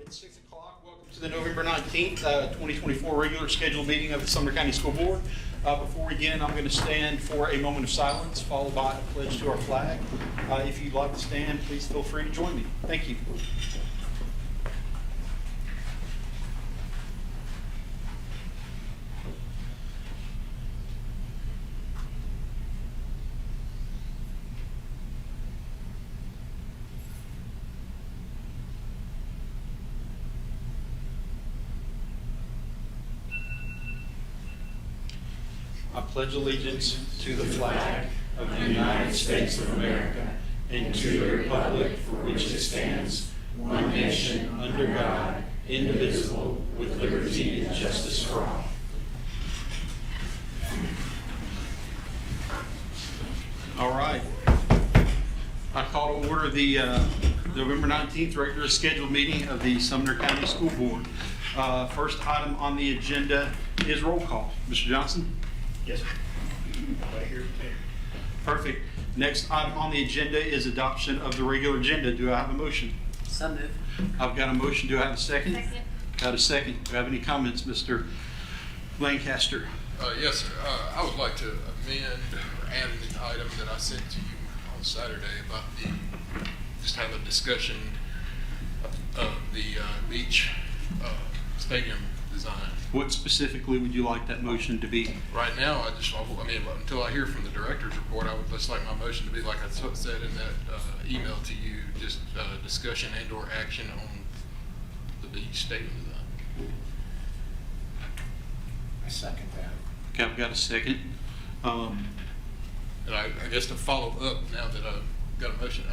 It's 6 o'clock. Welcome to the November 19th, 2024 regular scheduled meeting of the Sumner County School Board. Before we begin, I'm going to stand for a moment of silence, followed by a pledge to our flag. If you'd like to stand, please feel free to join me. Thank you. I pledge allegiance to the flag of the United States of America and to the republic for which it stands, one nation under God, indivisible, with liberty and justice for all. All right. I call to order the November 19th regular scheduled meeting of the Sumner County School Board. First item on the agenda is roll call. Mr. Johnson? Yes, sir. Right here. Perfect. Next item on the agenda is adoption of the regular agenda. Do I have a motion? So moved. I've got a motion. Do I have a second? Second. Got a second. Do I have any comments, Mr. Lancaster? Yes, sir. I would like to amend or add an item that I sent to you on Saturday about just have a discussion of the beach stadium design. What specifically would you like that motion to be? Right now, until I hear from the director's report, I would just like my motion to be like I said in that email to you, just discussion and or action on the beach stadium design. I second that. Okay, I've got a second. And I guess to follow up, now that I've got a motion,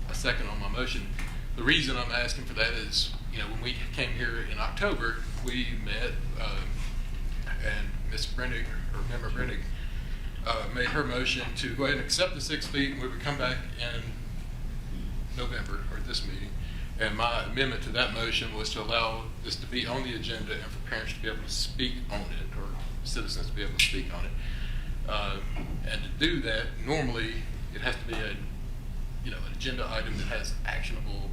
a second on my motion, the reason I'm asking for that is, when we came here in October, we met, and Ms. Brennig, or Member Brennig, made her motion to go ahead and accept the 6 feet, and we would come back in November, or this meeting. And my amendment to that motion was to allow this to be on the agenda and for parents to be able to speak on it, or citizens to be able to speak on it. And to do that, normally it has to be an agenda item that has actionable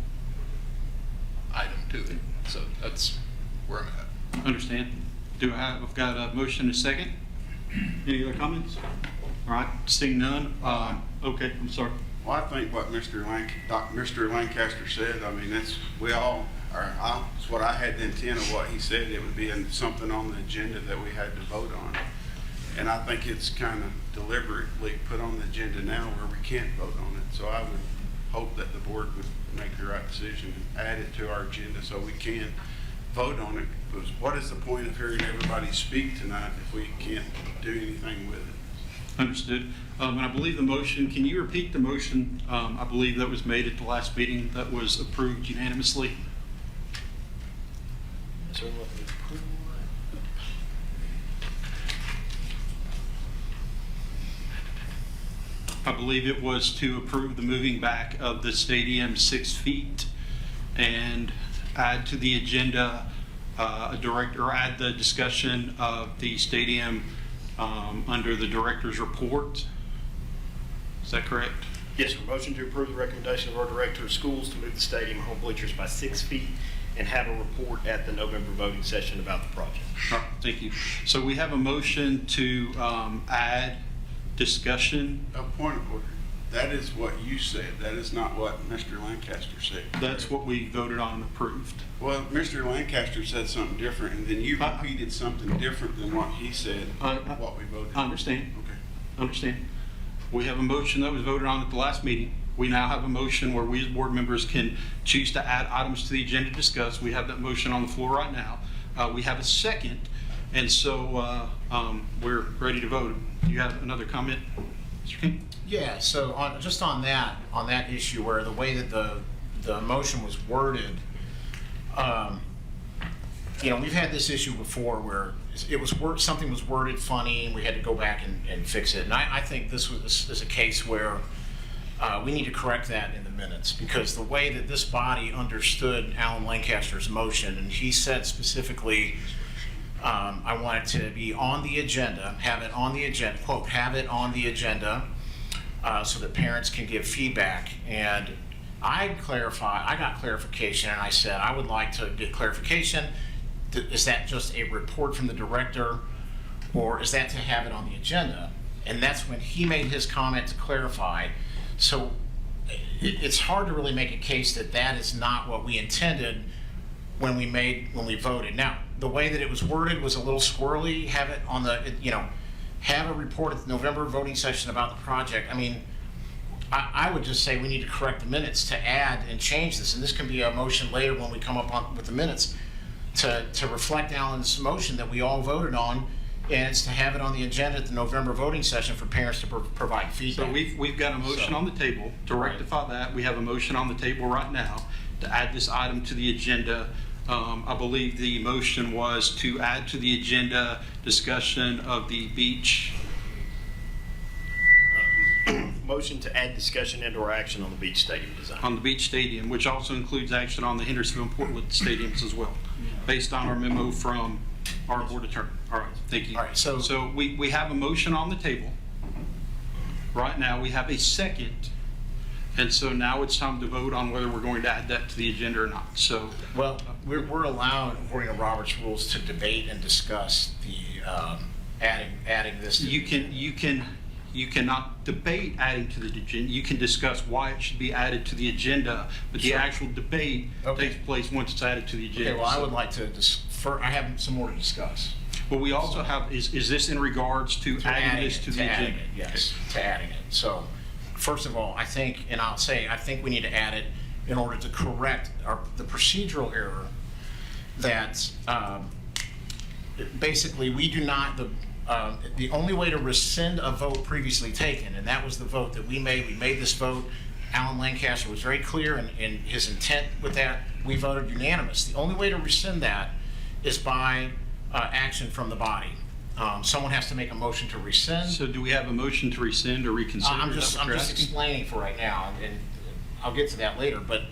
item to it. So that's where I'm at. Understand? I've got a motion and a second. Any other comments? All right, seeing none. Okay, I'm sorry. Well, I think what Mr. Lancaster said, that's what I had the intent of what he said. It would be something on the agenda that we had to vote on. And I think it's kind of deliberately put on the agenda now where we can't vote on it. So I would hope that the board would make the right decision and add it to our agenda so we can vote on it. Because what is the point of hearing everybody speak tonight if we can't do anything with it? Understood. And I believe the motion, can you repeat the motion? I believe that was made at the last meeting that was approved unanimously. I believe it was to approve the moving back of the stadium 6 feet and add to the agenda add the discussion of the stadium under the director's report. Is that correct? Yes, sir. Motion to approve the recommendation of our director of schools to move the stadium home bleachers by 6 feet and have a report at the November voting session about the project. All right, thank you. So we have a motion to add discussion. A point of order. That is what you said. That is not what Mr. Lancaster said. That's what we voted on and approved. Well, Mr. Lancaster said something different, and then you repeated something different than what he said, what we voted. I understand. Okay. Understand. We have a motion that was voted on at the last meeting. We now have a motion where we as board members can choose to add items to the agenda to discuss. We have that motion on the floor right now. We have a second, and so we're ready to vote. Do you have another comment, Mr. King? Yeah, so on that issue where the way that the motion was worded, we've had this issue before where something was worded funny and we had to go back and fix it. And I think this is a case where we need to correct that in the minutes, because the way that this body understood Alan Lancaster's motion, and he said specifically, I want it to be on the agenda, have it on the agenda, quote, have it on the agenda, so that parents can give feedback. And I got clarification, and I said, I would like to get clarification. Is that just a report from the director, or is that to have it on the agenda? And that's when he made his comment to clarify. So it's hard to really make a case that that is not what we intended when we voted. Now, the way that it was worded was a little squirrely. Have it on the, have a report at the November voting session about the project. I mean, I would just say we need to correct the minutes to add and change this, and this can be a motion later when we come up with the minutes to reflect Alan's motion that we all voted on, and it's to have it on the agenda at the November voting session for parents to provide feedback. So we've got a motion on the table to rectify that. We have a motion on the table right now to add this item to the agenda. I believe the motion was to add to the agenda discussion of the beach. Motion to add discussion and/or action on the beach stadium design. On the beach stadium, which also includes action on the Hendersonville and Portland stadiums as well, based on our memo from our board attorney. All right, thank you. All right, so we have a motion on the table. Right now, we have a second. And so now it's time to vote on whether we're going to add that to the agenda or not. So, well, we're allowed, according to Robert's rules, to debate and discuss the adding this. you cannot debate adding to the agenda. You can discuss why it should be added to the agenda, but the Sure. actual debate takes place once it's added to the agenda. Okay, well, I So- would like to I have some more to discuss. But we also have, is this in regards to adding this to the adding agenda? it, yes, to adding it. So, first of all, I think we need to add it in order to correct the procedural error that basically we do not, the only way to rescind a vote previously taken, and that was the vote that we made this vote. Alan Lancaster was very clear in his intent with that. We voted unanimous. The only way to rescind that is by action from the body. Someone has to make a motion to rescind. So do we have a motion to rescind or reconsider? I'm Is just that what you're asking? explaining for right now, and I'll get to that later. But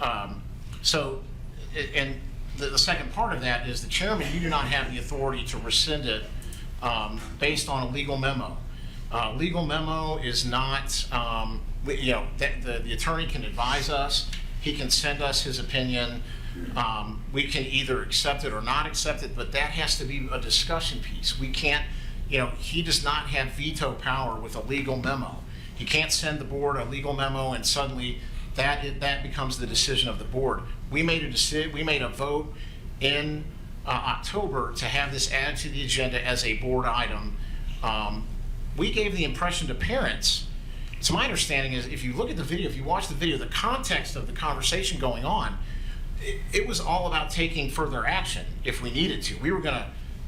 and the second part of that is the chairman, you do not have the authority to rescind it based on a legal memo. Legal memo is not, the attorney can advise us. He can send us his opinion. We can either accept it or not accept it, but that has to be a discussion piece. We can't, he does not have veto power with a legal memo. He can't send the board a legal memo and suddenly that becomes the decision of the board. We made a vote in October to have this added to the agenda as a board item. We gave the impression to parents. So my understanding is if you look at the video, if you watch the video, the context of the conversation going on, it was all about taking further action if we needed to.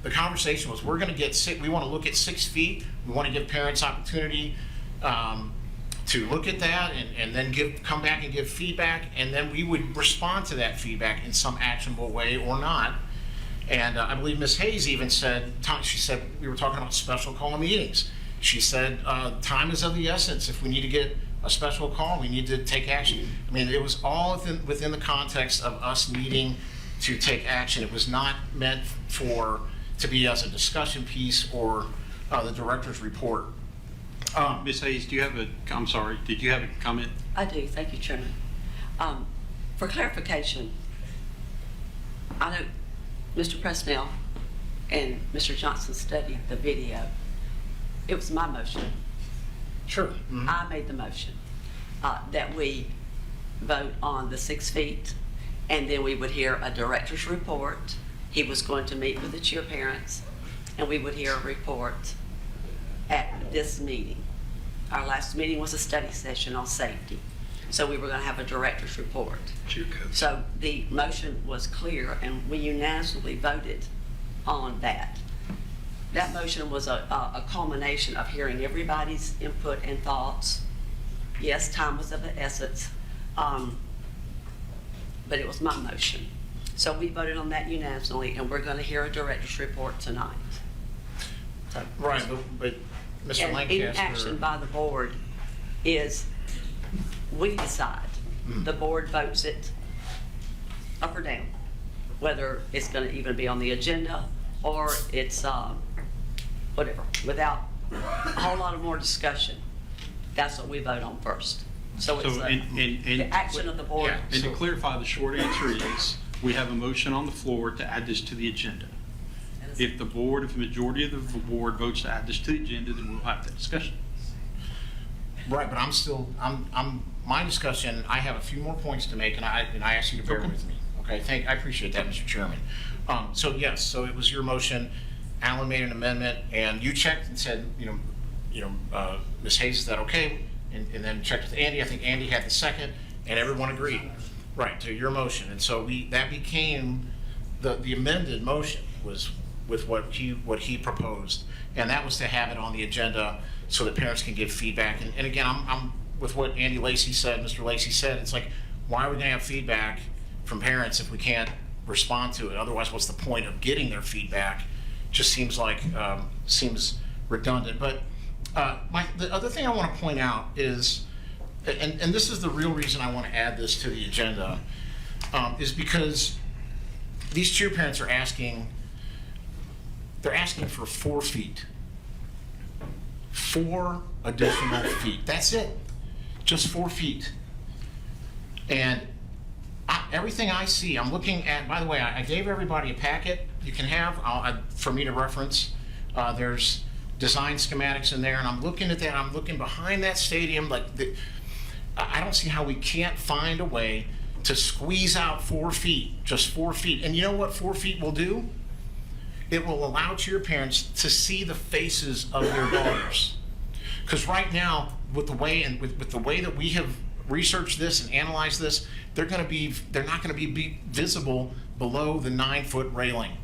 The conversation was, we want to look at 6 feet. We want to give parents opportunity to look at that and then come back and give feedback, and then we would respond to that feedback in some actionable way or not. And I believe Ms. Hayes even said, we were talking about special call meetings. She said, time is of the essence. If we need to get a special call, we need to take action. I mean, it was all within the context of us needing to take action. It was not meant to be as a discussion piece or the director's report. Ms. Hayes, did you have a comment? I do, thank you, Chairman. For clarification, I know Mr. Presnell and Mr. Johnson studied the video. It was my motion. Sure. Mhm. I made the motion that we vote on the 6 feet, and then we would hear a director's report. He was going to meet with the cheer parents, and we would hear a report at this meeting. Our last meeting was a study session on safety, so we were going to have a director's report. So the motion was clear, and we unanimously voted on that. That motion was a culmination of hearing everybody's input and thoughts. Yes, time was of the essence, but it was my motion. So we voted on that unanimously, and we're going to hear a director's report tonight. Right, but Mr. And any action Lancaster. by the board is, we decide. The board votes it up or down, whether it's going to even be on the agenda or it's whatever, without a whole lot of more discussion. That's what we vote on first. So it's So, the action of the board. Yeah. And to clarify, the short answer is, we have a motion on the floor to add this to the agenda. If the majority of the board votes to add this to the agenda, then we'll have that discussion. Right, but my discussion, I have a few more points to make, and I ask you to bear Okay. with me. Okay, I appreciate that, Mr. Chairman. So yes, so it was your motion, Alan made an amendment, and you checked and said, Ms. Hayes, is that okay? And then checked with Andy, I think Andy had the second, and everyone agreed. Right, to your motion, and so that became, the amended motion was with what he proposed, and that was to have it on the agenda so that parents can give feedback. And again, I'm with what Andy Lacy said, Mr. Lacy said, it's like, why are we gonna have feedback from parents if we can't respond to it? Otherwise, what's the point of getting their feedback? Just seems like, seems redundant. But the other thing I wanna point out is, and this is the real reason I wanna add this to the agenda, is because these cheer parents are asking, they're asking for 4 feet. 4 additional feet. That's it. Just 4 feet. And everything I see, I'm looking at, by the way, I gave everybody a packet you can have for me to reference. There's design schematics in there, and I'm looking at that. I'm looking behind that stadium. I don't see how we can't find a way to squeeze out 4 feet, just 4 feet. And you know what 4 feet will do? It will allow cheer parents to see the faces of their daughters. Because right now, with the way that we have researched this and analyzed this, they're not going to be visible below the 9-foot railing.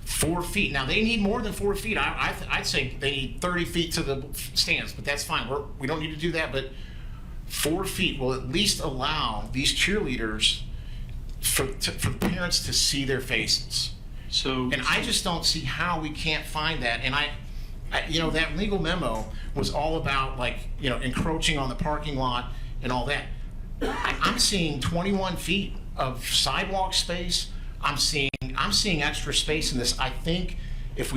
4 feet. Now they need more than 4 feet. I'd say they need 30 feet to the stands, but that's fine. We don't need to do that. But 4 feet will at least allow these cheerleaders for the parents to see their faces. So, And I just don't see how we can't find that. And that legal memo was all about encroaching on the parking lot and all that. I'm seeing 21 feet of sidewalk space. I'm seeing extra space in this. I think at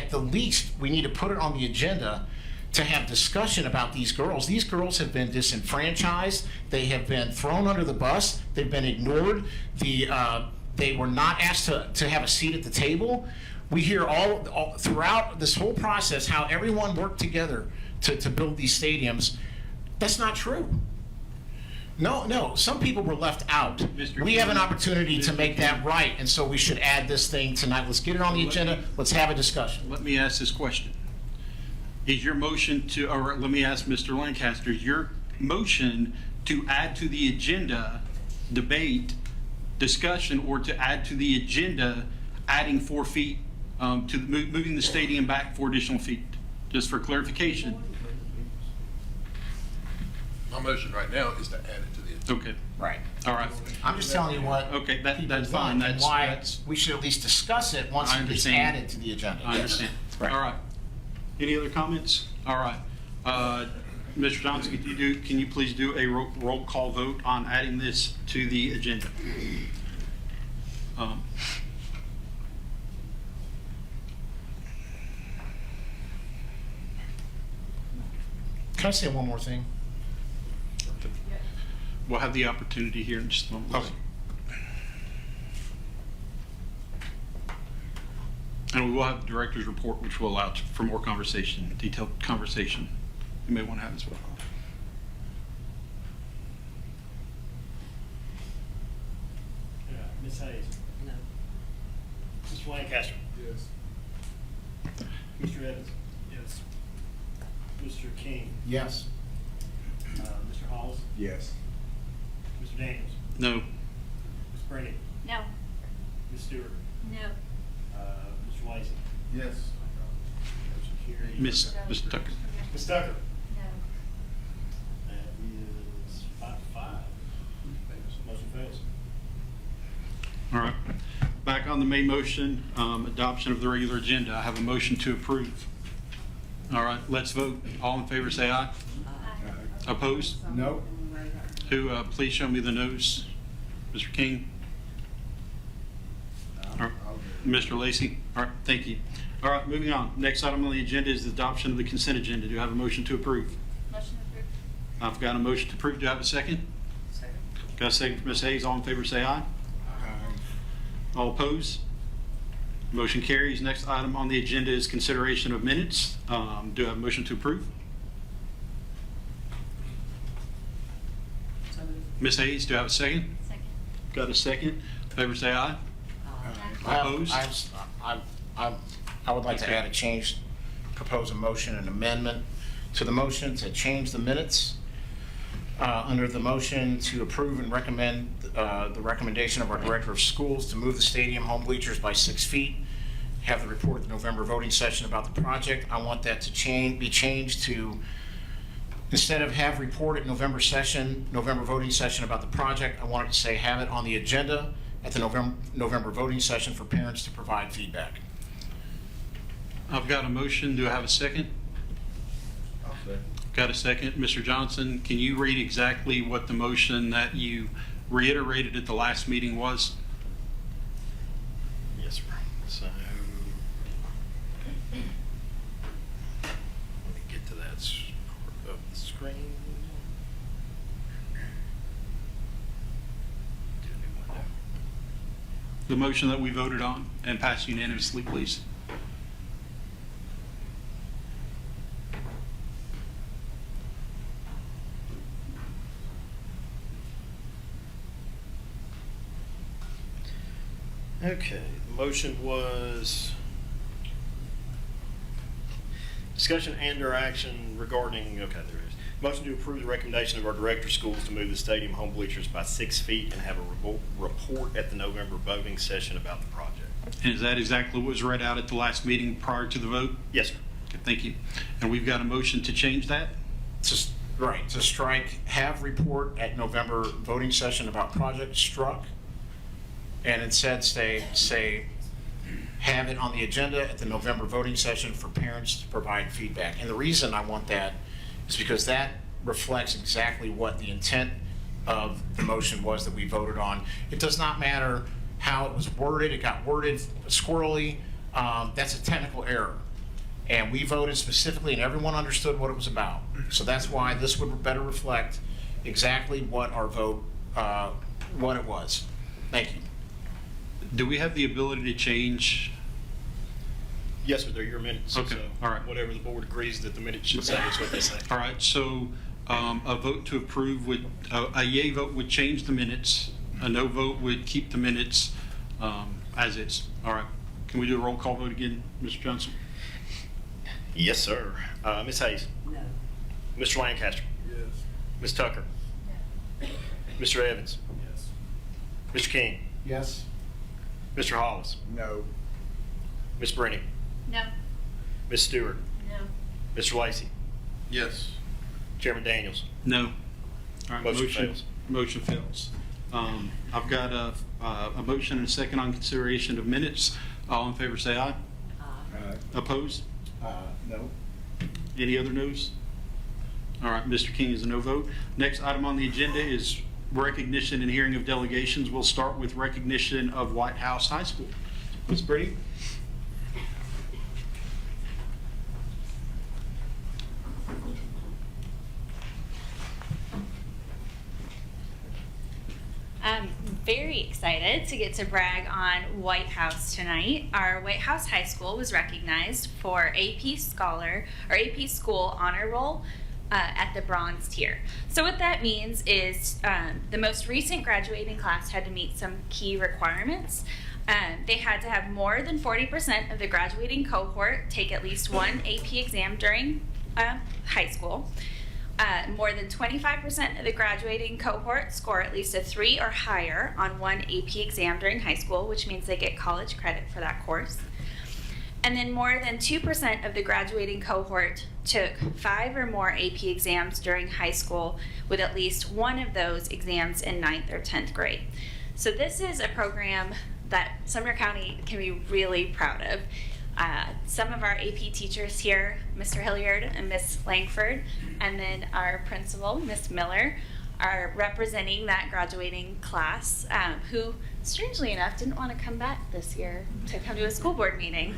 the least we need to put it on the agenda to have discussion about these girls. These girls have been disenfranchised. They have been thrown under the bus. They've been ignored. They were not asked to have a seat at the table. We hear all throughout this whole process how everyone worked together to build these stadiums. That's not true. No, some people were left out. Mr. We have an King. opportunity to Mr. make that King. right, and so we should add this thing tonight. Let's get it on the agenda. Let's have a discussion. let me ask this question. Is your motion or let me ask Mr. Lancaster, is your motion to add to the agenda debate, discussion, or to add to the agenda adding 4 feet, moving the stadium back 4 additional feet? Just for clarification. My motion right now is to add it to the agenda. Okay, Right. all right. I'm just telling you what. Okay, that's people fine. want and That's why we should at least discuss it once I it gets understand. added to the agenda. I Yes. understand. Right. All right. Any other comments? All right. Mr. Johnson, can you please do a roll call vote on adding this to the agenda? Can I say one more thing? We'll have the opportunity here in just a moment. Okay. And we will have the director's report, which will allow for more conversation, detailed conversation you may want to have as well. Ms. Hayes. No. Mr. Lancaster. Yes. Mr. Evans. Yes. Mr. King. Yes. Mr. Halls. Yes. Mr. Daniels. No. Ms. Brennan. No. Ms. Stewart. No. Mr. Lacy. Yes. Motion carries. Mr. Tucker. Ms. Tucker. No. That is 5-5. Motion fails. All right. Back on the main motion, adoption of the regular agenda. I have a motion to approve. All right, let's vote. All in favor, say aye. Opposed? No. Who, please show me the noes. Mr. King? All right. Mr. Lacy? All right, thank you. All right, moving on. Next item on the agenda is the adoption of the consent agenda. Do I have a motion to approve? Motion approved. I've got a motion to approve. Do I have a second? Second. Got a second from Ms. Hayes. All in favor, say aye. All opposed? Motion carries. Next item on the agenda is consideration of minutes. Do I have a motion to approve? Ms. Hayes, do I have a second? Second. Got a second? Favor say aye. Opposed? I would like to add a change, propose a motion, an amendment to the motion to change the minutes. Under the motion to approve and recommend the recommendation of our Director of Schools to move the stadium home bleachers by 6 feet, have the report at the November voting session about the project. I want that to be changed to, instead of have report at November voting session about the project, I want it to say have it on the agenda at the November voting session for parents to provide feedback. I've got a motion. Do I have a second? Got a second. Mr. Johnson, can you read exactly what the motion that you reiterated at the last meeting was? Yes, sir. So, let me get to that part of the screen. Do a new window. The motion that we voted on and passed unanimously, please. Okay, the motion was discussion and or action regarding, okay, there it is. Motion to approve the recommendation of our Director of Schools to move the stadium home bleachers by 6 feet and have a report at the November voting session about the project. And is that exactly what was read out at the last meeting prior to the vote? Yes, sir. Okay, thank you. And we've got a motion to change that? To strike, have report at November voting session about project struck, and instead say, have it on the agenda at the November voting session for parents to provide feedback. And the reason I want that is because that reflects exactly what the intent of the motion was that we voted on. It does not matter how it was worded. It got worded squirrely. That's a technical error. And we voted specifically, and everyone understood what it was about. So that's why this would better reflect exactly what our vote, what it was. Thank you. Do we have the ability to change? Yes, sir, they're your minutes. Okay, so all right. Whatever the board agrees that the minutes should say is what they say. All right, so a vote to approve would, a yay vote would change the minutes. A no vote would keep the minutes as is. All right. Can we do a roll call vote again, Mr. Johnson? Yes, sir. Ms. Hayes? No. Mr. Lancaster? Yes. Ms. Tucker? Mr. Evans? Yes. Mr. King? Yes. Mr. Hollis? No. Ms. Brennan? No. Ms. Stewart? No. Mr. Lacy? Yes. Chairman Daniels? No. All right, Motion fails. Motion fails. I've got a motion and a second on consideration of minutes. All in favor say aye. Opposed? No. Any other no's? All right, Mr. King is a no vote. Next item on the agenda is recognition and hearing of delegations. We'll start with recognition of White House High School. Ms. Brady? I'm very excited to get to brag on White House tonight. Our White House High School was recognized for AP Scholar or AP School Honor Roll at the bronze tier. So what that means is the most recent graduating class had to meet some key requirements. They had to have more than 40% of the graduating cohort take at least one AP exam during high school. More than 25% of the graduating cohort score at least a 3 or higher on one AP exam during high school, which means they get college credit for that course. And then more than 2% of the graduating cohort took 5 or more AP exams during high school, with at least one of those exams in 9th or 10th grade. So this is a program that Sumner County can be really proud of. Some of our AP teachers here, Mr. Hilliard and Miss Langford, and then our principal, Miss Miller, are representing that graduating class, who, strangely enough, didn't want to come back this year to come to a school board meeting.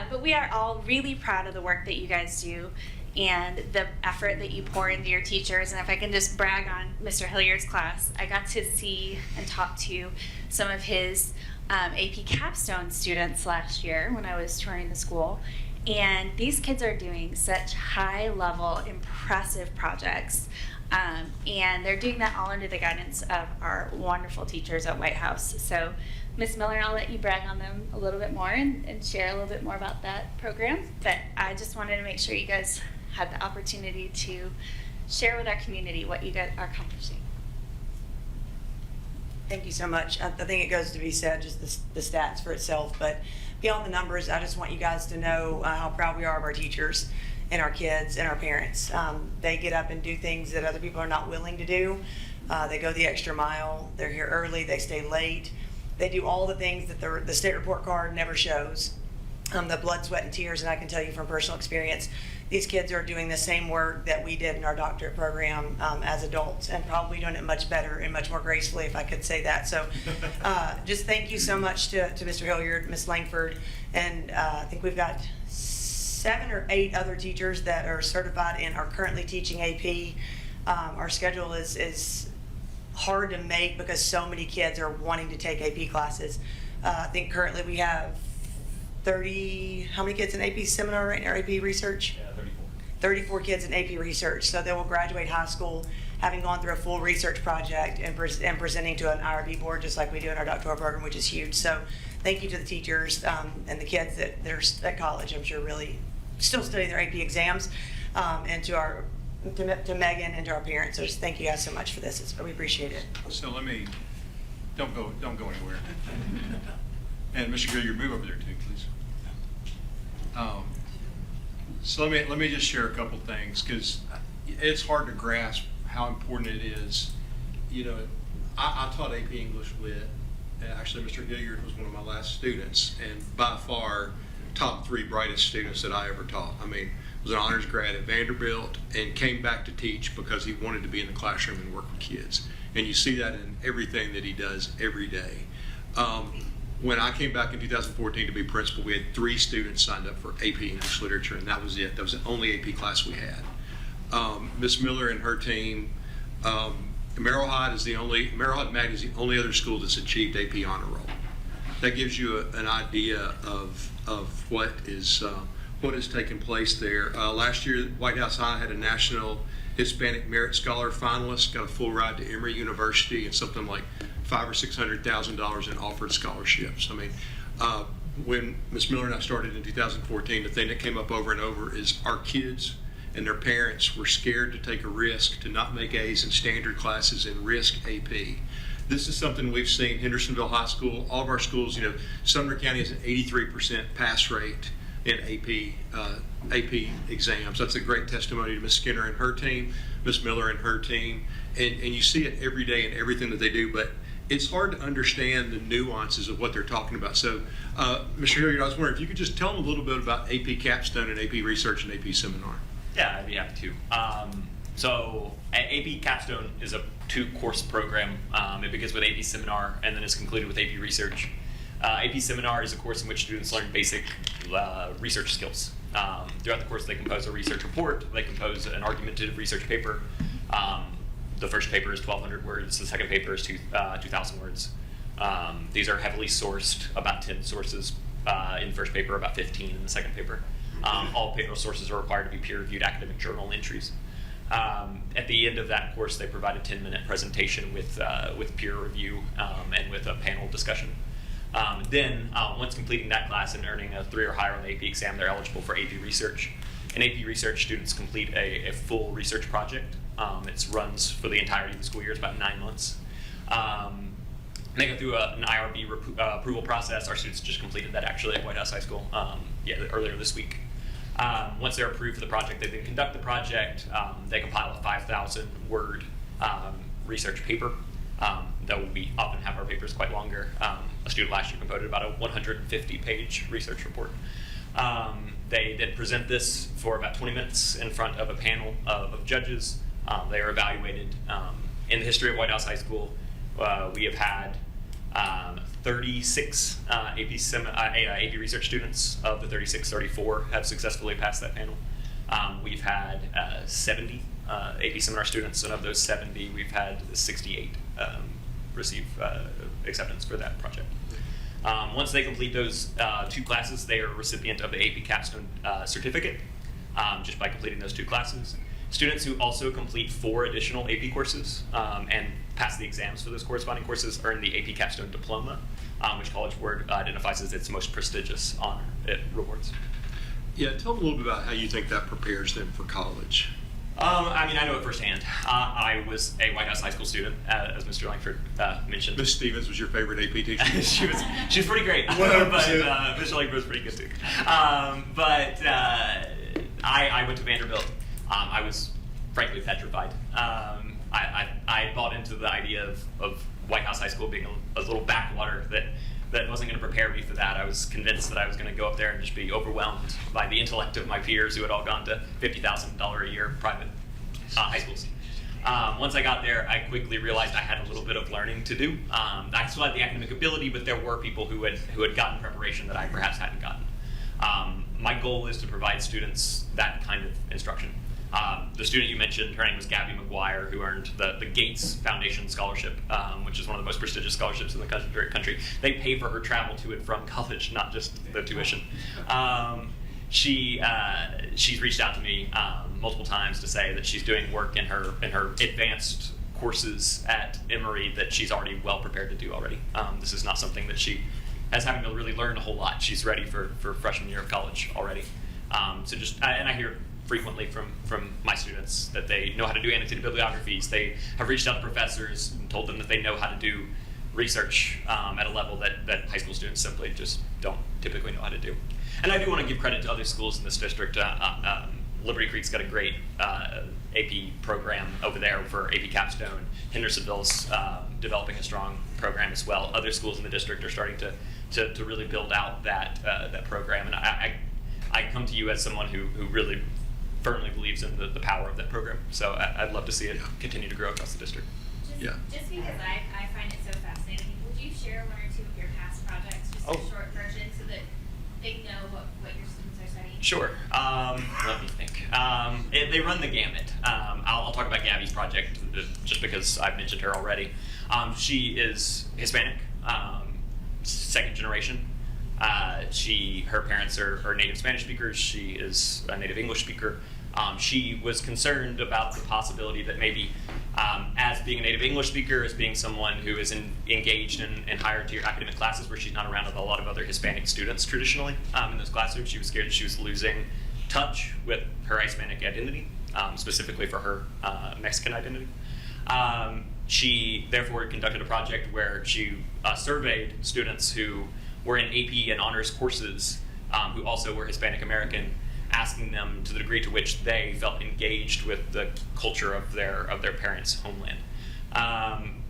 But we are all really proud of the work that you guys do and the effort that you pour into your teachers. And if I can just brag on Mr. Hilliard's class, I got to see and talk to some of his AP capstone students last year when I was touring the school. And these kids are doing such high level, impressive projects. And they're doing that all under the guidance of our wonderful teachers at White House. So, Ms. Miller, I'll let you brag on them a little bit more and share a little bit more about that program. But I just wanted to make sure you guys had the opportunity to share with our community what you guys are accomplishing. Thank you so much. I think it goes to be said, just the stats for itself, but beyond the numbers, I just want you guys to know how proud we are of our teachers and our kids and our parents. They get up and do things that other people are not willing to do. They go the extra mile. They're here early. They stay late. They do all the things that the state report card never shows. The blood, sweat, and tears, and I can tell you from personal experience, these kids are doing the same work that we did in our doctorate program as adults, and probably doing it much better and much more gracefully, if I could say that. So just thank you so much to Mr. Hilliard, Ms. Langford, and I think we've got 7 or 8 other teachers that are certified and are currently teaching AP. Our schedule is hard to make because so many kids are wanting to take AP classes. I think currently we have 30, how many kids in AP seminar right now, AP research? Yeah, 34. 34 kids in AP research. So they will graduate high school having gone through a full research project and presenting to an IRB board just like we do in our doctoral program, which is huge. So thank you to the teachers and the kids that are at college, I'm sure really still studying their AP exams, and to Megan and to our parents. So just thank you guys so much for this. We appreciate it. So let me, don't go anywhere. And Mr. Gilliard, move over there too, please. So let me just share a couple things, because it's hard to grasp how important it is. You know, I taught AP English Lit. Actually, Mr. Gilliard was one of my last students, and by far top 3 brightest students that I ever taught. I mean, was an honors grad at Vanderbilt and came back to teach because he wanted to be in the classroom and work with kids. And you see that in everything that he does every day. When I came back in 2014 to be principal, we had 3 students signed up for AP English Literature, and that was it. That was the only AP class we had. Miss Miller and her team, Merrill Hyde Mag is the only other school that's achieved AP Honor Roll. That gives you an idea of what is taking place there. Last year, White House High had a National Hispanic Merit Scholar finalist, got a full ride to Emory University, and something like $500,000 or $600,000 in offered scholarships. I mean, when Ms. Miller and I started in 2014, the thing that came up over and over is our kids and their parents were scared to take a risk to not make A's in standard classes and risk AP. This is something we've seen. Hendersonville High School, all of our schools, you know, Sumner County has an 83% pass rate in AP exams. That's a great testimony to Ms. Skinner and her team, Ms. Miller and her team, and you see it every day in everything that they do, but it's hard to understand the nuances of what they're talking about. So, Mr. Hilliard, I was wondering if you could just tell them a little bit about AP Capstone and AP Research and AP Seminar. Yeah, I'd be happy to. So AP Capstone is a 2-course program. It begins with AP Seminar and then is concluded with AP Research. AP Seminar is a course in which students learn basic research skills. Throughout the course, they compose a research report, they compose an argumentative research paper. The first paper is 1,200 words, the second paper is 2,000 words. These are heavily sourced, about 10 sources in the first paper, about 15 in the second paper. All paper sources are required to be peer-reviewed academic journal entries. At the end of that course, they provide a 10-minute presentation with peer review and with a panel discussion. Then, once completing that class and earning a 3 or higher on the AP exam, they're eligible for AP Research. In AP Research, students complete a full research project. It runs for the entirety of the school year. It's about 9 months. They go through an IRB approval process. Our students just completed that actually at White House High School earlier this week. Once they're approved for the project, they then conduct the project. They compile a 5,000-word research paper. That we often have our papers quite longer. A student last year composed about a 150-page research report. They then present this for about 20 minutes in front of a panel of judges. They are evaluated. In the history of White House High School, we have had 36 AP Research students. Of the 36, 34 have successfully passed that panel. We've had 70 AP seminar students, and of those 70, we've had 68 receive acceptance for that project. Once they complete those 2 classes, they are a recipient of the AP Capstone certificate, just by completing those 2 classes. Students who also complete 4 additional AP courses and pass the exams for those corresponding courses earn the AP Capstone diploma, which College Board identifies as its most prestigious honor it rewards. Yeah, tell them a little bit about how you think that prepares them for college. I mean, I know it firsthand. I was a White House High School student, as Mr. Langford mentioned. Miss Stevens was your favorite AP teacher? she was pretty great, but 100%. Mr. Langford was pretty good too. I went to Vanderbilt. I was frankly petrified. I bought into the idea of White House High School being a little backwater that wasn't going to prepare me for that. I was convinced that I was going to go up there and just be overwhelmed by the intellect of my peers who had all gone to $50,000 a year private high schools. Once I got there, I quickly realized I had a little bit of learning to do. I still had the academic ability, but there were people who had gotten preparation that I perhaps hadn't gotten. My goal is to provide students that kind of instruction. The student you mentioned, her name was Gabby McGuire, who earned the Gates Foundation Scholarship, which is one of the most prestigious scholarships in the country. They pay for her travel to and from college, not just the tuition. She's reached out to me multiple times to say that she's doing work in her advanced courses at Emory that she's already well prepared to do already. This is not something that she has having to really learn a whole lot. She's ready for freshman year of college already. And I hear frequently from my students that they know how to do annotated bibliographies. They have reached out to professors and told them that they know how to do research at a level that high school students simply just don't typically know how to do. And I do want to give credit to other schools in this district. Liberty Creek's got a great AP program over there for AP Capstone. Hendersonville's developing a strong program as well. Other schools in the district are starting to really build out that program. And I come to you as someone who really firmly believes in the power of that program. So I'd love to see it continue to grow across the district. Just because I find it so fascinating, would you share 1 or 2 of your past projects, just a short version, so that they know what your students are studying? Sure. Let me think. They run the gamut. I'll talk about Gabby's project just because I've mentioned her already. She is Hispanic, 2nd generation. Her parents are native Spanish speakers. She is a native English speaker. She was concerned about the possibility that maybe, as being a native English speaker, as being someone who is engaged in higher tier academic classes where she's not around with a lot of other Hispanic students traditionally in those classrooms, she was scared that she was losing touch with her Hispanic identity, specifically for her Mexican identity. She therefore conducted a project where she surveyed students who were in AP and honors courses who also were Hispanic American, asking them to the degree to which they felt engaged with the culture of their parents' homeland.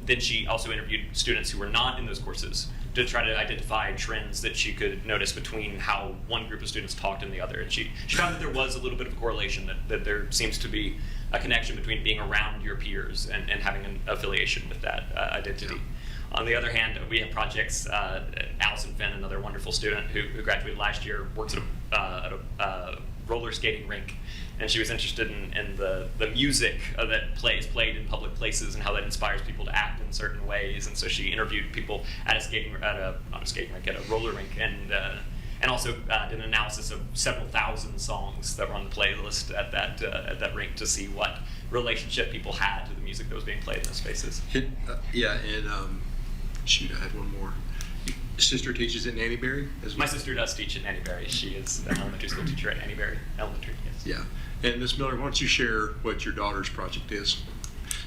Then she also interviewed students who were not in those courses to try to identify trends that she could notice between how one group of students talked and the other. And she found that there was a little bit of a correlation, that there seems to be a connection between being around your peers and having an affiliation with that identity. On the other hand, we have projects. Allison Finn, another wonderful student who graduated last year, works at a roller skating rink, and she was interested in the music that played in public places and how that inspires people to act in certain ways. And so she interviewed people at a roller rink, and also did an analysis of several thousand songs that were on the playlist at that rink to see what relationship people had to the music that was being played in those spaces. Shoot, I had one more. Sister teaches at Nanny Berry as well? My sister does teach at Nanny Berry. She is an elementary school teacher at Nanny Berry Elementary. Yes. Yeah. And Ms. Miller, why don't you share what your daughter's project is?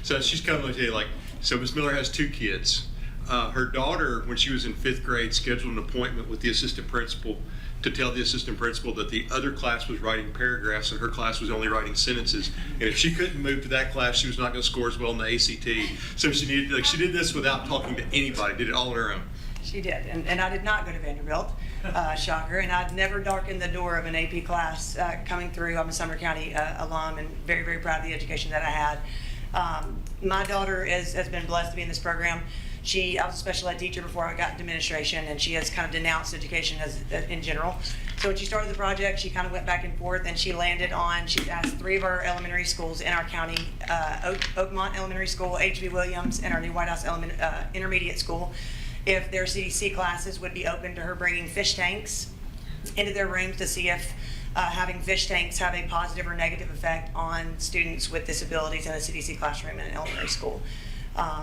So she's kind of going to tell you, so Ms. Miller has 2 kids. Her daughter, when she was in 5th grade, scheduled an appointment with the assistant principal to tell the assistant principal that the other class was writing paragraphs and her class was only writing sentences. And if she couldn't move to that class, she was not going to score as well in the ACT. So she did this without talking to anybody, did it all on her own. She did, and I did not go to Vanderbilt, shocker, and I'd never darkened the door of an AP class coming through. I'm a Sumner County alum and very, very proud of the education that I had. My daughter has been blessed to be in this program. I was a special ed teacher before I got into administration, and she has kind of denounced education in general. So when she started the project, she kind of went back and forth, and she's asked 3 of our elementary schools in our county, Oakmont Elementary School, H.B. Williams, and our new White House Intermediate School, if their CDC classes would be open to her bringing fish tanks into their rooms to see if having fish tanks have a positive or negative effect on students with disabilities in a CDC classroom in an elementary school.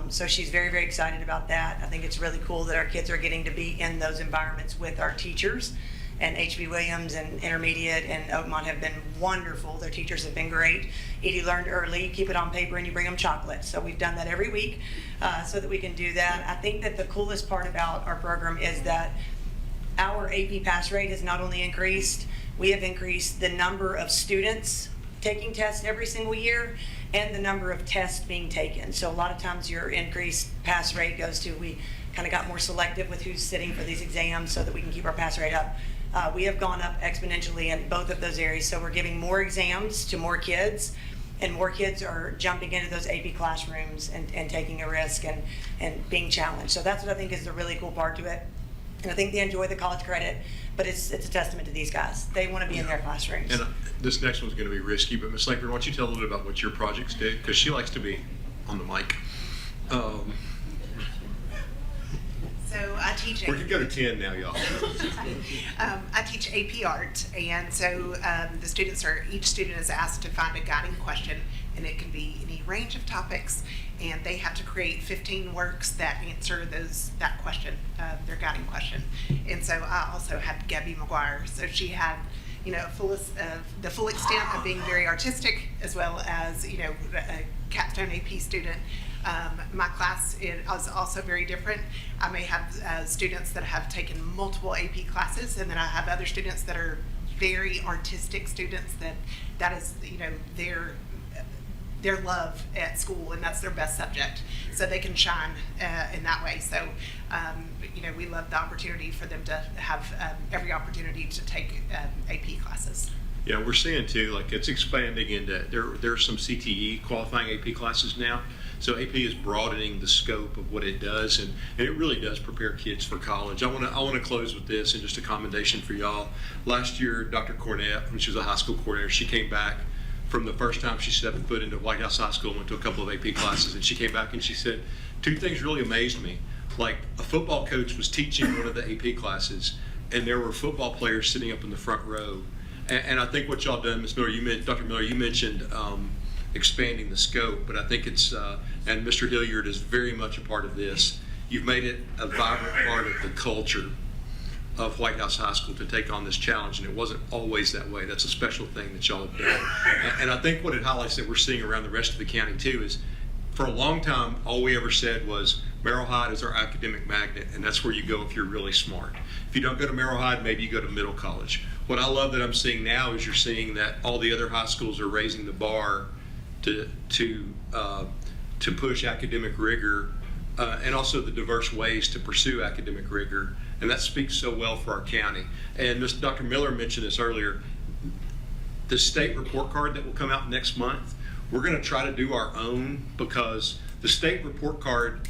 So she's very, very excited about that. I think it's really cool that our kids are getting to be in those environments with our teachers. And H.B. Williams and Intermediate and Oakmont have been wonderful. Their teachers have been great. Edie learned early, you keep it on paper and you bring them chocolate. So we've done that every week so that we can do that. I think that the coolest part about our program is that our AP pass rate has not only increased, we have increased the number of students taking tests every single year and the number of tests being taken. So a lot of times your increased pass rate goes to, we kind of got more selective with who's sitting for these exams so that we can keep our pass rate up. We have gone up exponentially in both of those areas. So we're giving more exams to more kids, and more kids are jumping into those AP classrooms and taking a risk and being challenged. So that's what I think is the really cool part to it. And I think they enjoy the college credit, but it's a testament to these guys. They want to be in their classrooms. And this next one's going to be risky, but Ms. Langford, why don't you tell a little bit about what your projects do? Because she likes to be on the mic. So I teach. We could go to 10 now, y'all. I teach AP Art, and so each student is asked to find a guiding question, and it can be any range of topics, and they have to create 15 works that answer that question, their guiding question. And so I also had Gabby McGuire, so she had the full extent of being very artistic, as well as a capstone AP student. My class is also very different. I may have students that have taken multiple AP classes, and then I have other students that are very artistic students that is their love at school, and that's their best subject, so they can shine in that way. So we love the opportunity for them to have every opportunity to take AP classes. Yeah, we're seeing too, like it's expanding into, there are some CTE qualifying AP classes now. So AP is broadening the scope of what it does, and it really does prepare kids for college. I want to close with this and just a commendation for y'all. Last year, Dr. Cornett, when she was a high school coordinator, she came back from the first time she stepped foot into White House High School and went to a couple of AP classes, and she came back and she said, 2 things really amazed me. Like, a football coach was teaching one of the AP classes, and there were football players sitting up in the front row. And I think what y'all done, Ms. Miller, Dr. Miller, you mentioned expanding the scope, but I think it's, and Mr. Hilliard is very much a part of this. You've made it a vibrant part of the culture of White House High School to take on this challenge, and it wasn't always that way. That's a special thing that y'all have done. And I think what it highlights that we're seeing around the rest of the county too is, for a long time, all we ever said was Merrill Hyde is our academic magnet, and that's where you go if you're really smart. If you don't go to Merrill Hyde, maybe you go to Middle College. What I love that I'm seeing now is you're seeing that all the other high schools are raising the bar to push academic rigor and also the diverse ways to pursue academic rigor, and that speaks so well for our county. And Dr. Miller mentioned this earlier, the state report card that will come out next month, we're going to try to do our own, because the state report card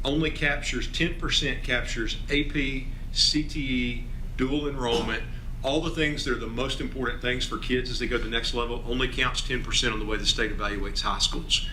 only captures 10% captures AP, CTE, dual enrollment, all the things that are the most important things for kids as they go to the next level. Only counts 10% on the way the state evaluates high schools.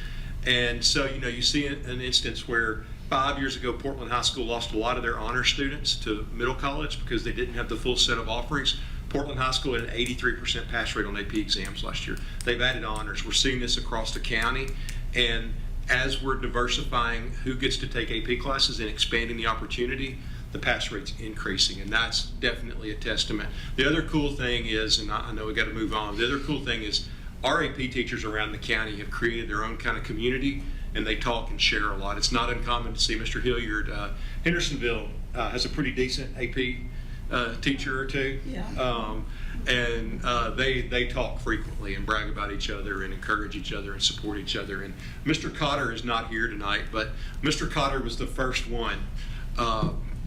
And so, you see an instance where 5 years ago, Portland High School lost a lot of their honor students to Middle College because they didn't have the full set of offerings. Portland High School had an 83% pass rate on AP exams last year. They've added honors. We're seeing this across the county. And as we're diversifying who gets to take AP classes and expanding the opportunity, the pass rate's increasing, and that's definitely a testament. The other cool thing is, and I know we got to move on, the other cool thing is our AP teachers around the county have created their own kind of community, and they talk and share a lot. It's not uncommon to see Mr. Hilliard. Hendersonville has a pretty decent AP teacher or two. Yeah. And they talk frequently and brag about each other and encourage each other and support each other. And Mr. Cotter is not here tonight, but Mr. Cotter was the first one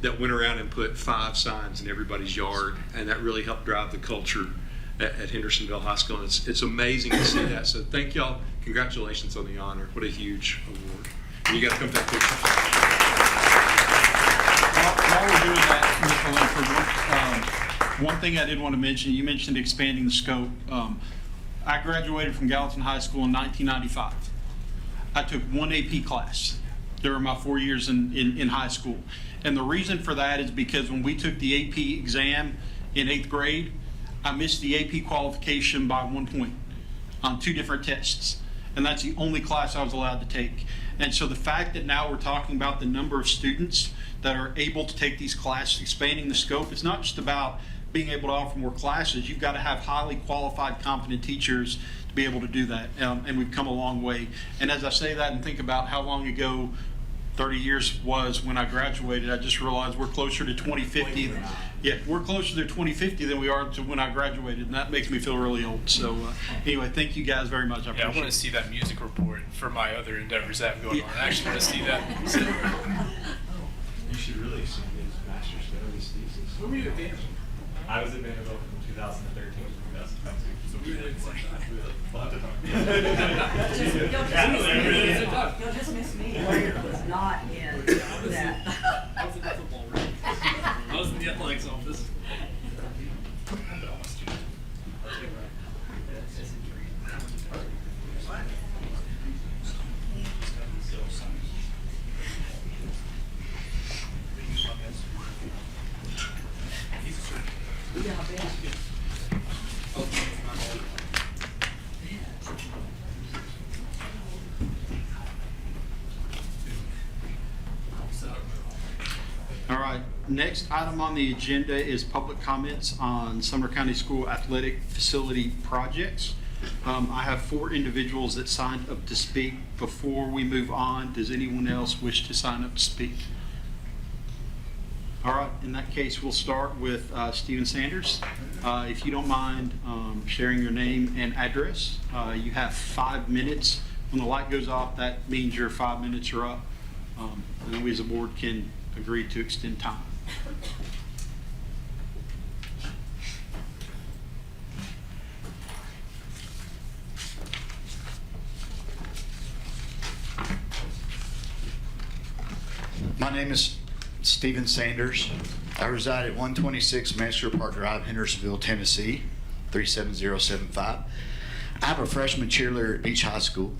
that went around and put 5 signs in everybody's yard, and that really helped drive the culture at Hendersonville High School. And it's amazing to see that. So thank y'all congratulations on the honor. What a huge award. And you got to come take pictures. While we're doing that, Mr. Linford, one thing I did want to mention, you mentioned expanding the scope. I graduated from Gallatin High School in 1995. I took one AP class during my 4 years in high school. And the reason for that is because when we took the AP exam in 8th grade, I missed the AP qualification by 1 point on 2 different tests. And that's the only class I was allowed to take. And so the fact that now we're talking about the number of students that are able to take these classes, expanding the scope, it's not just about being able to offer more classes. You've got to have highly qualified, competent teachers to be able to do that. And we've come a long way. And as I say that and think about how long ago 30 years was when I graduated, I just realized we're closer to 2050. Yeah, we're closer to 2050 than we are to when I graduated, and that makes me feel really old. So anyway, thank you guys very much. I Yeah, I appreciate want it. to see that music report for my other endeavors I have going on. I actually want to see that. You should really sing his master's studies thesis. Where were you at Vanderbilt? I was at Vanderbilt from 2013 to 2022. So we did like we'll have to talk. You'll just miss me. Was not in that. I was in the football room. I was in the athletics office. All right, next item on the agenda is public comments on Sumner County School athletic facility projects. I have 4 individuals that signed up to speak. Before we move on, does anyone else wish to sign up to speak? All right, in that case, we'll start with Stephen Sanders. If you don't mind sharing your name and address, you have 5 minutes. When the light goes off, that means your 5 minutes are up. And then we as a board can agree to extend time. My name is Stephen Sanders. I reside at 126 Mansfield Park Drive, Hendersonville, Tennessee, 37075. I'm a freshman cheerleader at Beach High School,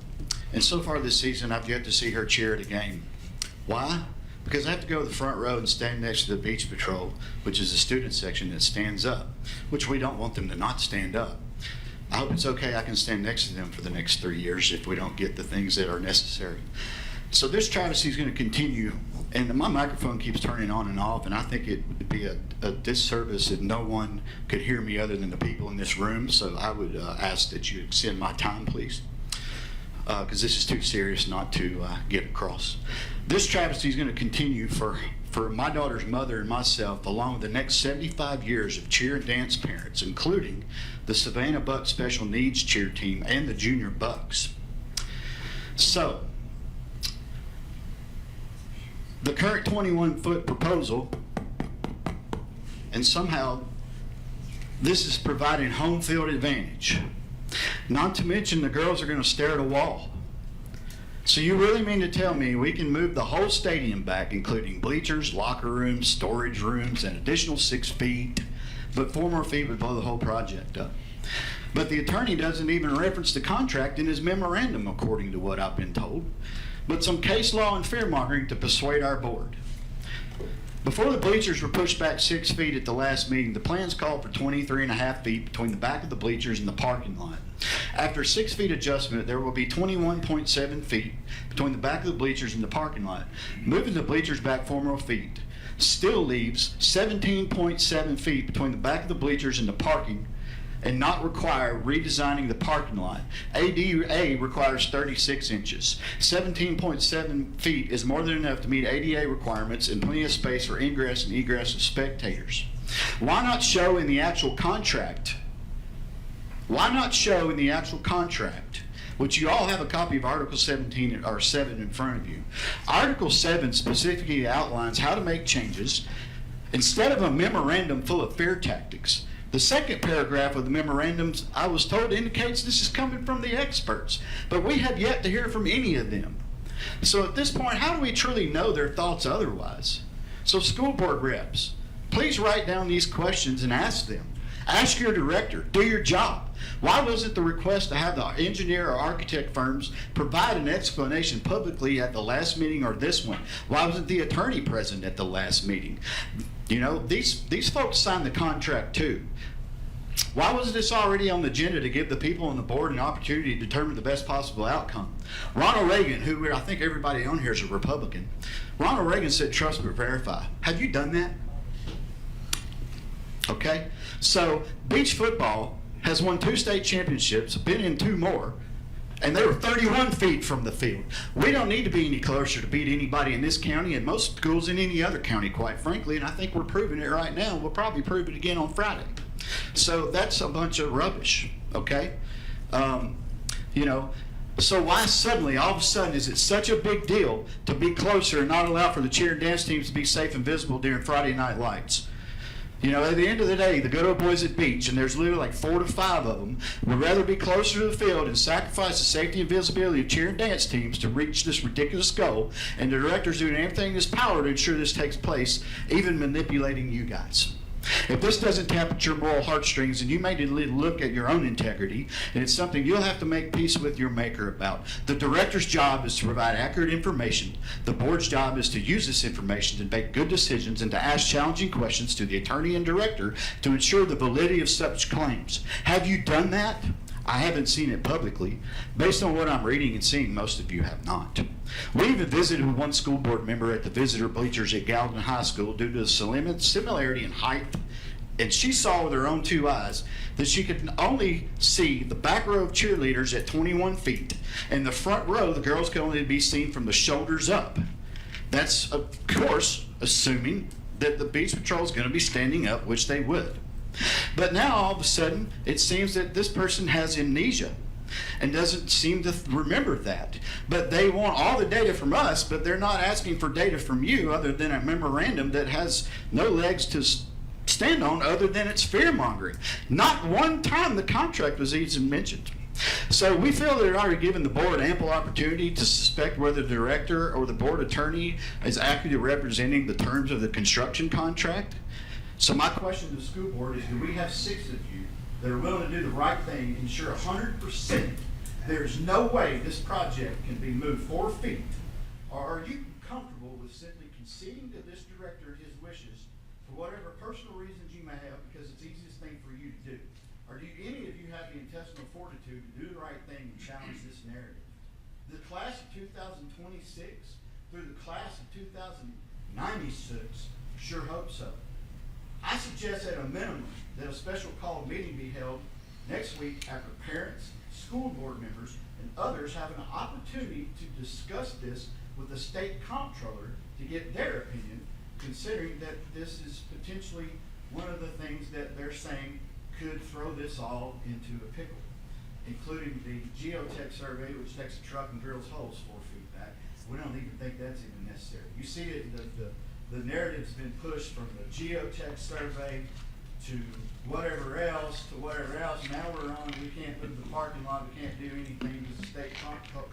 and so far this season I've yet to see her cheer at a game. Why? Because I have to go to the front row and stand next to the Beach Patrol, which is the student section that stands up, which we don't want them to not stand up. I hope it's okay I can stand next to them for the next 3 years if we don't get the things that are necessary. So this travesty is going to continue, and my microphone keeps turning on and off, and I think it would be a disservice if no one could hear me other than the people in this room. So I would ask that you extend my time, please, because this is too serious not to get across. This travesty is going to continue for my daughter's mother and myself, along with the next 75 years of cheer and dance parents, including the Savannah Buck Special Needs cheer team and the Junior Bucks. So, the current 21-foot proposal, and somehow this is providing home field advantage. Not to mention the girls are going to stare at a wall. So you really mean to tell me we can move the whole stadium back, including bleachers, locker rooms, storage rooms, and additional 6 feet, but 4 more feet would blow the whole project up? But the attorney doesn't even reference the contract in his memorandum, according to what I've been told, but some case law and fear-mongering to persuade our board. Before the bleachers were pushed back 6 feet at the last meeting, the plans called for 23.5 feet between the back of the bleachers and the parking lot. After 6 feet adjustment, there will be 21.7 feet between the back of the bleachers and the parking lot. Moving the bleachers back 4 more feet still leaves 17.7 feet between the back of the bleachers and the parking, and not require redesigning the parking lot. ADA requires 36 inches. 17.7 feet is more than enough to meet ADA requirements and plenty of space for ingress and egress of spectators. Why not show in the actual contract? Why not show in the actual contract, which you all have a copy of Article 17 or 7 in front of you. Article 7 specifically outlines how to make changes. Instead of a memorandum full of fear tactics, The second paragraph of the memorandums, I was told, indicates this is coming from the experts, but we have yet to hear from any of them. So at this point, how do we truly know their thoughts otherwise? So school board reps, please write down these questions and ask them. Ask your director, do your job. Why wasn't the request to have the engineer or architect firms provide an explanation publicly at the last meeting or this one? Why wasn't the attorney present at the last meeting? You know, these folks signed the contract too. Why wasn't this already on the agenda to give the people on the board an opportunity to determine the best possible outcome? Ronald Reagan, who I think everybody on here is a Republican, Ronald Reagan said, trust but verify. Have you done that? Okay, so beach football has won 2 state championships, been in 2 more, and they were 31 feet from the field. We don't need to be any closer to beat anybody in this county and most schools in any other county, quite frankly, and I think we're proving it right now. We'll probably prove it again on Friday. So that's a bunch of rubbish, okay? You know, so why suddenly, all of a sudden, is it such a big deal to be closer and not allow for the cheer and dance teams to be safe and visible during Friday night lights? You know, at the end of the day, the good old boys at Beach, and there's literally like 4 to 5 of them, would rather be closer to the field and sacrifice the safety and visibility of cheer and dance teams to reach this ridiculous goal, and the director's doing everything in his power to ensure this takes place, even manipulating you guys. If this doesn't tap at your moral heartstrings, then you may need to look at your own integrity, and it's something you'll have to make peace with your maker about. The director's job is to provide accurate information. The board's job is to use this information to make good decisions and to ask challenging questions to the attorney and director to ensure the validity of such claims. Have you done that? I haven't seen it publicly. Based on what I'm reading and seeing, most of you have not. We even visited with one school board member at the visitor bleachers at Gallatin High School due to the similarity in height, and she saw with her own 2 eyes that she could only see the back row of cheerleaders at 21 feet, and the front row, the girls could only be seen from the shoulders up. That's, of course, assuming that the beach patrol is going to be standing up, which they would. But now, all of a sudden, it seems that this person has amnesia and doesn't seem to remember that. But they want all the data from us, but they're not asking for data from you other than a memorandum that has no legs to stand on other than it's fear-mongering. Not one time the contract was even mentioned. So we feel that they're already given the board ample opportunity to suspect whether the director or the board attorney is accurately representing the terms of the construction contract. So my question to the school board is, do we have 6 of you that are willing to do the right thing, ensure 100% there's no way this project can be moved 4 feet? Or are you comfortable with simply conceding to this director his wishes for whatever personal reasons you may have, because it's the easiest thing for you to do? Or do any of you have the intestinal fortitude to do the right thing and challenge this narrative? The class of 2026 through the class of 2096 sure hope so. I suggest at a minimum that a special call meeting be held next week after parents, school board members, and others have an opportunity to discuss this with the state comptroller to get their opinion, considering that this is potentially one of the things that they're saying could throw this all into a pickle, including the geotech survey, which takes a truck and drills holes 4 feet back. We don't even think that's even necessary. You see it, the narrative's been pushed from the geotech survey to whatever else, Now we're on, we can't move the parking lot, we can't do anything because the state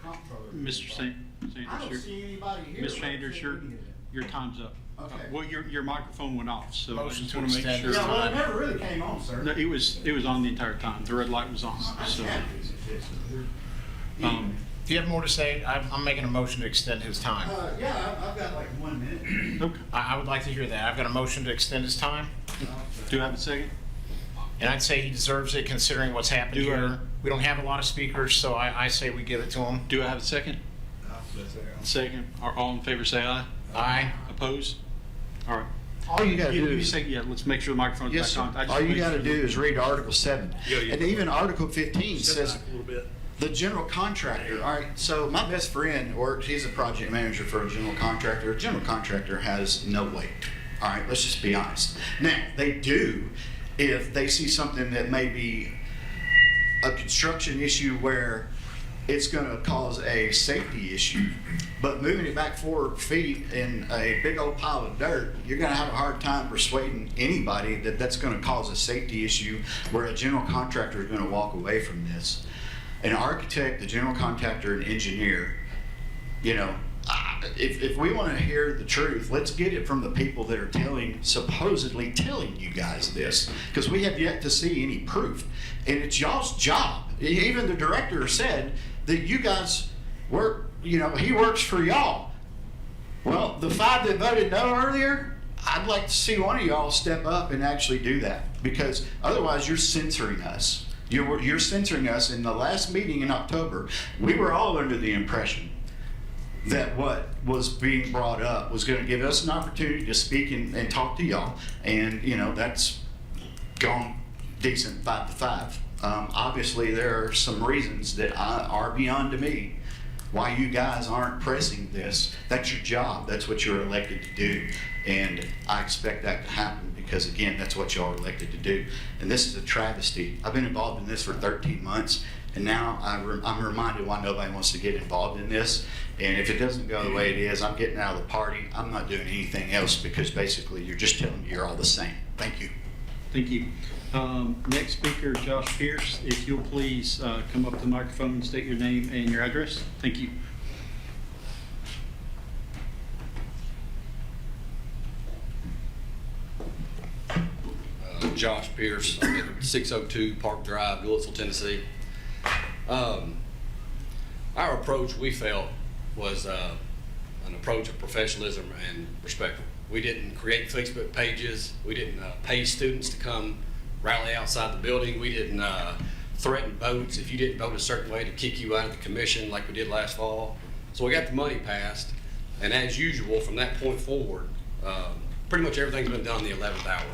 comptroller. Mr. Sanders, I don't see anybody here. Mr. Sanders, your time's up. Okay. Well, your microphone went off, so I Motion just to want to make extend sure. this Yeah, well, it never really came on, sir. No, it was on the entire time. The red light was on, so. Do you have more to say? I'm making a motion to extend his time. Yeah, I've got like 1 minute. Okay. I would like to hear that. I've got a motion to extend his time, Do I have a second? and I'd say he deserves it considering what's happened Do I- here. We don't have a lot of speakers, so I say we give it to him. Do I have a second? Second. All in favor say aye. Aye. Opposed? All right. All you gotta do You is. say, yeah, let's make sure the microphone's Yes, sir. back on. I just All you make gotta sure- do is read Article 7. And even Article 15 says a little bit. the general contractor. All right, so my best friend works, he's a project manager for a general contractor. A general contractor has no weight. All right, let's just be honest. Now, they do if they see something that may be a construction issue where it's going to cause a safety issue. But moving it back 4 feet in a big old pile of dirt, you're gonna have a hard time persuading anybody that that's gonna cause a safety issue where a general contractor is gonna walk away from this. An architect, the general contractor, an engineer, you know, if we want to hear the truth, let's get it from the people that are supposedly telling you guys this, because we have yet to see any proof. And it's y'all's job. Even the director said that you guys work, you know, he works for y'all. Well, the 5 that voted no earlier, I'd like to see one of y'all step up and actually do that, because otherwise you're censoring us. You're censoring us. In the last meeting in October, we were all under the impression that what was being brought up was going to give us an opportunity to speak and talk to y'all. And, you know, that's gone decent 5 to 5. Obviously, there are some reasons that are beyond to me why you guys aren't pressing this. That's your job. That's what you're elected to do. And I expect that to happen because, again, that's what y'all are elected to do. And this is a travesty. I've been involved in this for 13 months, and now I'm reminded why nobody wants to get involved in this. And if it doesn't go the way it is, I'm getting out of the party. I'm not doing anything else because basically you're just telling me you're all the same. Thank you. Thank you. Next speaker, Josh Pierce. If you'll please come up to the microphone and state your name and your address. Thank you. Josh Pierce, I'm at 602 Park Drive, Louisville, Tennessee. Our approach, we felt, was an approach of professionalism and respect. We didn't create Facebook pages. We didn't pay students to come rally outside the building. We didn't threaten votes if you didn't vote a certain way to kick you out of the commission like we did last fall. So we got the money passed, and as usual, from that point forward, pretty much everything's been done the 11th hour.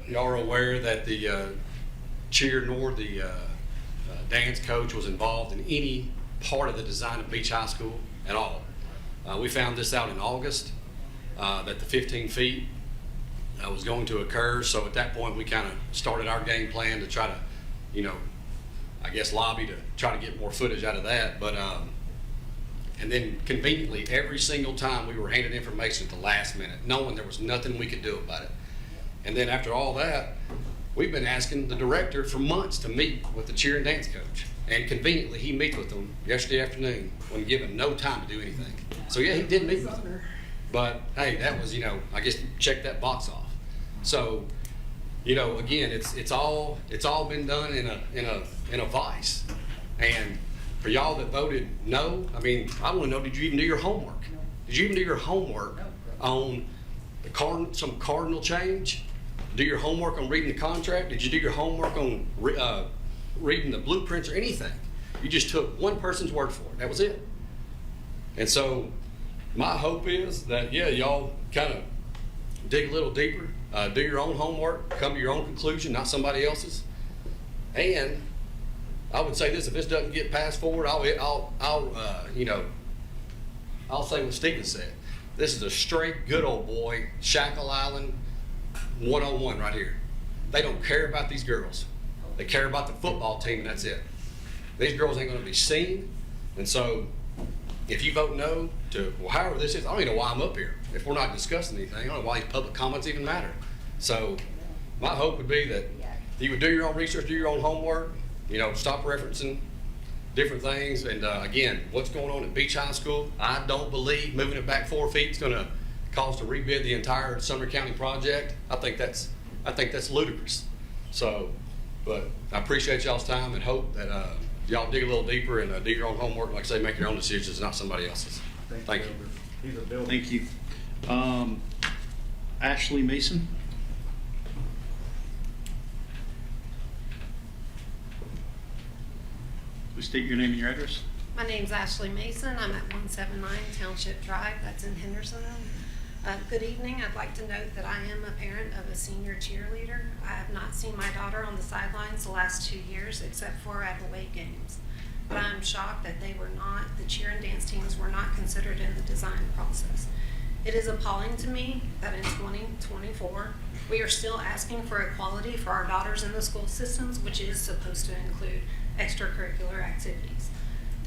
Y'all are aware that the cheer nor the dance coach was involved in any part of the design of Beach High School at all. We found this out in August, that the 15 feet was going to occur. So at that point, we kind of started our game plan to try to, you know, I guess lobby to try to get more footage out of that. But and then conveniently, every single time we were handed information at the last minute, knowing there was nothing we could do about it. And then after all that, we've been asking the director for months to meet with the cheer and dance coach. And conveniently, he meets with them yesterday afternoon when given no time to do anything. So yeah, he did meet with them. But hey, that was, you know, I guess check that box off. So, you know, again, it's all been done in a vice. And for y'all that voted no, I mean, I want to know, did you even do your homework? Did you even do your homework on some cardinal change? Do your homework on reading the contract? Did you do your homework on reading the blueprints or anything? You just took one person's word for it. That was it. And so my hope is that, yeah, y'all kind of dig a little deeper, do your own homework, come to your own conclusion, not somebody else's. And I would say this: if this doesn't get passed forward, I'll say what Stephen said. This is a straight good old boy Shackle Island 101 right here. They don't care about these girls. They care about the football team, and that's it. These girls ain't going to be seen. And so if you vote no to, well, however this is, I don't even know why I'm up here. If we're not discussing anything, I don't know why these public comments even matter. So my hope would be that you would do your own research, do your own homework, you know, stop referencing different things. And again, what's going on at Beach High School, I don't believe moving it back 4 feet is going to cause to rebid the entire Sumner County project. I think that's ludicrous. So, but I appreciate y'all's time and hope that y'all dig a little deeper and do your own homework. Like I say, make your own decisions, not somebody else's. Thank you. Thank you. Ashley Mason. Please state your name and your address. My name's Ashley Mason. I'm at 179 Township Drive. That's in Henderson. Good evening. I'd like to note that I am a parent of a senior cheerleader. I have not seen my daughter on the sidelines the last 2 years except for at away games. But I'm shocked that the cheer and dance teams were not considered in the design process. It is appalling to me that in 2024, we are still asking for equality for our daughters in the school systems, which is supposed to include extracurricular activities.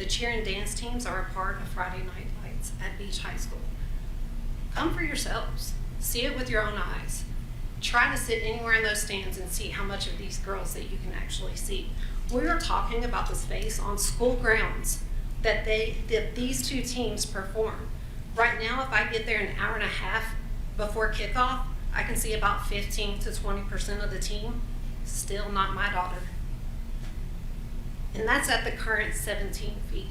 The cheer and dance teams are a part of Friday Night Lights at Beach High School. Come for yourselves. See it with your own eyes. Try to sit anywhere in those stands and see how much of these girls that you can actually see. We are talking about the space on school grounds that these two teams perform. Right now, if I get there an hour and a half before kickoff, I can see about 15 to 20% of the team. Still not my daughter. And that's at the current 17 feet.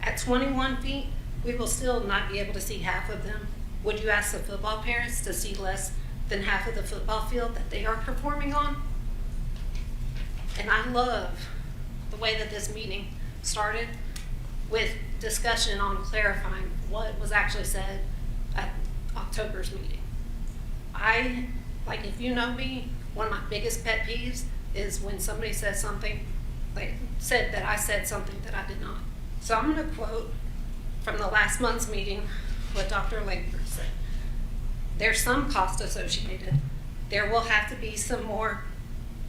At 21 feet, we will still not be able to see half of them. Would you ask the football parents to see less than half of the football field that they are performing on? And I love the way that this meeting started with discussion on clarifying what was actually said at October's meeting. If you know me, one of my biggest pet peeves is when somebody says something, said that I said something that I did not. So I'm going to quote from the last month's meeting what Dr. Langford said. There's some cost associated. There will have to be some more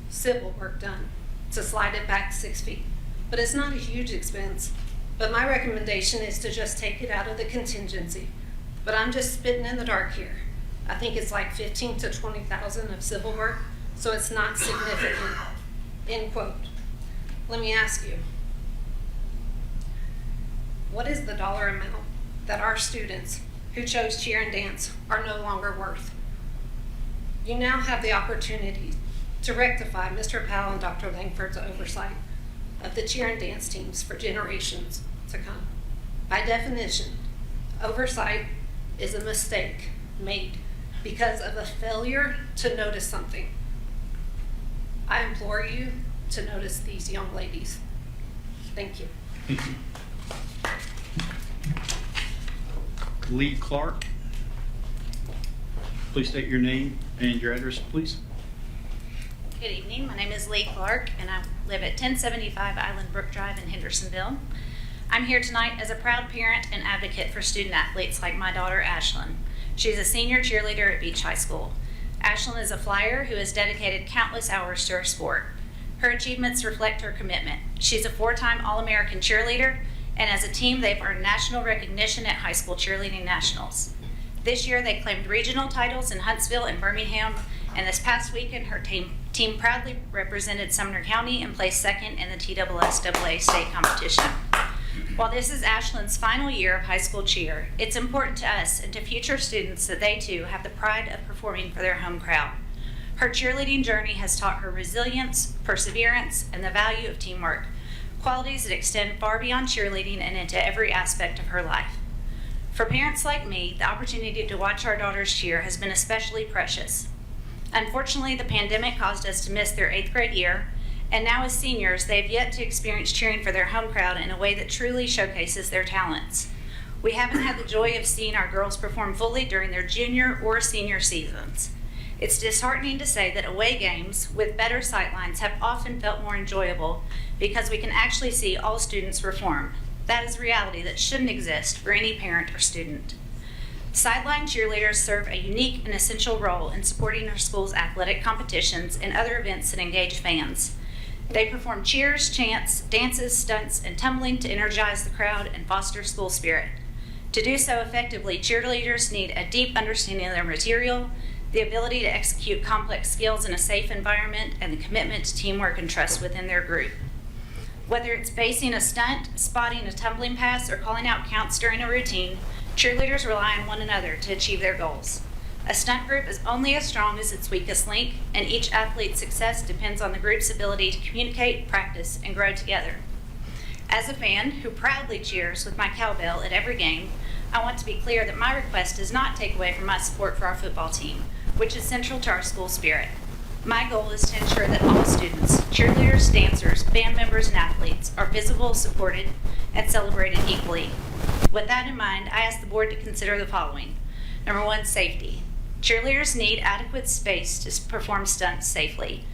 civil work done to slide it back 6 feet. But it's not a huge expense. But my recommendation is to just take it out of the contingency. But I'm just spitting in the dark here. I think it's like 15 to 20,000 of civil work, so it's not significant, end quote. Let me ask you, what is the dollar amount that our students who chose cheer and dance are no longer worth? You now have the opportunity to rectify Mr. Powell and Dr. Langford's oversight of the cheer and dance teams for generations to come. By definition, oversight is a mistake made because of a failure to notice something. I implore you to notice these young ladies. Thank you. Lee Clark. Please state your name and your address, please. Good evening. My name is Lee Clark, and I live at 1075 Island Brook Drive in Hendersonville. I'm here tonight as a proud parent and advocate for student athletes like my daughter, Ashlyn. She's a senior cheerleader at Beach High School. Ashlyn is a flyer who has dedicated countless hours to her sport. Her achievements reflect her commitment. She's a 4-time All-American cheerleader, and as a team, they've earned national recognition at high school cheerleading nationals. This year, they claimed regional titles in Huntsville and Birmingham, and this past weekend, her team proudly represented Sumner County and placed second in the TSSAA state competition. While this is Ashlyn's final year of high school cheer, it's important to us and to future students that they too have the pride of performing for their home crowd. Her cheerleading journey has taught her resilience, perseverance, and the value of teamwork, qualities that extend far beyond cheerleading and into every aspect of her life. For parents like me, the opportunity to watch our daughters cheer has been especially precious. Unfortunately, the pandemic caused us to miss their 8th grade year, and now as seniors, they have yet to experience cheering for their home crowd in a way that truly showcases their talents. We haven't had the joy of seeing our girls perform fully during their junior or senior seasons. It's disheartening to say that away games with better sightlines have often felt more enjoyable because we can actually see all students perform. That is a reality that shouldn't exist for any parent or student. Sideline cheerleaders serve a unique and essential role in supporting our school's athletic competitions and other events that engage fans. They perform cheers, chants, dances, stunts, and tumbling to energize the crowd and foster school spirit. To do so effectively, cheerleaders need a deep understanding of their material, the ability to execute complex skills in a safe environment, and the commitment to teamwork and trust within their group. Whether it's basing a stunt, spotting a tumbling pass, or calling out counts during a routine, cheerleaders rely on one another to achieve their goals. A stunt group is only as strong as its weakest link, and each athlete's success depends on the group's ability to communicate, practice, and grow together. As a fan who proudly cheers with my cowbell at every game, I want to be clear that my request does not take away from my support for our football team, which is central to our school spirit. My goal is to ensure that all students, cheerleaders, dancers, band members, and athletes are visible, supported, and celebrated equally. With that in mind, I ask the board to consider the following. Number 1, safety. Cheerleaders need adequate space to perform stunts safely.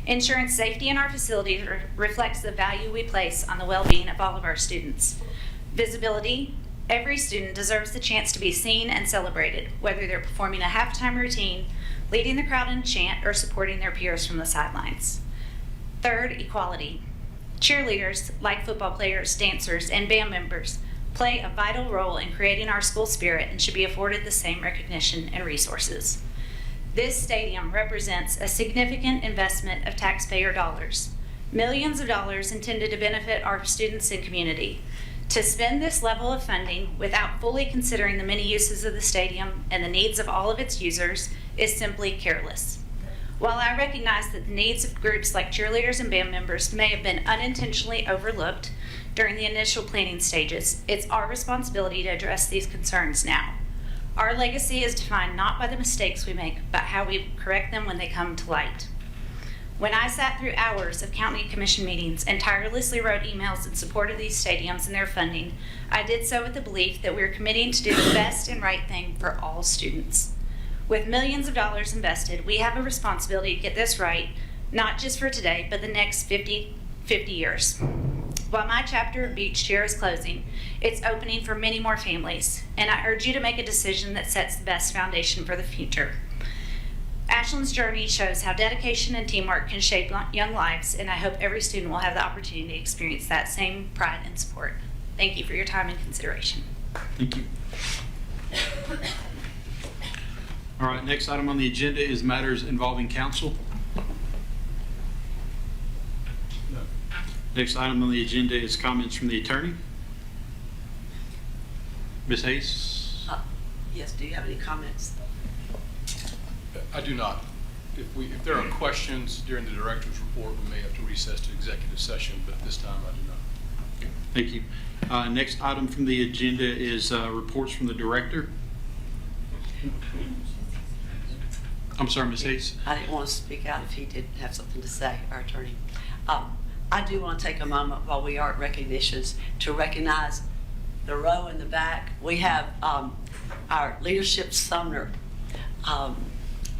Ensuring safety in our facilities reflects the value we place on the well-being of all of our students. Visibility. Every student deserves the chance to be seen and celebrated, whether they're performing a halftime routine, leading the crowd in chant, or supporting their peers from the sidelines. 3rd, equality. Cheerleaders, like football players, dancers, and band members, play a vital role in creating our school spirit and should be afforded the same recognition and resources. This stadium represents a significant investment of taxpayer dollars, millions of dollars intended to benefit our students and community. To spend this level of funding without fully considering the many uses of the stadium and the needs of all of its users is simply careless. While I recognize that the needs of groups like cheerleaders and band members may have been unintentionally overlooked during the initial planning stages, it's our responsibility to address these concerns now. Our legacy is defined not by the mistakes we make, but how we correct them when they come to light. When I sat through hours of county commission meetings and tirelessly wrote emails in support of these stadiums and their funding, I did so with the belief that we are committing to do the best and right thing for all students. With millions of dollars invested, we have a responsibility to get this right, not just for today, but the next 50 years. While my chapter of Beach Cheer is closing, it's opening for many more families, and I urge you to make a decision that sets the best foundation for the future. Ashland's journey shows how dedication and teamwork can shape young lives, and I hope every student will have the opportunity to experience that same pride and support. Thank you for your time and consideration. Thank you. All right, next item on the agenda is matters involving council. Next item on the agenda is comments from the attorney. Ms. Hayes? Yes, do you have any comments? I do not. If there are questions during the director's report, we may have to recess to executive session, but this time I do not. Thank you. Next item from the agenda is reports from the director. I'm sorry, Ms. Hayes. I didn't want to speak out if he did have something to say, our attorney. I do want to take a moment while we are at recognitions to recognize the row in the back. We have our Leadership Sumner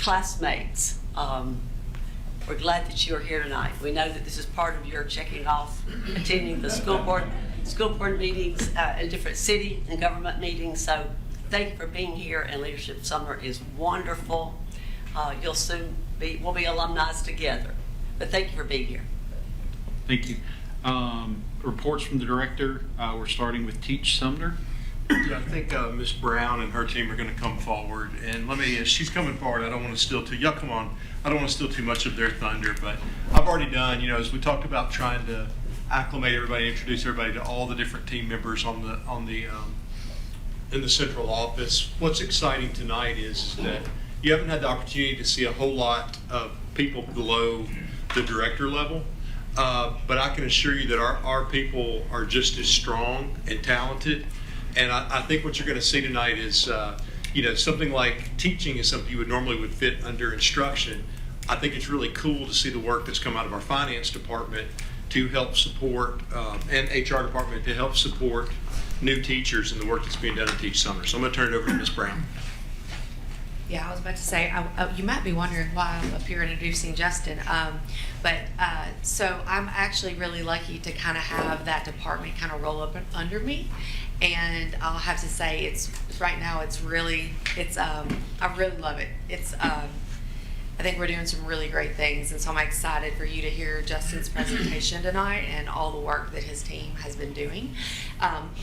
classmates. We're glad that you are here tonight. We know that this is part of your checking off, attending the school board meetings in different city and government meetings. So thank you for being here, and Leadership Summer is wonderful. We'll be alumni together. But thank you for being here. Thank you. Reports from the director. We're starting with Teach Sumner. Yeah, I think Ms. Brown and her team are going to come forward, and as she's coming forward, I don't want to steal I don't want to steal too much of their thunder, but I've already done, as we talked about trying to acclimate everybody, introduce everybody to all the different team members in the central office. What's exciting tonight is that you haven't had the opportunity to see a whole lot of people below the director level. But I can assure you that our people are just as strong and talented. And I think what you're going to see tonight is, something like teaching is something you would fit under instruction. I think it's really cool to see the work that's come out of our finance department to help support, and HR department to help support new teachers and the work that's being done at Teach Sumner. So I'm going to turn it over to Ms. Brown. Yeah, I was about to say, you might be wondering why I'm up here introducing Justin. So I'm actually really lucky to kind of have that department kind of roll up under me. And I'll have to say, right now, I really love it. I think we're doing some really great things. And so I'm excited for you to hear Justin's presentation tonight and all the work that his team has been doing.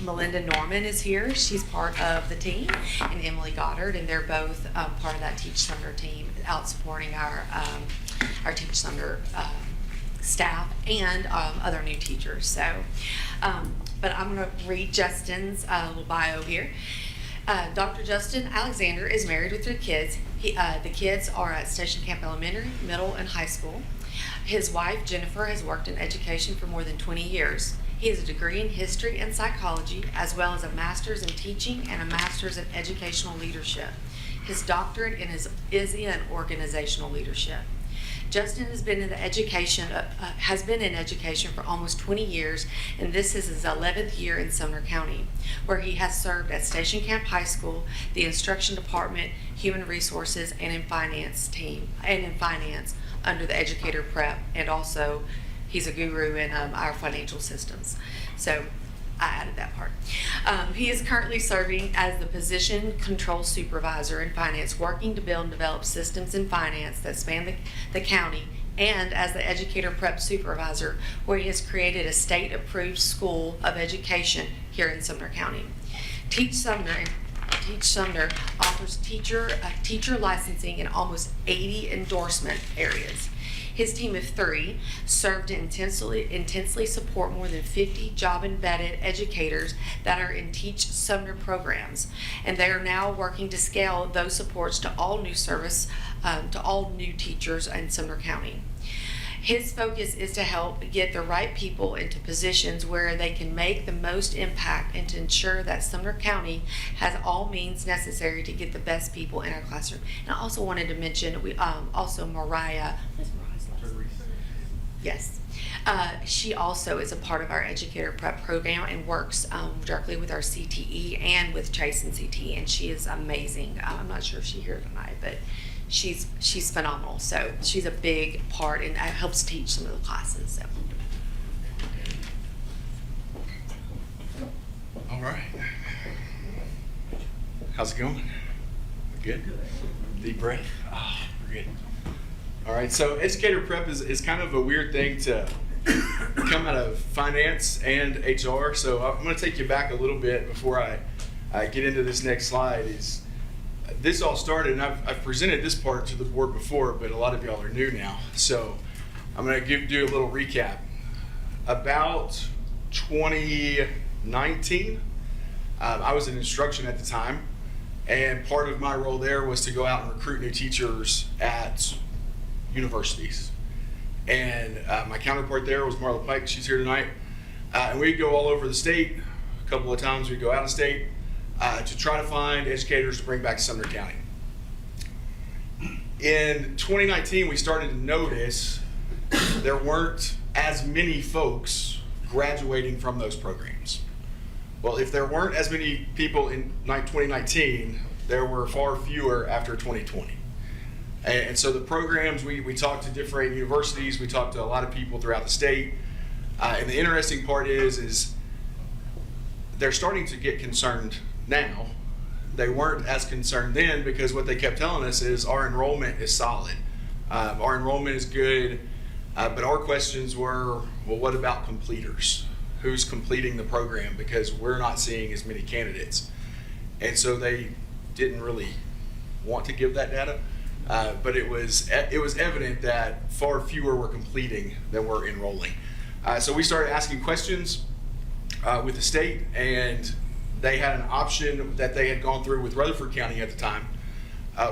Melinda Norman is here. She's part of the team, and Emily Goddard, and they're both part of that Teach Sumner team out supporting our Teach Sumner staff and other new teachers. So, but I'm going to read Justin's little bio here. Dr. Justin Alexander is married with 3 kids. The kids are at Station Camp Elementary, middle, and high school. His wife, Jennifer, has worked in education for more than 20 years. He has a degree in history and psychology, as well as a master's in teaching and a master's in educational leadership. His doctorate is in organizational leadership. Justin has been in education for almost 20 years, and this is his 11th year in Sumner County, where he has served at Station Camp High School, the instruction department, human resources, and in finance under the educator prep, and also he's a guru in our financial systems. So I added that part. He is currently serving as the position control supervisor in finance, working to build and develop systems in finance that span the county and as the educator prep supervisor, where he has created a state-approved school of education here in Sumner County. Teach Sumner offers teacher licensing in almost 80 endorsement areas. His team of 3 serve to intensely support more than 50 job-embedded educators that are in Teach Sumner programs, and they are now working to scale those supports to all new teachers in Sumner County. His focus is to help get the right people into positions where they can make the most impact and to ensure that Sumner County has all means necessary to get the best people in our classroom. And I also wanted to mention, we also Mariah, what's Mariah's last name? Yes. She also is a part of our educator prep program and works directly with our CTE and with Chase and CTE, and she is amazing. I'm not sure if she's here tonight, but she's phenomenal. So she's a big part and helps teach some of the classes. So. All right. How's it going? Good? Deep breath. Oh, we're good. All right, so educator prep is kind of a weird thing to come out of finance and HR. So I'm going to take you back a little bit before I get into this next slide. This all started, and I've presented this part to the board before, but a lot of y'all are new now. So I'm going to do a little recap. About 2019, I was in instruction at the time, and part of my role there was to go out and recruit new teachers at universities. And my counterpart there was Marla Pike. She's here tonight. And we'd go all over the state. A couple of times we'd go out of state to try to find educators to bring back to Sumner County. In 2019, we started to notice there weren't as many folks graduating from those programs. Well, if there weren't as many people in 2019, there were far fewer after 2020. And so the programs, we talked to different universities, we talked to a lot of people throughout the state. And the interesting part is they're starting to get concerned now. They weren't as concerned then because what they kept telling us is our enrollment is solid. Our enrollment is good, but our questions were, well, what about completers? Who's completing the program? Because we're not seeing as many candidates. And so they didn't really want to give that data. But it was evident that far fewer were completing than were enrolling. So we started asking questions with the state, and they had an option that they had gone through with Rutherford County at the time,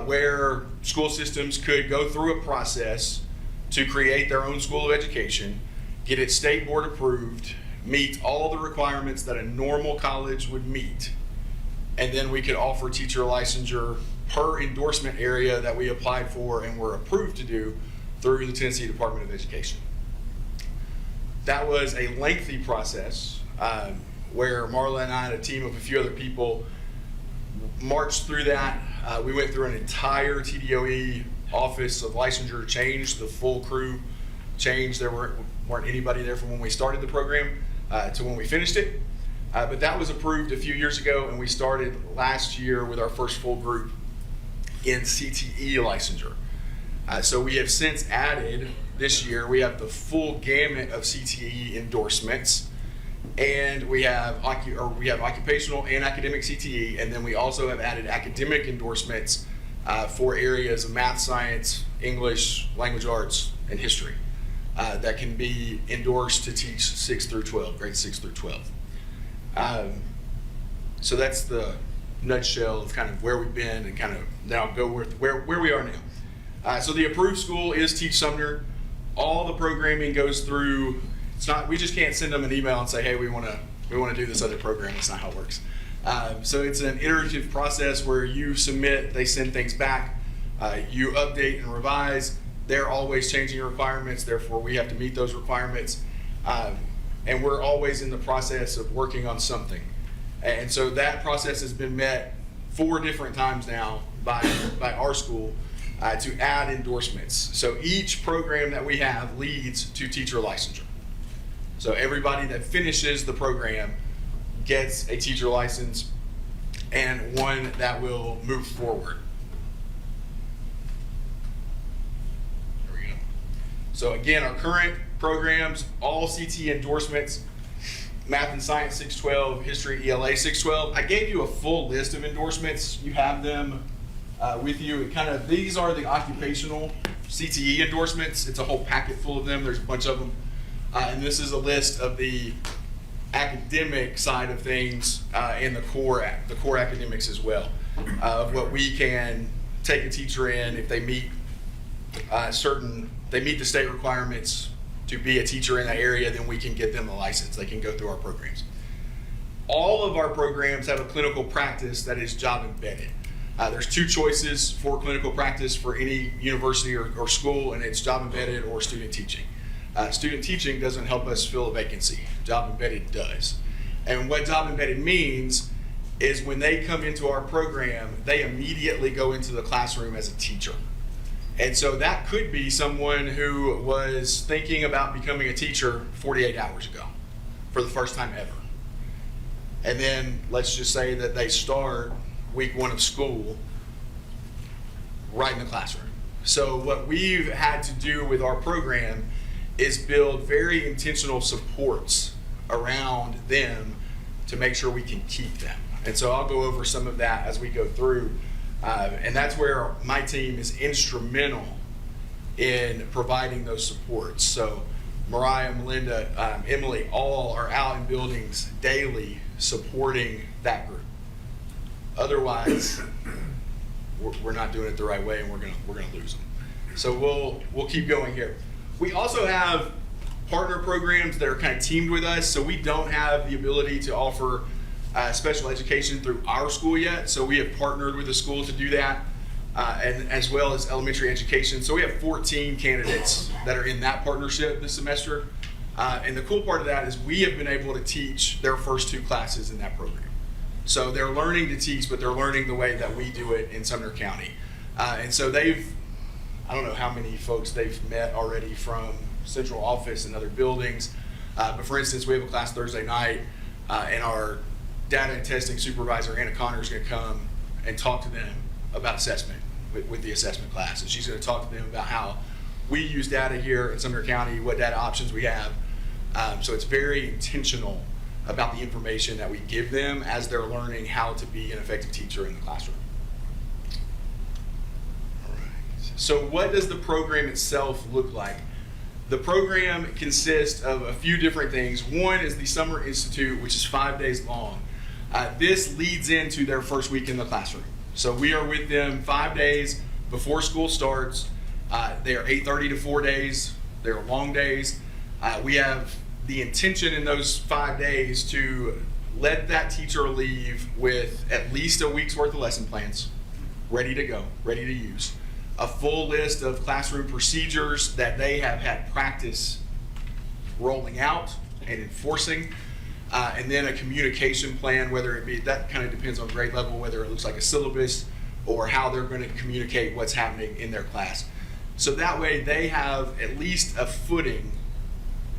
where school systems could go through a process to create their own school of education, get it state board approved, meet all the requirements that a normal college would meet, and then we could offer teacher licensure per endorsement area that we applied for and were approved to do through the Tennessee Department of Education. That was a lengthy process where Marla and I and a team of a few other people marched through that. We went through an entire TDOE Office of Licensure change, the full crew changed. There weren't anybody there from when we started the program to when we finished it. But that was approved a few years ago, and we started last year with our first full group in CTE licensure. So we have since added this year, we have the full gamut of CTE endorsements, and we have occupational and academic CTE, and then we also have added academic endorsements for areas of math, science, English, language arts, and history that can be endorsed to teach 6 through 12, grades 6 through 12. So that's the nutshell of kind of where we've been and kind of now go with where we are now. So the approved school is Teach Sumner. All the programming goes through. It's not. We just can't send them an email and say, "Hey, we want to do this other program." That's not how it works. So it's an iterative process where you submit, they send things back, you update and revise. They're always changing requirements, therefore we have to meet those requirements, and we're always in the process of working on something. And so that process has been met 4 different times now by our school to add endorsements. So each program that we have leads to teacher licensure. So everybody that finishes the program gets a teacher license and one that will move forward. There we go. So again, our current programs, all CTE endorsements, Math and Science 612, History ELA 612. I gave you a full list of endorsements. You have them with you. It these are the occupational CTE endorsements. It's a whole packet full of them. There's a bunch of them. And this is a list of the academic side of things and the core academics as well, of what we can take a teacher in if they meet they meet the state requirements to be a teacher in that area, then we can get them a license. They can go through our programs. All of our programs have a clinical practice that is job embedded. There's two choices for clinical practice for any university or school, and it's job embedded or student teaching. Student teaching doesn't help us fill a vacancy. Job embedded does. And what job embedded means is when they come into our program, they immediately go into the classroom as a teacher. And so that could be someone who was thinking about becoming a teacher 48 hours ago for the first time ever. And then let's just say that they start week 1 of school right in the classroom. So what we've had to do with our program is build very intentional supports around them to make sure we can keep them. And so I'll go over some of that as we go through. And that's where my team is instrumental in providing those supports. So Mariah, Melinda, Emily, all are out in buildings daily supporting that group. Otherwise, we're not doing it the right way, and we're gonna lose them. So we'll keep going here. We also have partner programs that are kind of teamed with us, so we don't have the ability to offer special education through our school yet. So we have partnered with a school to do that, and as well as elementary education. So we have 14 candidates that are in that partnership this semester. And the cool part of that is we have been able to teach their first 2 classes in that program. So they're learning to teach, but they're learning the way that we do it in Sumner County. And so I don't know how many folks they've met already from central office and other buildings. But for instance, we have a class Thursday night, and our data and testing supervisor, Anna Connor, is going to come and talk to them about assessment with the assessment class. And she's going to talk to them about how we use data here in Sumner County, what data options we have. So it's very intentional about the information that we give them as they're learning how to be an effective teacher in the classroom. All right. So what does the program itself look like? The program consists of a few different things. One is the Summer Institute, which is 5 days long. This leads into their first week in the classroom. So we are with them 5 days before school starts. They are 8:30 to 4 days. They're long days. We have the intention in those 5 days to let that teacher leave with at least a week's worth of lesson plans, ready to go, ready to use. A full list of classroom procedures that they have had practice rolling out and enforcing. And then a communication plan, whether it be, that kind of depends on grade level, whether it looks like a syllabus or how they're going to communicate what's happening in their class. So that way they have at least a footing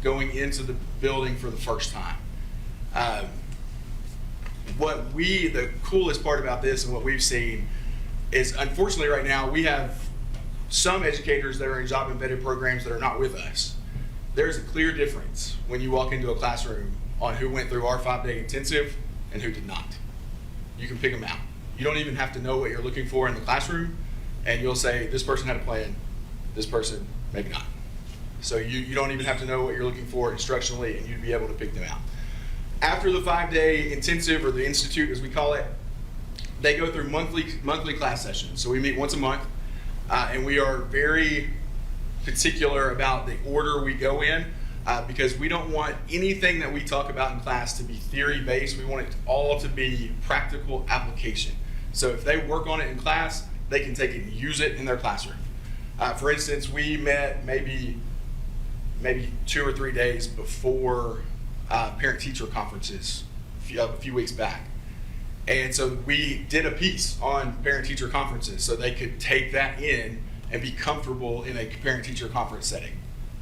going into the building for the first time. The coolest part about this and what we've seen is, unfortunately right now, we have some educators that are in job embedded programs that are not with us. There's a clear difference when you walk into a classroom on who went through our 5-day intensive and who did not. You can pick them out. You don't even have to know what you're looking for in the classroom, and you'll say, this person had a plan, this person maybe not. So you don't even have to know what you're looking for instructionally, and you'd be able to pick them out. After the 5-day intensive, or the institute as we call it, they go through monthly class sessions. So we meet once a month, and we are very particular about the order we go in, because we don't want anything that we talk about in class to be theory-based. We want it all to be practical application. So if they work on it in class, they can take it and use it in their classroom. For instance, we met maybe 2 or 3 days before parent-teacher conferences a few weeks back. And so we did a piece on parent-teacher conferences so they could take that in and be comfortable in a parent-teacher conference setting.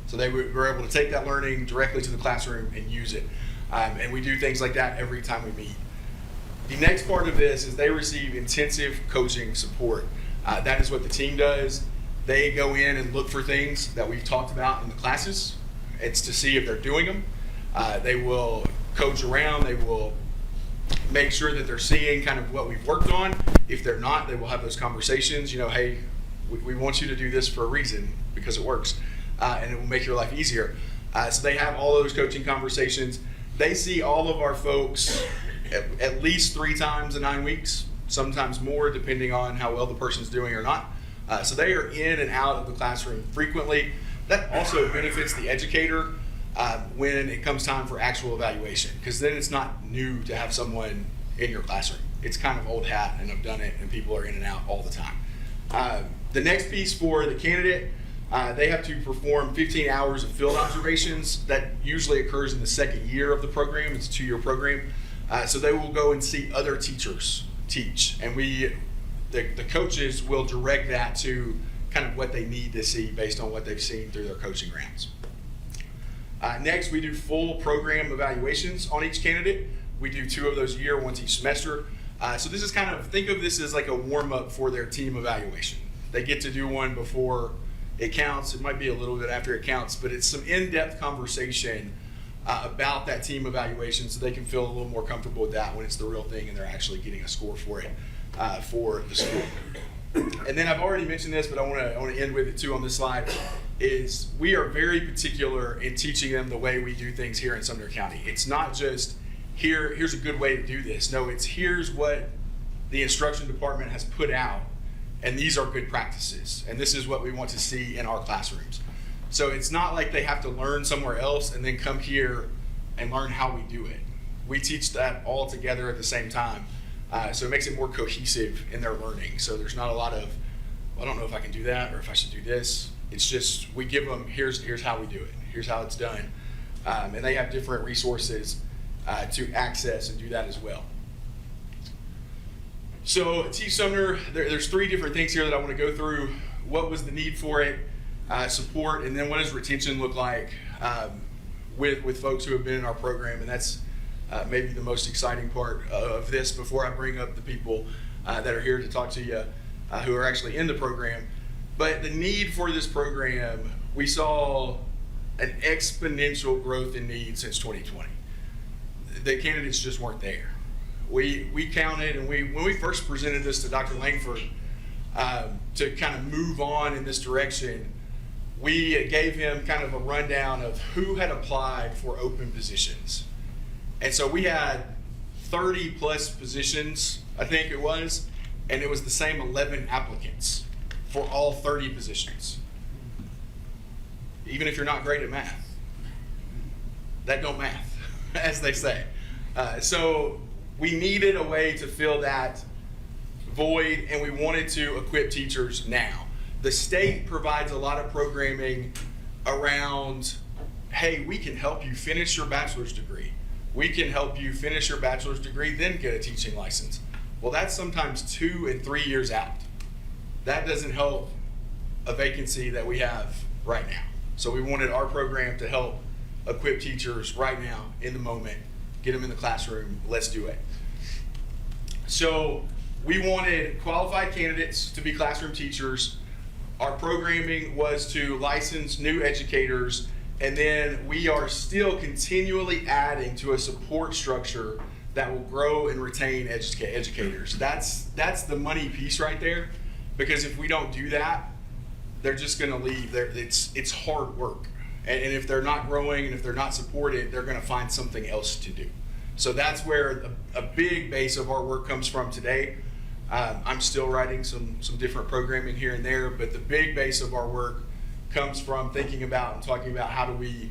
So they were able to take that learning directly to the classroom and use it. And we do things like that every time we meet. The next part of this is they receive intensive coaching support. That is what the team does. They go in and look for things that we've talked about in the classes. It's to see if they're doing them. They will coach around. They will make sure that they're seeing kind of what we've worked on. If they're not, they will have those conversations. You know, hey, we want you to do this for a reason because it works, and it will make your life easier. So they have all those coaching conversations. They see all of our folks at least 3 times in 9 weeks, sometimes more depending on how well the person's doing or not. So they are in and out of the classroom frequently. That also benefits the educator when it comes time for actual evaluation, because then it's not new to have someone in your classroom. It's kind of old hat, and I've done it, and people are in and out all the time. The next piece for the candidate, they have to perform 15 hours of field observations. That usually occurs in the second year of the program. It's a 2-year program. So they will go and see other teachers teach, and the coaches will direct that to kind of what they need to see based on what they've seen through their coaching rounds. Next, we do full program evaluations on each candidate. We do 2 of those a year, once each semester. So this is kind of, think of this as like a warm-up for their team evaluation. They get to do one before it counts. It might be a little bit after it counts, but it's some in-depth conversation about that team evaluation so they can feel a little more comfortable with that when it's the real thing and they're actually getting a score for it for the school. And then I've already mentioned this, but I want to end with it too on this slide, is we are very particular in teaching them the way we do things here in Sumner County. It's not just here's a good way to do this. No, it's here's what the instruction department has put out, and these are good practices, and this is what we want to see in our classrooms. So it's not like they have to learn somewhere else and then come here and learn how we do it. We teach that all together at the same time. So it makes it more cohesive in their learning. So there's not a lot of, well, I don't know if I can do that or if I should do this. It's just we give them, here's how we do it. Here's how it's done. And they have different resources to access and do that as well. So Teach Sumner, there's 3 different things here that I want to go through. What was the need for it, support, and then what does retention look like with folks who have been in our program? And that's maybe the most exciting part of this before I bring up the people that are here to talk to you who are actually in the program. But the need for this program, we saw an exponential growth in need since 2020. The candidates just weren't there. We counted, and when we first presented this to Dr. Langford to kind of move on in this direction, we gave him kind of a rundown of who had applied for open positions. And so we had 30 plus positions, I think it was, and it was the same 11 applicants for all 30 positions. Even if you're not great at math, that don't math, as they say. So we needed a way to fill that void, and we wanted to equip teachers now. The state provides a lot of programming around, hey, we can help you finish your bachelor's degree. We can help you finish your bachelor's degree, then get a teaching license. Well, that's sometimes 2 and 3 years out. That doesn't help a vacancy that we have right now. So we wanted our program to help equip teachers right now, in the moment, get them in the classroom, let's do it. So we wanted qualified candidates to be classroom teachers. Our programming was to license new educators, and then we are still continually adding to a support structure that will grow and retain educators. That's the money piece right there, because if we don't do that, they're just going to leave. It's hard work, and if they're not growing and if they're not supported, they're going to find something else to do. So that's where a big base of our work comes from today. I'm still writing some different programming here and there, but the big base of our work comes from thinking about and talking about how do we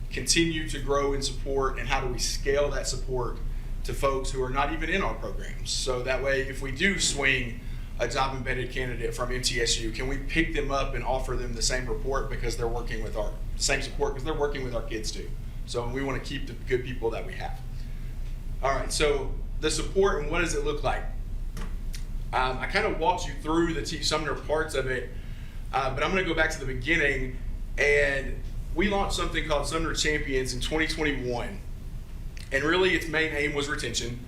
continue to grow and support, and how do we scale that support to folks who are not even in our programs. So that way, if we do swing a job embedded candidate from MTSU, can we pick them up and offer them the same report because they're working with our same support because they're working with our kids too. So we want to keep the good people that we have. All right, so the support and what does it look like? I kind of walked you through the Teach Sumner parts of it, but I'm going to go back to the beginning. And we launched something called Sumner Champions in 2021. And really its main aim was retention.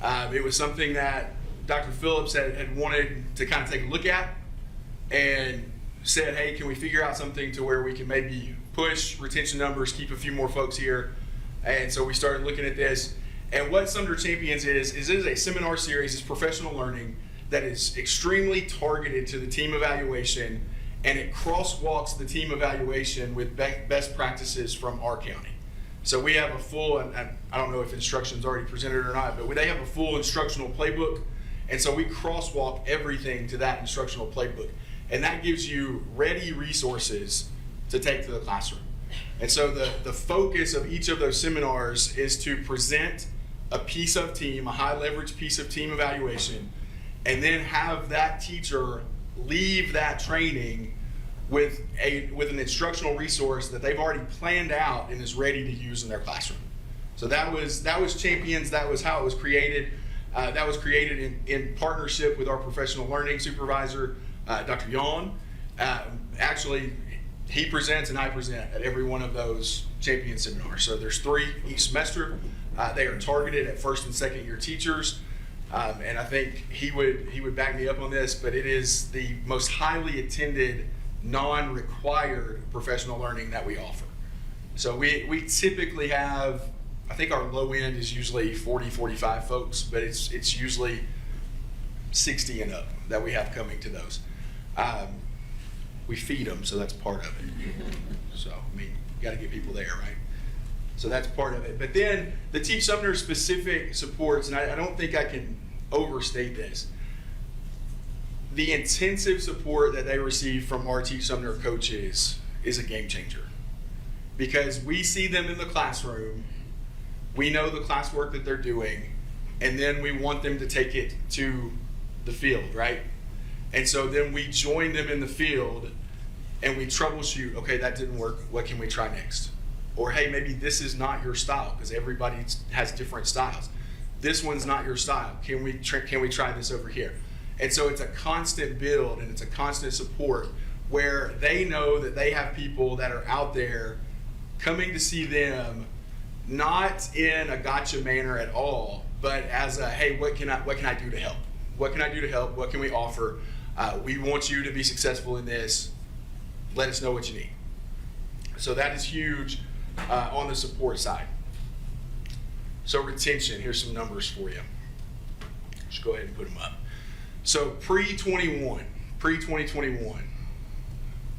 It was something that Dr. Phillips had wanted to kind of take a look at. And said, hey, can we figure out something to where we can maybe push retention numbers, keep a few more folks here? And so we started looking at this. And what Sumner Champions is it is a seminar series, it's professional learning that is extremely targeted to the team evaluation, and it crosswalks the team evaluation with best practices from our county. So we have a full, and I don't know if instruction's already presented or not, but they have a full instructional playbook. And so we crosswalk everything to that instructional playbook. And that gives you ready resources to take to the classroom. And so the focus of each of those seminars is to present a piece of team, a high leverage piece of team evaluation, and then have that teacher leave that training with an instructional resource that they've already planned out and is ready to use in their classroom. So that was Champions. That was how it was created. That was created in partnership with our professional learning supervisor, Dr. Yawn. Actually, he presents and I present at every one of those Champion seminars. So there's 3 each semester. They are targeted at first and second year teachers. And I think he would back me up on this, but it is the most highly attended, non-required professional learning that we offer. So we typically have, I think our low end is usually 40, 45 folks, but it's usually 60 and up that we have coming to those. We feed them, so that's part of it. So, I mean, you got to get people there, right? So that's part of it. But then the Teach Sumner specific supports, and I don't think I can overstate this. The intensive support that they receive from our Teach Sumner coaches is a game changer. Because we see them in the classroom, we know the classwork that they're doing, and then we want them to take it to the field, right? And so then we join them in the field and we troubleshoot, okay, that didn't work, what can we try next? Or hey, maybe this is not your style, because everybody has different styles. This one's not your style. Can we try this over here? And so it's a constant build and it's a constant support where they know that they have people that are out there coming to see them, not in a gotcha manner at all, but as a, hey, what can I do to help? What can I do to help? What can we offer? We want you to be successful in this. Let us know what you need. So that is huge on the support side. So retention, here's some numbers for you. Just go ahead and put them up. So pre-2021,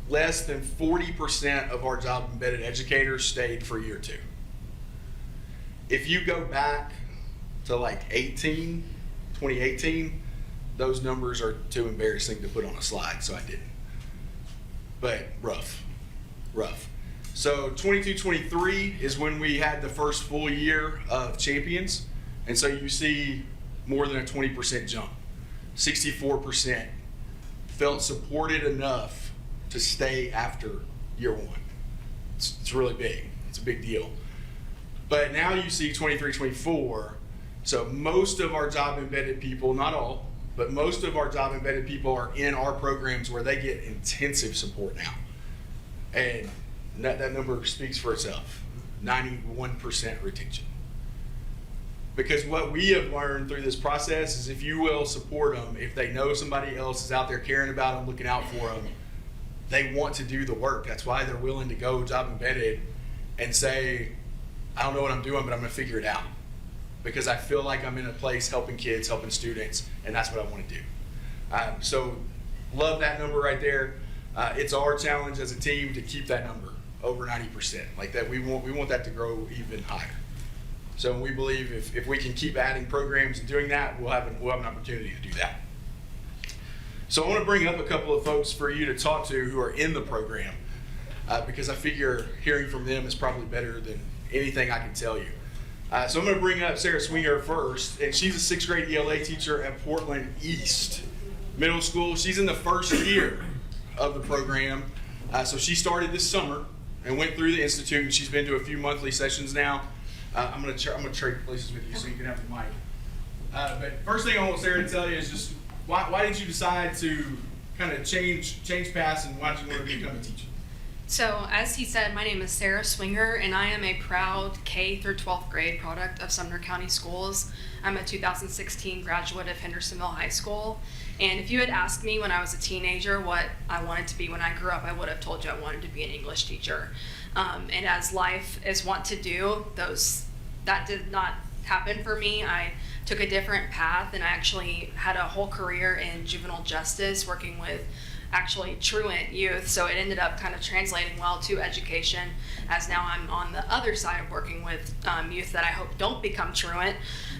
less than 40% of our job embedded educators stayed for year 2. If you go back to like 2018, those numbers are too embarrassing to put on a slide, so I didn't. But rough. So 22-23 is when we had the first full year of Champions, and so you see more than a 20% jump. 64% felt supported enough to stay after year 1. It's really big. It's a big deal. But now you see 23-24, so most of our job embedded people, not all, but most of our job embedded people are in our programs where they get intensive support now. And that number speaks for itself, 91% retention. Because what we have learned through this process is if you will support them, if they know somebody else is out there caring about them, looking out for them, they want to do the work. That's why they're willing to go job embedded and say, I don't know what I'm doing, but I'm gonna figure it out. Because I feel like I'm in a place helping kids, helping students, and that's what I want to do. So love that number right there. It's our challenge as a team to keep that number over 90%. Like that, we want that to grow even higher. So we believe if we can keep adding programs and doing that, we'll have an opportunity to do that. So I want to bring up a couple of folks for you to talk to who are in the program, because I figure hearing from them is probably better than anything I can tell you. So I'm going to bring up Sarah Swinger first, and she's a 6th grade ELA teacher at Portland East Middle School. She's in the first year of the program. So she started this summer and went through the Institute, and she's been to a few monthly sessions now. I'm going to trade places with you so you can have the mic. But first thing I want Sarah to tell you is just why did you decide to kind of change paths, and why did you want to become a teacher? So, as he said, my name is Sarah Swinger, and I am a proud K through 12th grade product of Sumner County Schools. I'm a 2016 graduate of Hendersonville High School. And if you had asked me when I was a teenager what I wanted to be when I grew up, I would have told you I wanted to be an English teacher. And as life is wont to do, that did not happen for me. I took a different path, and I actually had a whole career in juvenile justice, working with actually truant youth, so it ended up kind of translating well to education, as now I'm on the other side of working with youth that I hope don't become truant.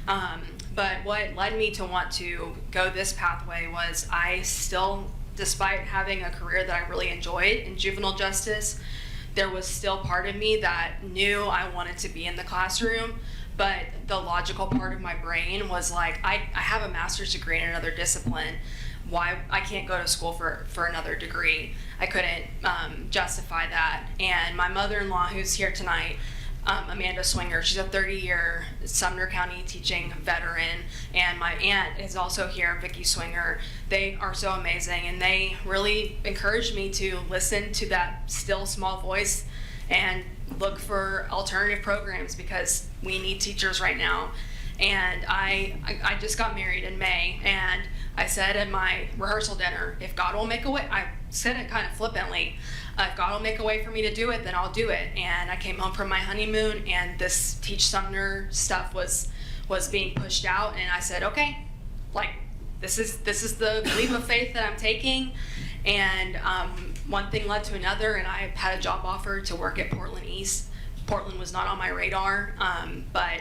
But what led me to want to go this pathway was I still, despite having a career that I really enjoyed in juvenile justice, there was still part of me that knew I wanted to be in the classroom, but the logical part of my brain was like, I have a master's degree in another discipline. Why I can't go to school for another degree. I couldn't justify that. And my mother-in-law, who's here tonight, Amanda Swinger, she's a 30-year Sumner County teaching veteran, and my aunt is also here, Vicki Swinger. They are so amazing, and they really encouraged me to listen to that still small voice and look for alternative programs, because we need teachers right now. And I just got married in May, and I said at my rehearsal dinner, if God will make a way, I said it kind of flippantly, if God will make a way for me to do it, then I'll do it. And I came home from my honeymoon, and this Teach Sumner stuff was being pushed out, and I said, okay, like this is the leap of faith that I'm taking. And one thing led to another, and I had a job offer to work at Portland East. Portland was not on my radar, but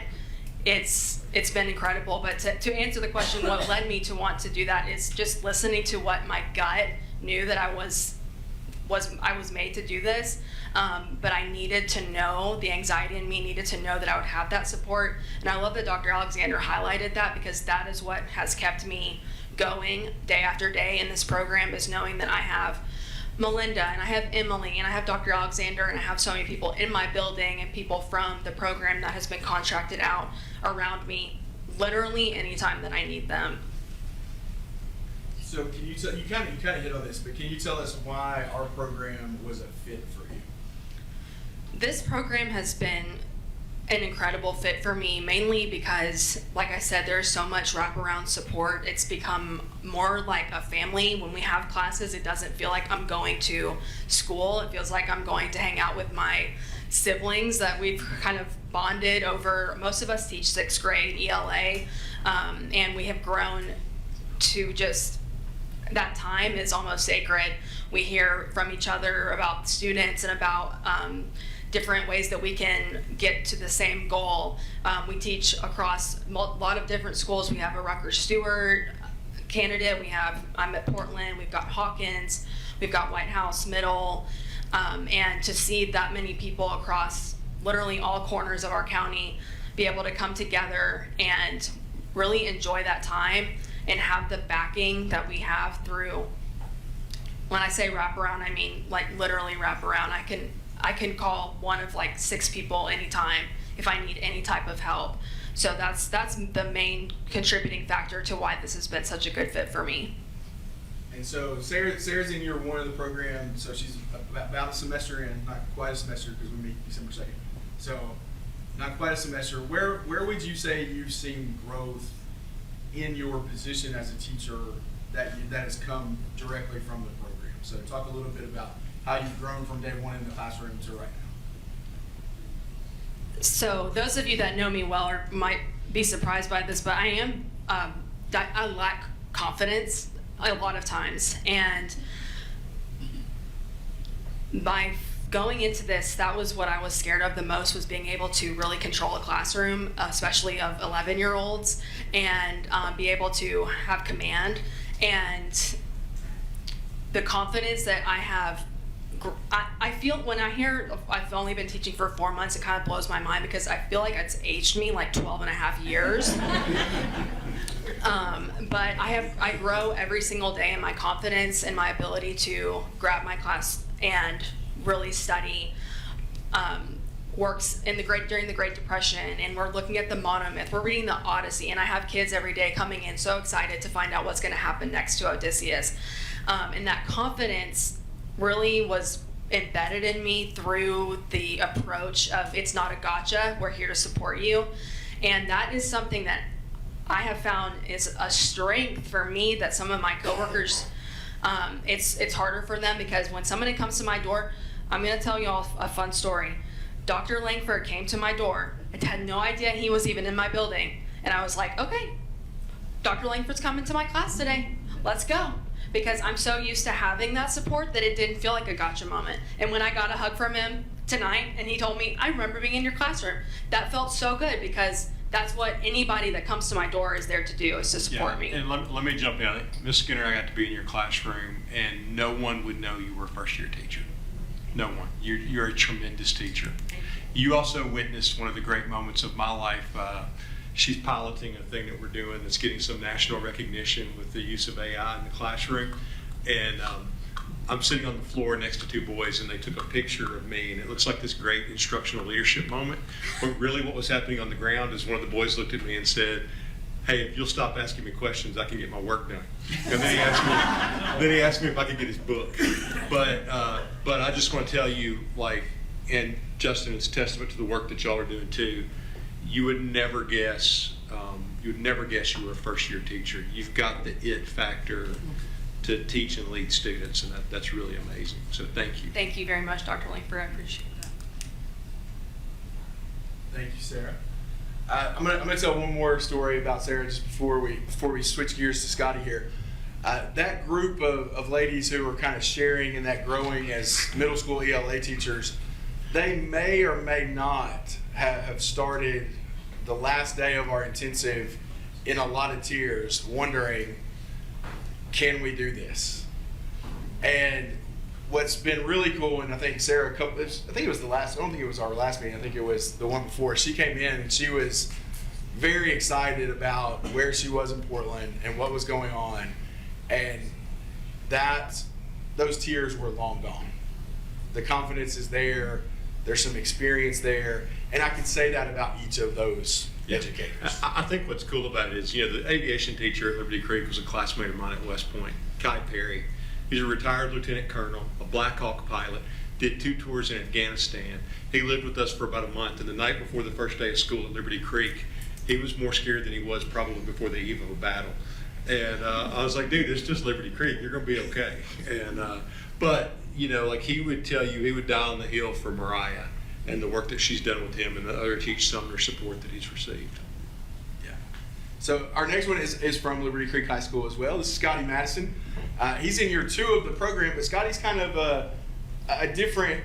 it's been incredible. But to answer the question, what led me to want to do that is just listening to what my gut knew that I was made to do this. But I needed to know, the anxiety in me needed to know that I would have that support. And I love that Dr. Alexander highlighted that, because that is what has kept me going day after day in this program, is knowing that I have Melinda, and I have Emily, and I have Dr. Alexander, and I have so many people in my building and people from the program that has been contracted out around me literally anytime that I need them. So can you kind of hit on this, but can you tell us why our program was a fit for you? This program has been an incredible fit for me, mainly because, like I said, there's so much wraparound support. It's become more like a family. When we have classes, it doesn't feel like I'm going to school. It feels like I'm going to hang out with my siblings that we've kind of bonded over. Most of us teach 6th grade ELA, and we have grown to just, that time is almost sacred. We hear from each other about students and about different ways that we can get to the same goal. We teach across a lot of different schools. We have a Rutgers Stewart candidate. I'm at Portland. We've got Hawkins. We've got White House Middle. And to see that many people across literally all corners of our county be able to come together and really enjoy that time and have the backing that we have through, when I say wraparound, I mean like literally wraparound. I can call one of like 6 people anytime if I need any type of help. So that's the main contributing factor to why this has been such a good fit for me. And so Sarah's in year 1 of the program, so she's about a semester in, not quite a semester because we meet December 2nd. So not quite a semester. Where would you say you've seen growth in your position as a teacher that has come directly from the program? So talk a little bit about how you've grown from day 1 in the classroom to right now. So those of you that know me well or might be surprised by this, but I lack confidence a lot of times. And by going into this, that was what I was scared of the most, was being able to really control a classroom, especially of 11-year-olds, and be able to have command. And the confidence that I have, I feel when I hear I've only been teaching for 4 months, it kind of blows my mind, because I feel like it's aged me like 12 and a half years. But I grow every single day in my confidence and my ability to grab my class and really study. Works in during the Great Depression, and we're looking at the monomyth. We're reading the Odyssey, and I have kids every day coming in so excited to find out what's going to happen next to Odysseus. And that confidence really embedded in me through the approach of it's not a gotcha, we're here to support you. And that is something that I have found is a strength for me that some of my coworkers, it's harder for them, because when somebody comes to my door, I'm going to tell you all a fun story. Dr. Langford came to my door. I had no idea he was even in my building. And I was like, okay, Dr. Langford's coming to my class today. Let's go. Because I'm so used to having that support that it didn't feel like a gotcha moment. And when I got a hug from him tonight and he told me, I remember being in your classroom, that felt so good, because that's what anybody that comes to my door is there to do, is to support me. And let me jump in. Ms. Skinner, I got to be in your classroom, and no one would know you were a first-year teacher. No one. You're a tremendous teacher. You also witnessed one of the great moments of my life. She's piloting a thing that we're doing that's getting some national recognition with the use of AI in the classroom. And I'm sitting on the floor next to two boys, and they took a picture of me, and it looks like this great instructional leadership moment. But really what was happening on the ground is one of the boys looked at me and said, hey, if you'll stop asking me questions, I can get my work done. And then he asked me if I could get his book. But I just want to tell you, like, and Justin, it's a testament to the work that y'all are doing too. You would never guess you were a first-year teacher. You've got the it factor to teach and lead students, and that's really amazing. So thank you. Thank you very much, Dr. Langford. I appreciate that. Thank you, Sarah. I'm gonna tell one more story about Sarah just before we switch gears to Scotty here. That group of ladies who were kind of sharing and that growing as middle school ELA teachers, they may or may not have started the last day of our intensive in a lot of tears, wondering, can we do this? And what's been really cool, and I think Sarah, I think it was the last, I don't think it was our last meeting, I think it was the one before, she came in and she was very excited about where she was in Portland and what was going on. And those tears were long gone. The confidence is there, there's some experience there, and I can say that about each of those educators. I think what's cool about it is, the aviation teacher at Liberty Creek was a classmate of mine at West Point, Kai Perry. He's a retired lieutenant colonel, a Black Hawk pilot, did 2 tours in Afghanistan. He lived with us for about a month, and the night before the first day of school at Liberty Creek, he was more scared than he was probably before the eve of a battle. And I was like, dude, it's just Liberty Creek. You're going to be okay. And but, like he would tell you, he would die on the hill for Mariah and the work that she's done with him and the other Teach Sumner support that he's received. Yeah. So our next one is from Liberty Creek High School as well. This is Scotty Madison. He's in year 2 of the program, but Scotty's kind of a different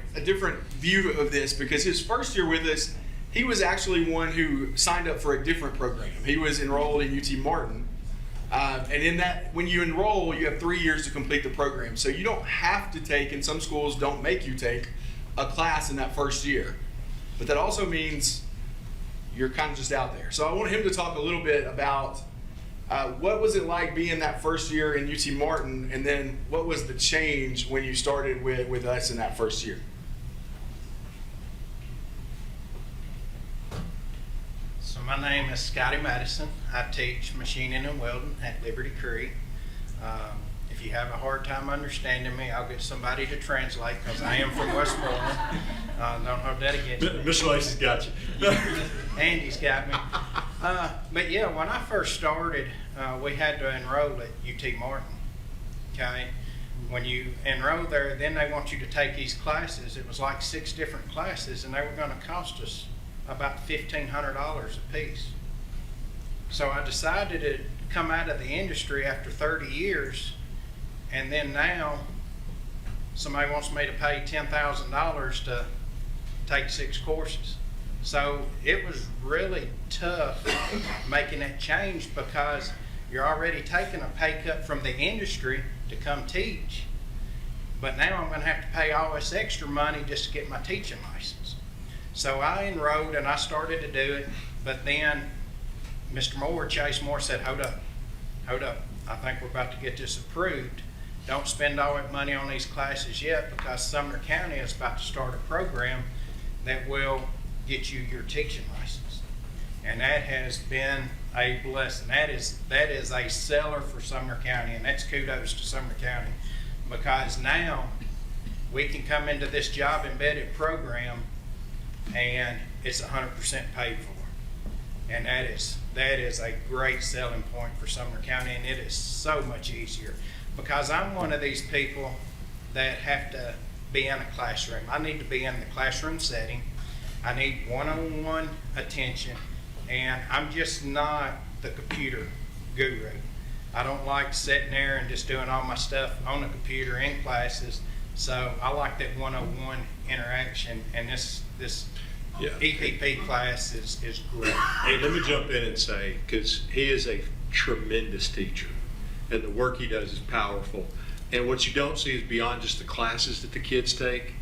view of this, because his first year with us, he was actually one who signed up for a different program. He was enrolled in UT Martin. And in that, when you enroll, you have 3 years to complete the program. So you don't have to take, and some schools don't make you take, a class in that first year. But that also means you're kind of just out there. So I want him to talk a little bit about what was it like being that first year in UT Martin, and then what was the change when you started with us in that first year? So my name is Scotty Madison. I teach machining and welding at Liberty Creek. If you have a hard time understanding me, I'll get somebody to translate, because I am from Westmoreland. Don't hold that against me. Mr. Lacey's got you. Andy's got me. But yeah, when I first started, we had to enroll at UT Martin. Okay, when you enroll there, then they want you to take these classes. It was like 6 different classes, and they were going to cost us about $1,500 a piece. So I decided to come out of the industry after 30 years, and then now somebody wants me to pay $10,000 to take 6 courses. So it was really tough making that change, because you're already taking a pay cut from the industry to come teach. But now I'm going to have to pay all this extra money just to get my teaching license. So I enrolled and I started to do it, but then Mr. Moore, Chase Moore, said, hold up, I think we're about to get this approved. Don't spend all that money on these classes yet, because Sumner County is about to start a program that will get you your teaching license. And that has been a blessing. That is a seller for Sumner County, and that's kudos to Sumner County, because now we can come into this job embedded program and it's 100% paid for. And that is a great selling point for Sumner County, and it is so much easier because I'm one of these people that have to be in a classroom. I need to be in the classroom setting. I need one-on-one attention, and I'm just not the computer guru. I don't like sitting there and just doing all my stuff on the computer in classes. So I like that one-on-one interaction, and this Yeah. EPP class is great. Hey, let me jump in and say, because he is a tremendous teacher, and the work he does is powerful. And what you don't see is beyond just the classes that the kids take.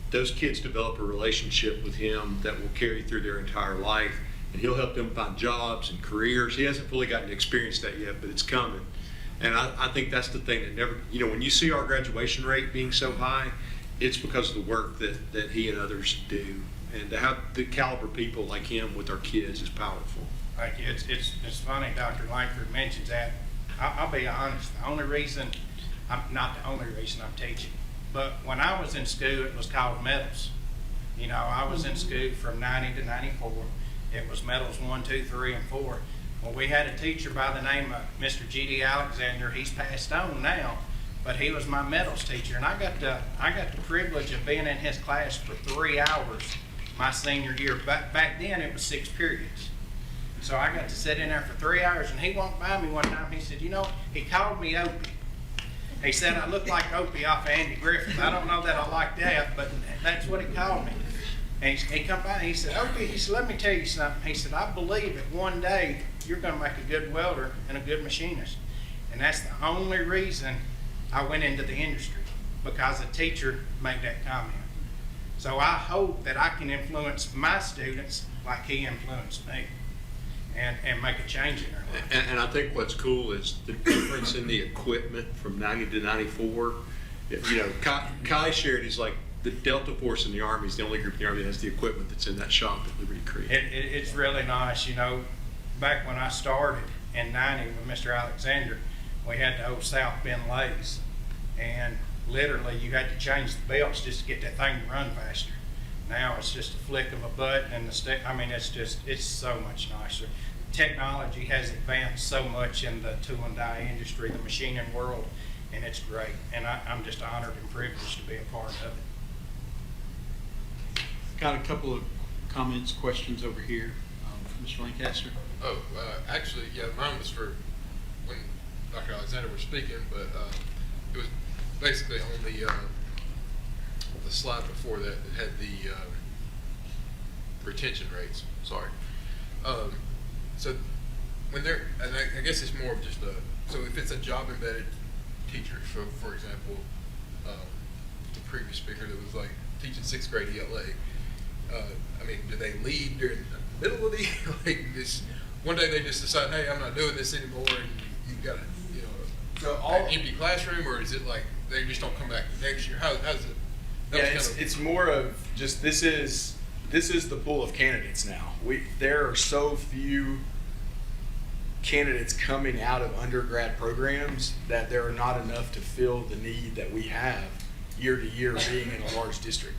Those kids develop a relationship with him that will carry through their entire life, and he'll help them find jobs and careers. He hasn't fully gotten to experience that yet, but it's coming. And I think that's the thing that never, you know, when you see our graduation rate being so high, it's because of the work that he and others do. And to have the caliber people like him with our kids is powerful. Like it's funny, Dr. Langford mentions that. I'll be honest, the only reason, not the only reason I'm teaching, but when I was in school, it was called medals. You know, I was in school from 90 to 94. It was medals 1, 2, 3, and 4. Well, we had a teacher by the name of Mr. G.D. Alexander. He's passed on now, but he was my medals teacher, and I got the privilege of being in his class for 3 hours my senior year. Back then, it was 6 periods. So I got to sit in there for 3 hours, and he walked by me one time. He said, you know, he called me Opie. He said I look like Opie off of Andy Griffith. I don't know that I like that, but that's what he called me. And he come by and he said, Opie, he said, let me tell you something. He said, I believe that one day you're going to make a good welder and a good machinist. And that's the only reason I went into the industry, because a teacher made that comment. So I hope that I can influence my students like he influenced me, and make a change in their life. And I think what's cool is the difference in the equipment from 90 to 94. You know, Kai shared, he's like, the Delta Force in the Army is the only group in the Army that has the equipment that's in that shop at Liberty Creek. It's really nice. You know, back when I started in 90 with Mr. Alexander, we had the old South Bend lathes, and literally you had to change the belts just to get that thing to run faster. Now it's just a flick of a button and the stick. I mean, it's so much nicer. Technology has advanced so much in the tool and die industry, the machining world, and it's great. And I'm just honored and privileged to be a part of it. Got a couple of comments, questions over here. Mr. Lancaster? Oh, actually, yeah, mine was for when Dr. Alexander was speaking, but it was basically on the slide before that, it had the retention rates. Sorry. So when they're, and I guess it's more of just so if it's a job embedded teacher, so for example, the previous speaker that was like teaching 6th grade ELA, I mean, do they leave during the middle of the year? Like this, one day they just decide, hey, I'm not doing this anymore, and you've got a, you know, an empty classroom, or is it like they just don't come back next year? How's it? Yeah, it's more of just this is the pool of candidates now. There are so few candidates coming out of undergrad programs that there are not enough to fill the need that we have year to year being in a large district.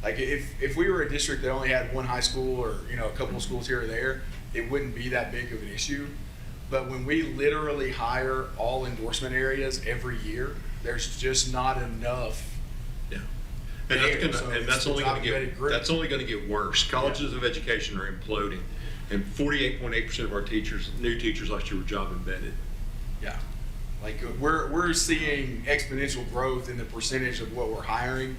Like if we were a district that only had one high school or, you know, a couple of schools here or there, it wouldn't be that big of an issue. But when we literally hire all endorsement areas every year, there's just not enough. Yeah. And that's only going to get worse. Colleges of education are imploding, and 48.8% of our teachers, new teachers last year, were job embedded. Yeah, like we're seeing exponential growth in the percentage of what we're hiring,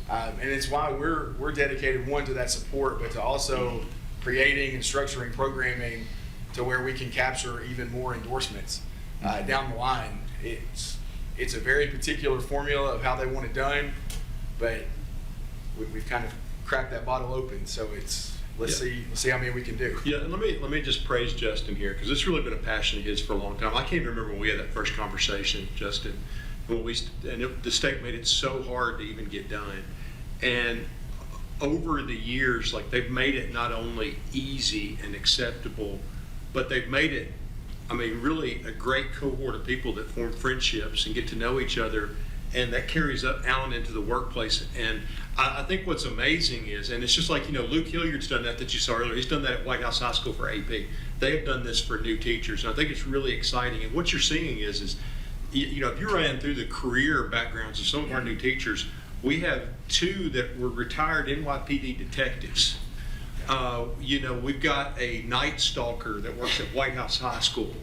and it's why we're dedicated, one, to that support, but to also creating and structuring programming to where we can capture even more endorsements down the line. It's a very particular formula of how they want it done, but we've kind of cracked that bottle open. So let's see how many we can do. Yeah, and let me just praise Justin here, because it's really been a passion of his for a long time. I can't remember when we had that first conversation, Justin, when the state made it so hard to even get done. And over the years, like, they've made it not only easy and acceptable, but they've made it, I mean, really a great cohort of people that form friendships and get to know each other. and that carries up Allen into the workplace. And I think what's amazing is, and it's just like, Luke Hilliard's done that you saw earlier. He's done that at White House High School for AP. They have done this for new teachers, and I think it's really exciting. And what you're seeing is if you ran through the career backgrounds of some of our new teachers, we have 2 that were retired NYPD detectives. We've got a night stalker that works at White House High School.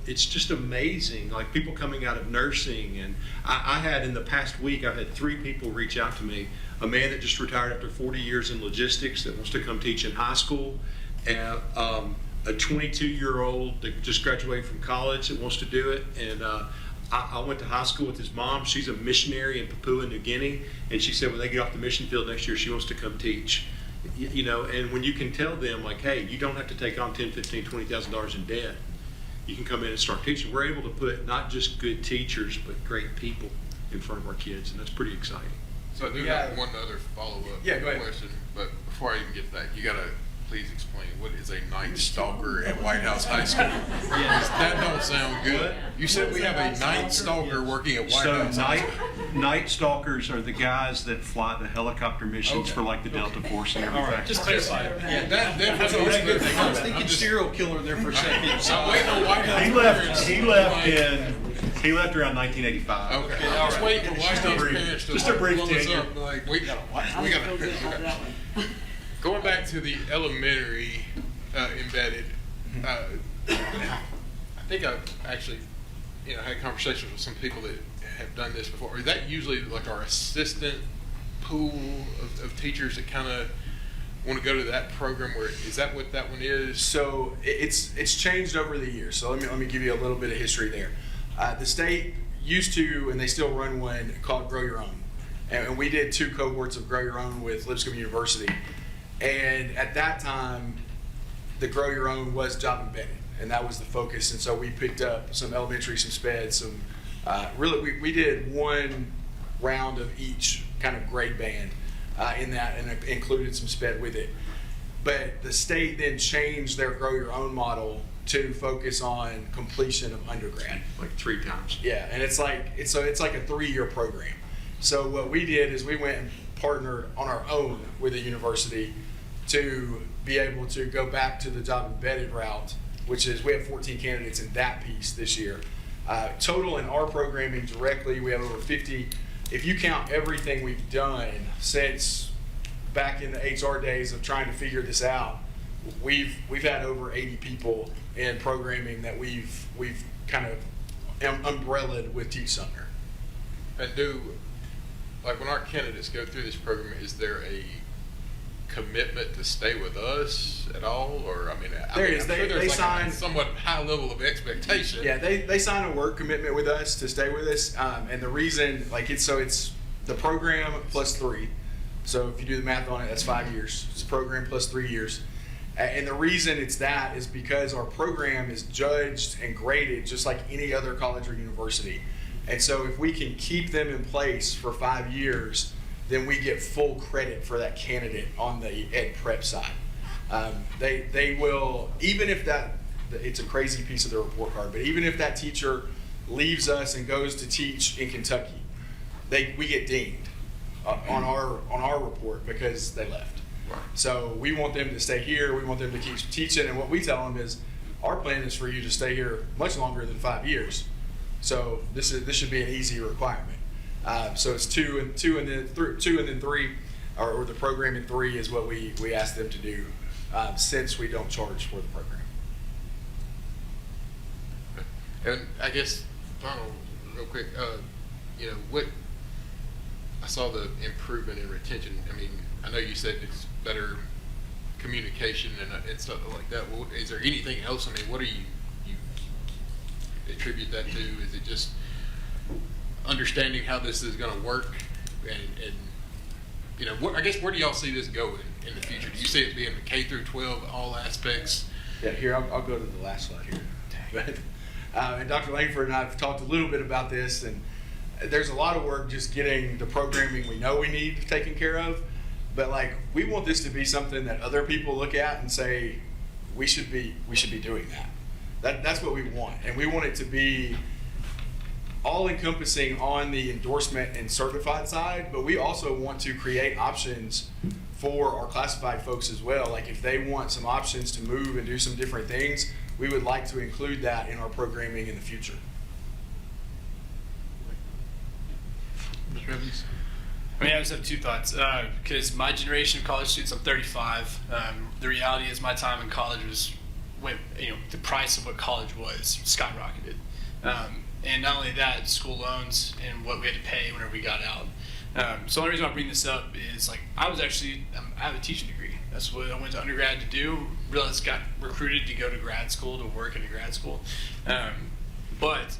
It's just amazing, like people coming out of nursing. And I had in the past week, I've had 3 people reach out to me. A man that just retired after 40 years in logistics that wants to come teach in high school, and a 22-year-old that just graduated from college that wants to do it. And I went to high school with his mom. She's a missionary in Papua New Guinea, and she said when they get off the mission field next year, she wants to come teach. And when you can tell them, like, hey, you don't have to take on $10,000, $15,000, $20,000 in debt. You can come in and start teaching. We're able to put not just good teachers, but great people in front of our kids, and that's pretty exciting. So I do have one other follow-up Yeah, go ahead. question, but before I even get to that, you gotta please explain, what is a night stalker at White House High School? Yes. That don't sound good. You said we have a night stalker working at White House High School. Night stalkers are the guys that fly the helicopter missions for like the Delta Force and everything. All right, just clarify. Yeah, that That's definitely a is good. I was thinking serial killer there for a second. I'm waiting on White House parents. He left around 1985. Okay, I was waiting for White House parents to Just a brief blow us tenure. up, like, we gotta. Going back to the elementary embedded, I think I've actually, had conversations with some people that have done this before. Is that usually like our assistant pool of teachers that kind of want to go to that program? Where is that what that one is? So it's changed over the years. So let me give you a little bit of history there. The state used to, and they still run one called Grow Your Own, and we did 2 cohorts of Grow Your Own with Lipscomb University. And at that time, the Grow Your Own was job embedded, and that was the focus. And so we picked up some elementary, some sped, some we did 1 round of each kind of grade band in that, and it included some sped with it. But the state then changed their Grow Your Own model to focus on completion of undergrad. Like 3 times. Yeah, and it's like a 3-year program. So what we did is we went and partnered on our own with a university to be able to go back to the job embedded route, which is we have 14 candidates in that piece this year. Total in our programming directly, we have over 50. If you count everything we've done since back in the HR days of trying to figure this out, we've had over 80 people in programming that we've kind of umbrellaed with Teach Sumner. And when our candidates go through this program, is there a commitment to stay with us at all? Or, I'm There sure is. there's They like sign a somewhat high level of expectation. Yeah, they sign a work commitment with us to stay with us, and the reason, it's the program plus 3. So if you do the math on it, that's 5 years. It's a program plus 3 years, and the reason it's that is because our program is judged and graded just like any other college or university, and so if we can keep them in place for 5 years, then we get full credit for that candidate on the ed prep side. They will, even if it's a crazy piece of their report card, but even if that teacher leaves us and goes to teach in Kentucky, we get dinged on our report because they left. Right. So we want them to stay here. We want them to keep teaching, and what we tell them is, our plan is for you to stay here much longer than 5 years. So this should be an easy requirement. So it's 2 and then 3, or the program in 3 is what we ask them to do, since we don't charge for the program. And I guess, Donald, real quick, what I saw the improvement in retention. I know you said it's better communication and stuff like that. Well, is there anything else? What do you attribute that to? Is it just understanding how this is going to work, and I guess where do y'all see this going in the future? Do you see it being the K through 12 all aspects? Yeah, here I'll go to the last slide here. But, and Dr. Langford and I have talked a little bit about this, and there's a lot of work just getting the programming we know we need taken care of. But we want this to be something that other people look at and say, we should be doing that. That's what we want, and we want it to be all encompassing on the endorsement and certified side, but we also want to create options for our classified folks as well. Like if they want some options to move and do some different things, we would like to include that in our programming in the future. Mr. Evans? I mean, I just have two thoughts. Because my generation of college students, I'm 35. The reality is, my time in college was, the price of what college was skyrocketed. And not only that, school loans and what we had to pay whenever we got out. So the only reason I bring this up is I have a teaching degree. That's what I went to undergrad to do. Realized got recruited to go to grad school, to work in a grad school. But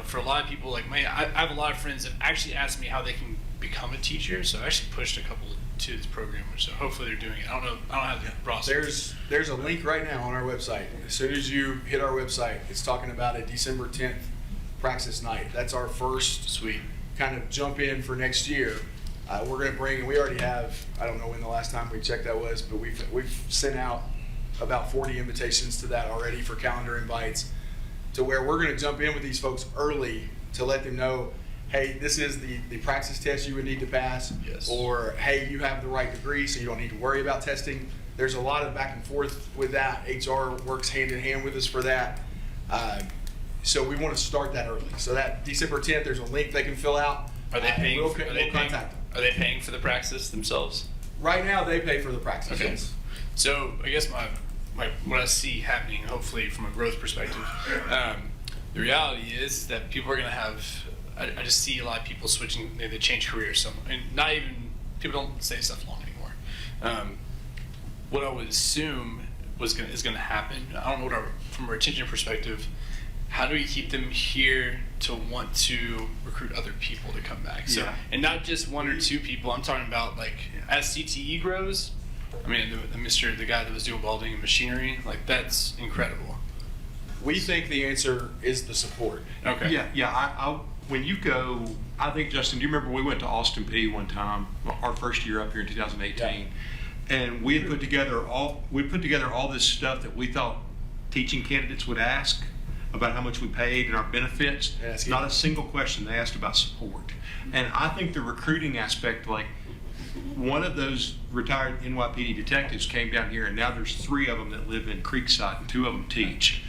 for a lot of people like me, I have a lot of friends that actually asked me how they can become a teacher. So I actually pushed a couple to this program, so hopefully they're doing it. I don't have the process. There's a link right now on our website. As soon as you hit our website, it's talking about a December 10th Praxis night. That's our first kind of jump in for next year. We're going to bring, we already have, I don't know when the last time we checked that was, but we've sent out about 40 invitations to that already for calendar invites, to where we're going to jump in with these folks early to let them know, hey, this is the Praxis test you would need to pass, or hey, you have the right degree, so you don't need to worry about testing. There's a lot of back and forth with that. HR works hand in hand with us for that. So we want to start that early. So that December 10th, there's a link they can fill out. Are they paying? We'll contact them. Are they paying for the Praxis themselves? Right now, they pay for the Praxis. Okay. Yes. So I guess my what I see happening, hopefully from a growth perspective, the reality is that people are going to have. I just see a lot of people switching. They change careers. And not even people don't stay stuff long anymore. What I would assume is going to happen. I don't know from a retention perspective. How do we keep them here to want to recruit other people to come back? So, and not just one or two people. I'm talking about as CTE grows. I mean, the guy that was doing welding and machinery, that's incredible. We think the answer is the support. Okay. Yeah. When you go, I think, Justin, do you remember we went to Austin Peay one time, our first year up here in 2018, and we had put together all this stuff that we thought teaching candidates would ask about how much we paid and our benefits. Not a single question they asked about support. And I think the recruiting aspect, one of those retired NYPD detectives came down here, and now there's 3 of them that live in Creekside, and 2 of them teach.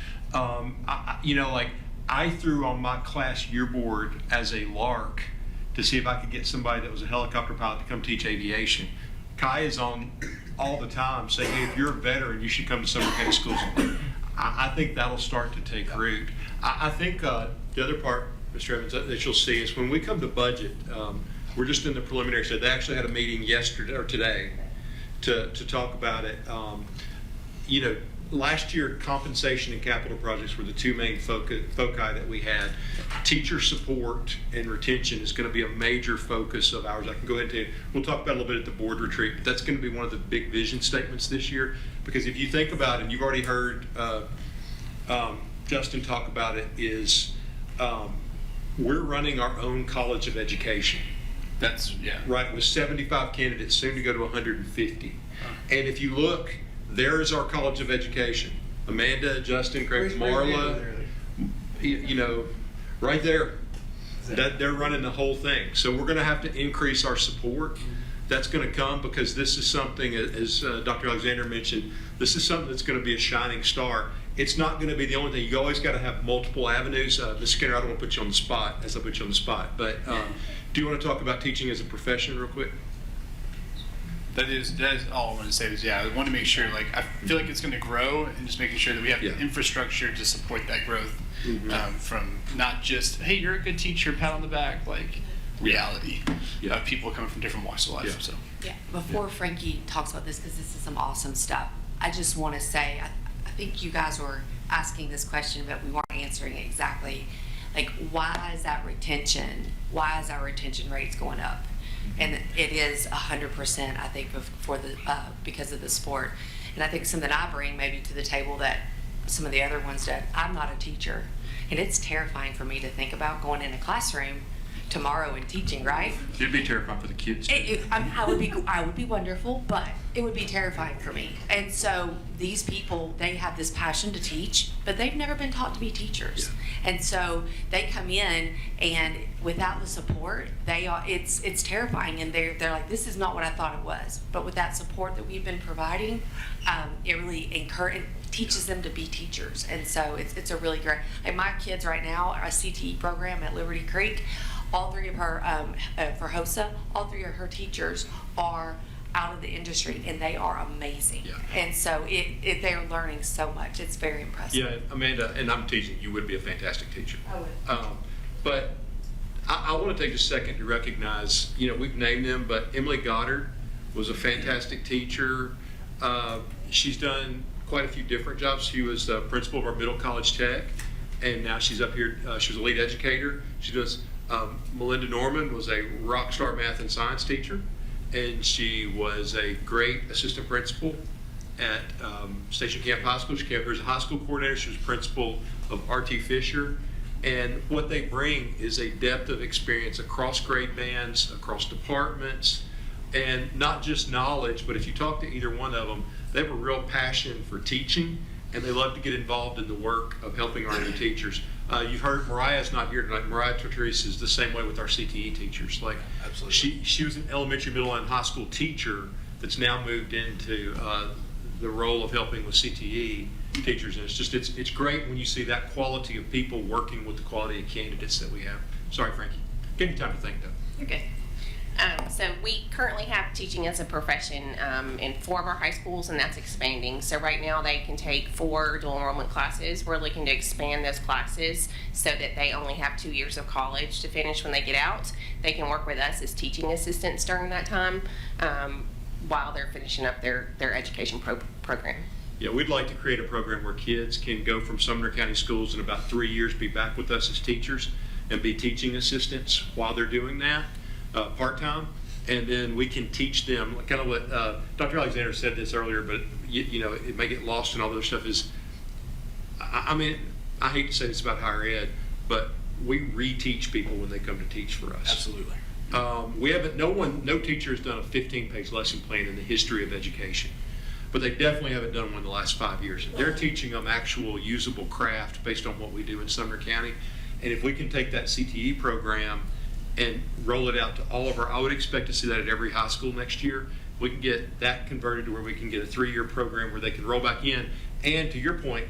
I threw on my class yearboard as a lark to see if I could get somebody that was a helicopter pilot to come teach aviation. Kai is on all the time saying, hey, if you're a veteran, you should come to Sumner County Schools. I think that'll start to take root. I think the other part, Mr. Evans, that you'll see is when we come to budget, we're just in the preliminary stage. They actually had a meeting yesterday or today to talk about it. Last year, compensation and capital projects were the 2 main foci that we had. Teacher support and retention is going to be a major focus of ours. I can go ahead and tell you, we'll talk about it a little bit at the board retreat, but that's going to be one of the big vision statements this year. Because if you think about it, and you've already heard Justin talk about it, is we're running our own college of education. Right, with 75 candidates, soon to go to 150. And if you look, there is our College of Education. Amanda, Justin, Craig, Marla, right there. They're running the whole thing. So we're going to have to increase our support. That's going to come because this is something, as Dr. Alexander mentioned, this is something that's going to be a shining star. It's not going to be the only thing. You always got to have multiple avenues. Ms. Skinner, I don't want to put you on the spot as I put you on the spot, but do you want to talk about teaching as a profession real quick? That is all I want to say is, I want to make sure, I feel like it's going to grow, and just making sure that we have the infrastructure to support that growth from not just, hey, you're a good teacher, pat on the back, reality of people coming from different walks of life. So. Before Frankie talks about this, because this is some awesome stuff, I just want to say, I think you guys were asking this question, but we weren't answering it exactly. Why is our retention rates going up? And it is 100%, I think, because of the sport. And I think something I bring maybe to the table that some of the other ones don't. I'm not a teacher, and it's terrifying for me to think about going in a classroom tomorrow and teaching. Right? It'd be terrifying for the kids. I would be wonderful, but it would be terrifying for me. And so these people, they have this passion to teach, but they've never been taught to be teachers. And so they come in, and without the support, it's terrifying, and they're like, this is not what I thought it was. But with that support that we've been providing, it really teaches them to be teachers. And so it's a really great, like my kids right now are a CTE program at Liberty Creek. All three of her, for HOSA, all three of her teachers are out of the industry, and they are amazing. And so they're learning so much. It's very impressive. Yeah, Amanda, and I'm teasing, you would be a fantastic teacher. I would. But I want to take a second to recognize, we've named them, but Emily Goddard was a fantastic teacher. She's done quite a few different jobs. She was the principal of our Middle College Tech, and now she's up here. She was a lead educator. She does. Melinda Norman was a rock star math and science teacher, and she was a great assistant principal at Station Camp High School. She came here as a high school coordinator. She was principal of R.T. Fisher. And what they bring is a depth of experience across grade bands, across departments, and not just knowledge, but if you talk to either one of them, they have a real passion for teaching, and they love to get involved in the work of helping our new teachers. You've heard Mariah's not here tonight. Mariah Torres is the same way with our CTE teachers. Like, absolutely, she was an elementary, middle, and high school teacher that's now moved into the role of helping with CTE teachers, and it's great when you see that quality of people working with the quality of candidates that we have. Sorry, Frankie. Give me time to think, though. You're good. So we currently have teaching as a profession in 4 of our high schools, and that's expanding. So right now they can take 4 dual enrollment classes. We're looking to expand those classes so that they only have 2 years of college to finish when they get out. They can work with us as teaching assistants during that time while they're finishing up their education program. Yeah, we'd like to create a program where kids can go from Sumner County schools in about 3 years, be back with us as teachers, and be teaching assistants while they're doing that. Part-time, and then we can teach them kind of what Dr. Alexander said this earlier, but it may get lost in all the other stuff. Is I hate to say this about higher ed, but we reteach people when they come to teach for us. Absolutely. We haven't. No teacher has done a 15-page lesson plan in the history of education, but they definitely haven't done one in the last 5 years. They're teaching them actual usable craft based on what we do in Sumner County, and if we can take that CTE program and roll it out to all of I would expect to see that at every high school next year. We can get that converted to where we can get a 3-year program where they can roll back in, and to your point,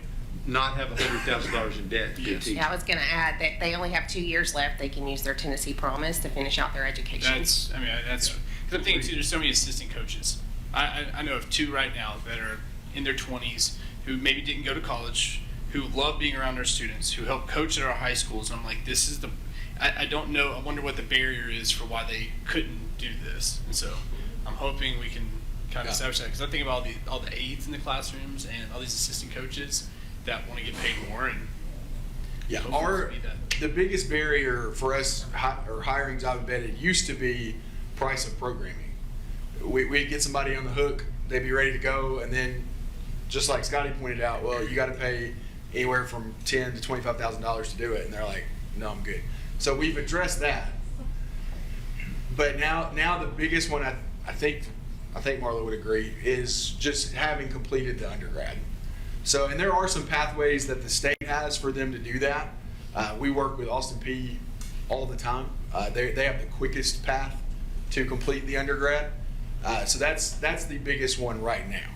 not have $100,000 in debt to get teaching. Yeah, I was going to add that they only have 2 years left. They can use their Tennessee Promise to finish out their education. Because I'm thinking too, there's so many assistant coaches. I know of 2 right now that are in their 20s who maybe didn't go to college, who love being around their students, who help coach at our high schools. And I'm like, this is I don't know. I wonder what the barrier is for why they couldn't do this. And so I'm hoping we can kind of establish that, because I think about all the aides in the classrooms and all these assistant coaches that want to get paid more. And yeah, the biggest barrier for us hiring job embedded used to be price of programming. We'd get somebody on the hook, they'd be ready to go, and then just like Scotty pointed out, well, you got to pay anywhere from $10,000 to $25,000 to do it, and they're like, no, I'm good. So we've addressed that, but now the biggest one I think Marla would agree is just having completed the undergrad. So, and there are some pathways that the state has for them to do that. We work with Austin Peay all the time. They have the quickest path to complete the undergrad. So that's the biggest one right now.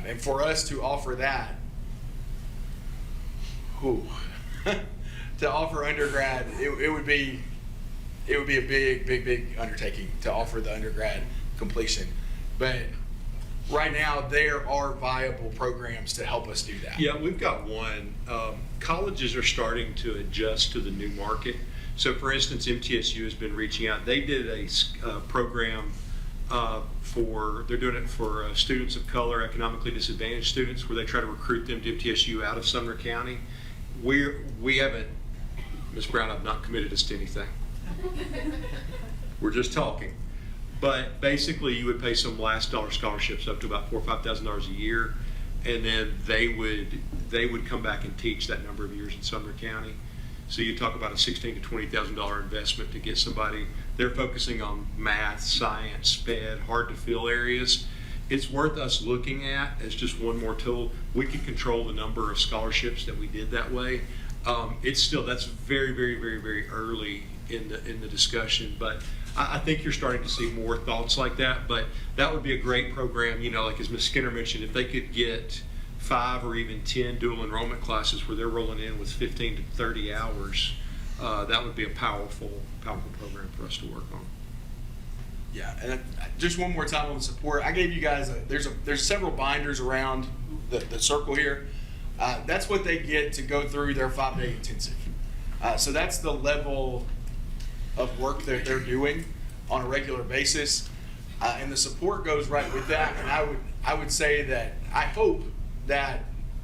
And for us to offer that, to offer undergrad, it would be a big undertaking to offer the undergrad completion. But right now, there are viable programs to help us do that. Yeah, we've got one. Colleges are starting to adjust to the new market. So, for instance, MTSU has been reaching out. They did a program they're doing it for students of color, economically disadvantaged students, where they try to recruit them to MTSU out of Sumner County. We haven't, Ms. Brown, I've not committed us to anything. We're just talking. But basically, you would pay some last dollar scholarships up to about $4,000 or $5,000 a year, and then they would come back and teach that number of years in Sumner County. So you talk about a $16,000 to $20,000 investment to get somebody. They're focusing on math, science, SPED, hard to fill areas. it's worth us looking at as just one more tool. We could control the number of scholarships that we did that way. It's still, that's very, very, very, very early in the discussion, but I think you're starting to see more thoughts like that. But that would be a great program, like as Ms. Skinner mentioned, if they could get 5 or even 10 dual enrollment classes where they're rolling in with 15 to 30 hours, that would be a powerful program for us to work on. Yeah, and just one more time on the support. I gave you guys there's several binders around the circle here. That's what they get to go through their 5-day intensive. So that's the level of work that they're doing on a regular basis, and the support goes right with that. And I would say that I hope that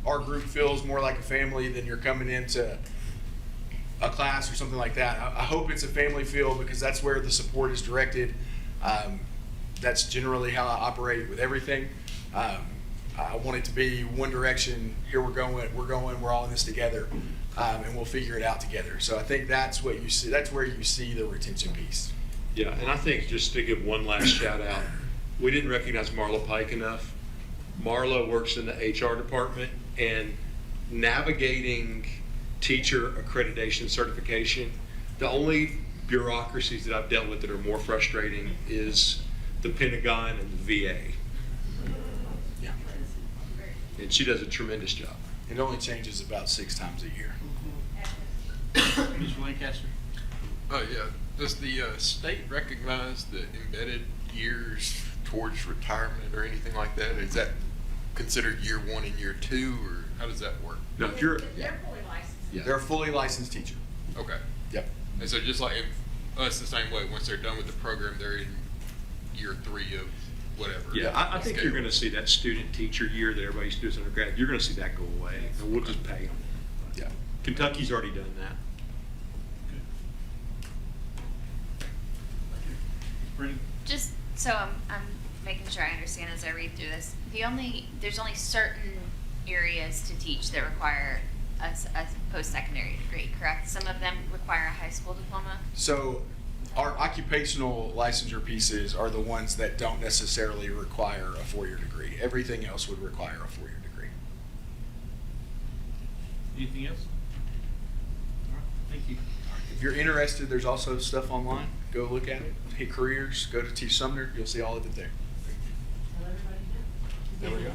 our group feels more like a family than you're coming into a class or something like that. I hope it's a family feel, because that's where the support is directed. That's generally how I operate with everything. I want it to be one direction. Here we're all in this together, and we'll figure it out together. So I think that's what you see. That's where you see the retention piece. Yeah, and I think just to give one last shout out, we didn't recognize Marla Pike enough. Marla works in the HR department, and navigating teacher accreditation certification, the only bureaucracies that I've dealt with that are more frustrating is the Pentagon and the VA. Yeah. And she does a tremendous job. It only changes about 6 times a year. Mr. Lancaster? Oh, yeah. Does the state recognize the embedded years towards retirement or anything like that? Is that considered year 1 and year 2, or how does that work? No, if you're, They're fully licensed. Yeah. They're a fully licensed teacher. Okay. Yep. And so just like us the same way, once they're done with the program, they're in year 3 of whatever. yeah, I think you're going to see that student teacher year that everybody used to do as undergrad. You're going to see that go away, and we'll just pay them. Yeah. Kentucky's already done that. Just so I'm making sure I understand as I read through this. There's only certain areas to teach that require a post-secondary degree, correct? Some of them require a high school diploma. So our occupational licensure pieces are the ones that don't necessarily require a 4-year degree. Everything else would require a 4-year degree. Anything else? All right, thank you. If you're interested, there's also stuff online. Go look at it. Hit careers, go to Teach Sumner. You'll see all of it there. There we go.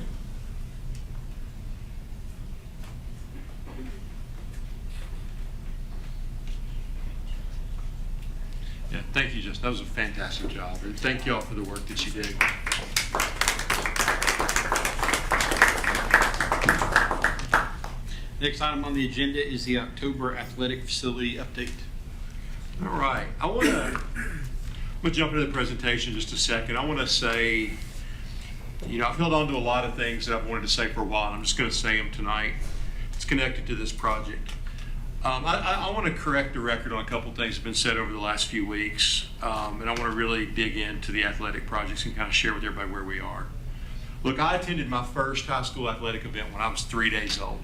Yeah, thank you, Justin. That was a fantastic job. And thank you all for the work that you did. Next item on the agenda is the October athletic facility update. All right. I'm going to jump into the presentation just a second. I want to say, I've held on to a lot of things that I've wanted to say for a while, and I'm just going to say them tonight. It's connected to this project. I want to correct the record on a couple of things that have been said over the last few weeks, and I want to really dig into the athletic projects and kind of share with everybody where we are. Look, I attended my first high school athletic event when I was 3 days old.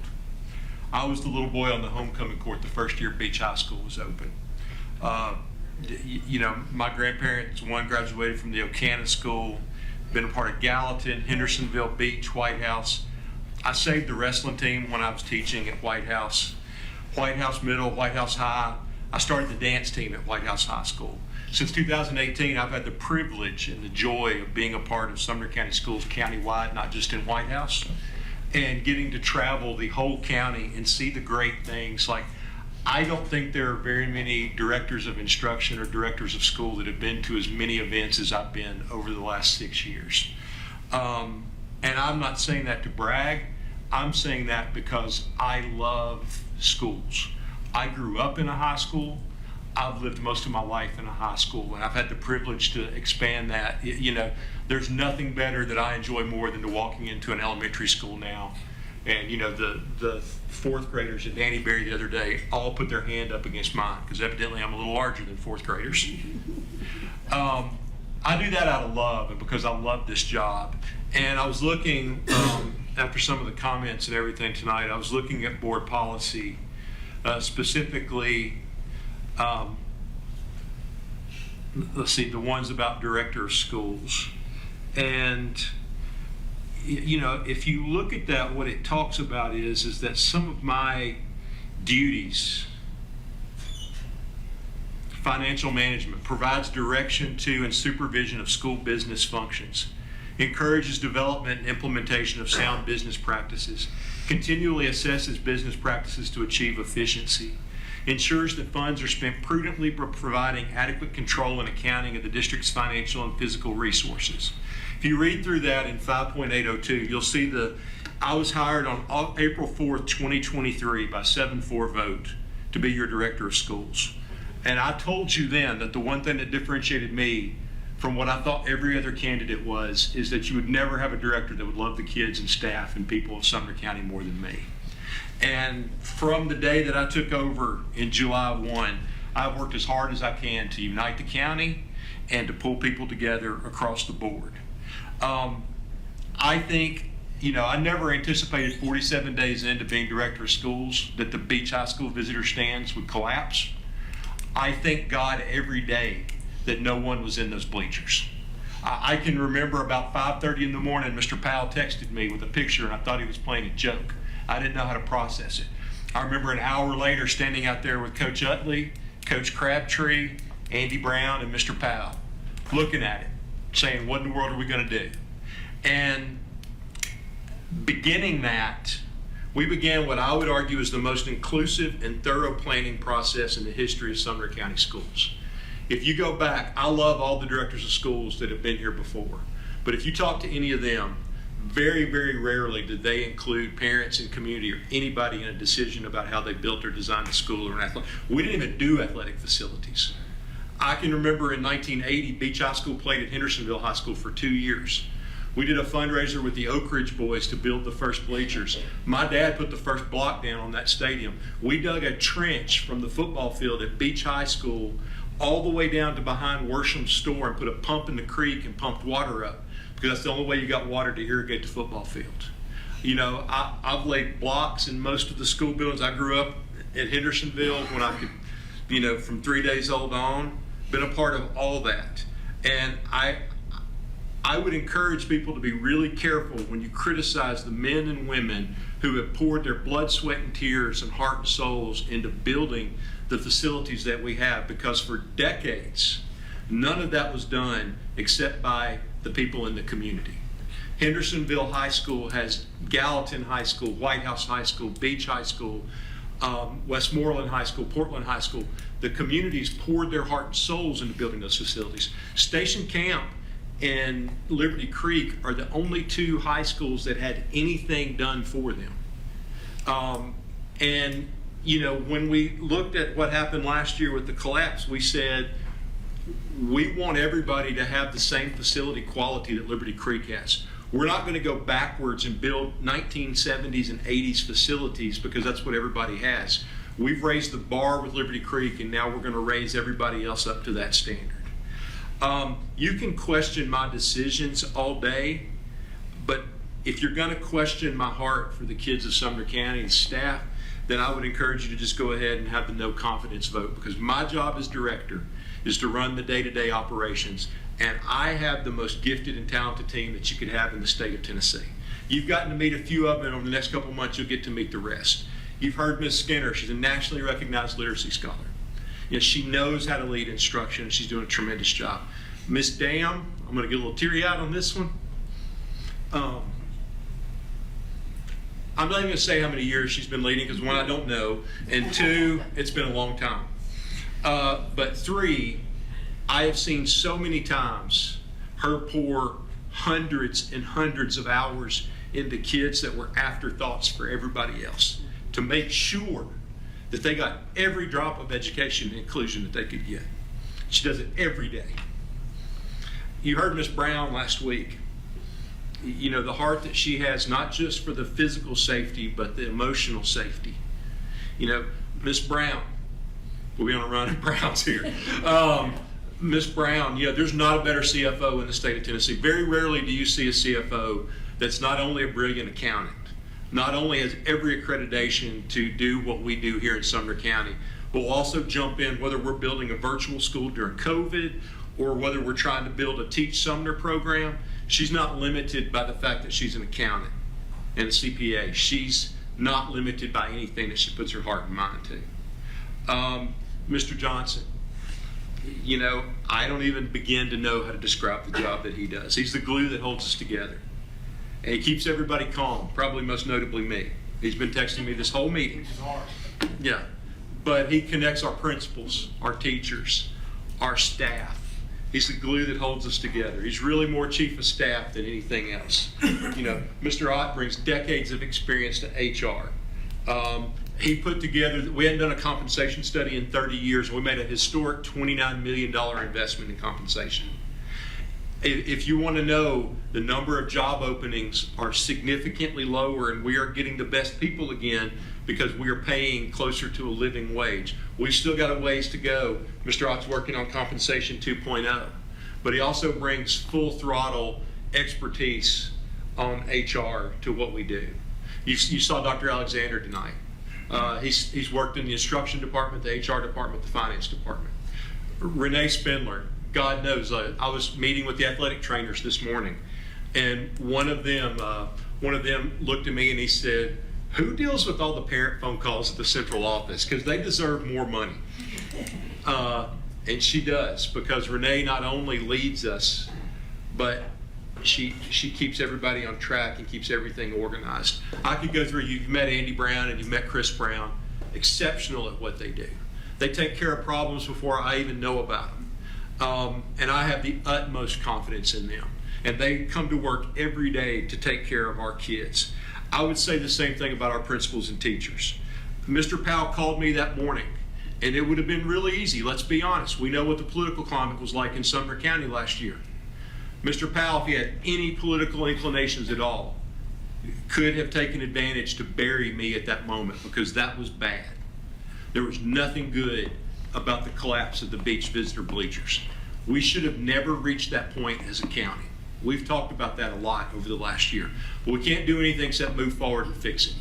I was the little boy on the homecoming court the first year Beach High School was open. My grandparents, one graduated from the Ocana School, been a part of Gallatin, Hendersonville Beach, White House. I saved the wrestling team when I was teaching at White House Middle, White House High. I started the dance team at White House High School. Since 2018, I've had the privilege and the joy of being a part of Sumner County Schools countywide, not just in White House, and getting to travel the whole county and see the great things. Like, I don't think there are very many directors of instruction or directors of school that have been to as many events as I've been over the last 6 years. And I'm not saying that to brag. I'm saying that because I love schools. I grew up in a high school. I've lived most of my life in a high school, and I've had the privilege to expand that. There's nothing better that I enjoy more than to walking into an elementary school now. And, the 4th graders at Danny Berry the other day all put their hand up against mine, because evidently I'm a little larger than 4th graders. I do that out of love and because I love this job. And I was looking, after some of the comments and everything tonight, I was looking at board policy, specifically, let's see, the ones about director of schools. And if you look at that, what it talks about is that some of my duties, financial management, provides direction to and supervision of school business functions, encourages development and implementation of sound business practices, continually assesses business practices to achieve efficiency, ensures that funds are spent prudently, providing adequate control and accounting of the district's financial and physical resources. If you read through that in 5.802, you'll see I was hired on April 4th, 2023 by 7-4 vote to be your director of schools. And I told you then that the one thing that differentiated me from what I thought every other candidate is that you would never have a director that would love the kids and staff and people of Sumner County more than me. And from the day that I took over in July 1, I've worked as hard as I can to unite the county and to pull people together across the board. I think, I never anticipated 47 days into being director of schools that the Beach High School visitor stands would collapse. I thank God every day that no one was in those bleachers. I can remember about 5:30 in the morning, Mr. Powell texted me with a picture, and I thought he was playing a joke. I didn't know how to process it. I remember an hour later standing out there with Coach Utley, Coach Crabtree, Andy Brown, and Mr. Powell, looking at it, saying, what in the world are we going to do? And beginning that, we began what I would argue is the most inclusive and thorough planning process in the history of Sumner County schools. If you go back, I love all the directors of schools that have been here before, but if you talk to any of them, very, very rarely did they include parents and community or anybody in a decision about how they built or designed a school or an athletic. We didn't even do athletic facilities. I can remember in 1980, Beach High School played at Hendersonville High School for 2 years. We did a fundraiser with the Oak Ridge boys to build the first bleachers. My dad put the first block down on that stadium. We dug a trench from the football field at Beach High School all the way down to behind Worsham's store and put a pump in the creek and pumped water up, because that's the only way you got water to irrigate the football field. I've laid blocks in most of the school buildings. I grew up at Hendersonville when I could, from 3 days old on, been a part of all that. And I would encourage people to be really careful when you criticize the men and women who have poured their blood, sweat, and tears and heart and souls into building the facilities that we have, because for decades, none of that was done except by the people in the community. Hendersonville High School has Gallatin High School, White House High School, Beach High School, Westmoreland High School, Portland High School. The communities poured their heart and souls into building those facilities. Station Camp and Liberty Creek are the only two high schools that had anything done for them. When we looked at what happened last year with the collapse, we said, we want everybody to have the same facility quality that Liberty Creek has. We're not going to go backwards and build 1970s and 80s facilities because that's what everybody has. We've raised the bar with Liberty Creek, and now we're going to raise everybody else up to that standard. You can question my decisions all day, but if you're going to question my heart for the kids of Sumner County and staff, then I would encourage you to just go ahead and have the no confidence vote, because my job as director is to run the day-to-day operations, and I have the most gifted and talented team that you could have in the state of Tennessee. You've gotten to meet a few of them, and over the next couple of months you'll get to meet the rest. You've heard Ms. Skinner. She's a nationally recognized literacy scholar. She knows how to lead instruction, and she's doing a tremendous job. Ms. Dam, I'm going to get a little teary-eyed on this one. I'm not even going to say how many years she's been leading, because one, I don't know, and two, it's been a long time. But three, I have seen so many times her pour hundreds and hundreds of hours into kids that were afterthoughts for everybody else to make sure that they got every drop of education and inclusion that they could get. She does it every day. You heard Ms. Brown last week. The heart that she has, not just for the physical safety, but the emotional safety. Ms. Brown, we'll be on a run of Browns here. Ms. Brown, there's not a better CFO in the state of Tennessee. Very rarely do you see a CFO that's not only a brilliant accountant, not only has every accreditation to do what we do here in Sumner County, but will also jump in whether we're building a virtual school during COVID or whether we're trying to build a Teach Sumner program. She's not limited by the fact that she's an accountant and a CPA. She's not limited by anything that she puts her heart and mind to. Mr. Johnson, you know, I don't even begin to know how to describe the job that he does. He's the glue that holds us together. And he keeps everybody calm, probably most notably me. He's been texting me this whole meeting. Yeah. But he connects our principals, our teachers, our staff. He's the glue that holds us together. He's really more chief of staff than anything else. You know, Mr. Ott brings decades of experience to HR. He put together, we hadn't done a compensation study in 30 years. We made a historic $29 million investment in compensation. If you want to know, the number of job openings are significantly lower, and we are getting the best people again because we are paying closer to a living wage. We've still got a ways to go. Mr. Ott's working on compensation 2.0, but he also brings full throttle expertise on HR to what we do. You saw Dr. Alexander tonight. He's worked in the instruction department, the HR department, the finance department. Renee Spindler, God knows, I was meeting with the athletic trainers this morning, and one of them looked at me and he said, "Who deals with all the parent phone calls at the central office? Because they deserve more money." And she does, because Renee not only leads us, but she keeps everybody on track and keeps everything organized. I could go through, you've met Andy Brown and you've met Chris Brown, exceptional at what they do. They take care of problems before I even know about them. And I have the utmost confidence in them. And they come to work every day to take care of our kids. I would say the same thing about our principals and teachers. Mr. Powell called me that morning, and it would have been really easy. Let's be honest. We know what the political climate was like in Sumner County last year. Mr. Powell, if he had any political inclinations at all, could have taken advantage to bury me at that moment, because that was bad. There was nothing good about the collapse of the beach visitor bleachers. We should have never reached that point as a county. We've talked about that a lot over the last year. But we can't do anything except move forward and fix it.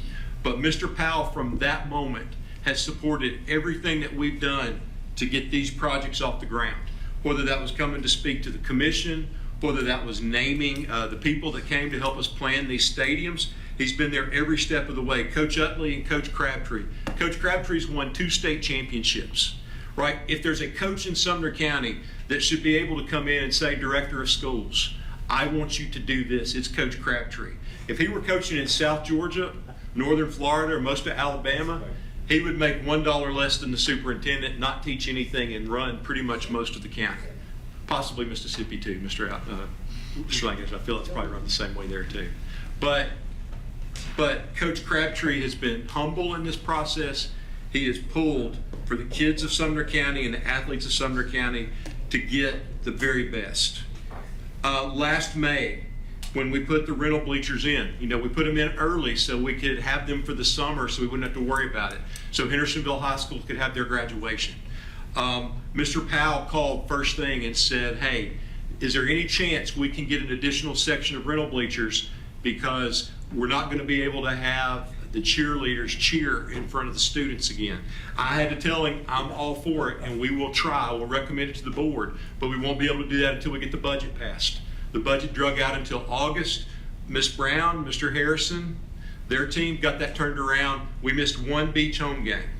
But Mr. Powell, from that moment, has supported everything that we've done to get these projects off the ground. Whether that was coming to speak to the commission, whether that was naming the people that came to help us plan these stadiums. He's been there every step of the way. Coach Utley and Coach Crabtree. Coach Crabtree's won 2 state championships, right? If there's a coach in Sumner County that should be able to come in and say, "Director of Schools, I want you to do this," it's Coach Crabtree. If he were coaching in South Georgia, Northern Florida, or most of Alabama, he would make $1 less than the superintendent, not teach anything, and run pretty much most of the county. Possibly Mississippi too, Mr. Schlanges. I feel it's probably run the same way there too. But Coach Crabtree has been humble in this process. He has pulled for the kids of Sumner County and the athletes of Sumner County to get the very best. Last May, when we put the rental bleachers in, we put them in early so we could have them for the summer so we wouldn't have to worry about it. So Hendersonville High School could have their graduation. Mr. Powell called first thing and said, "Hey, is there any chance we can get an additional section of rental bleachers, because we're not going to be able to have the cheerleaders cheer in front of the students again." I had to tell him I'm all for it, and we will try. We'll recommend it to the board, but we won't be able to do that until we get the budget passed. The budget drug out until August. Ms. Brown, Mr. Harrison, their team got that turned around. We missed 1 beach home game,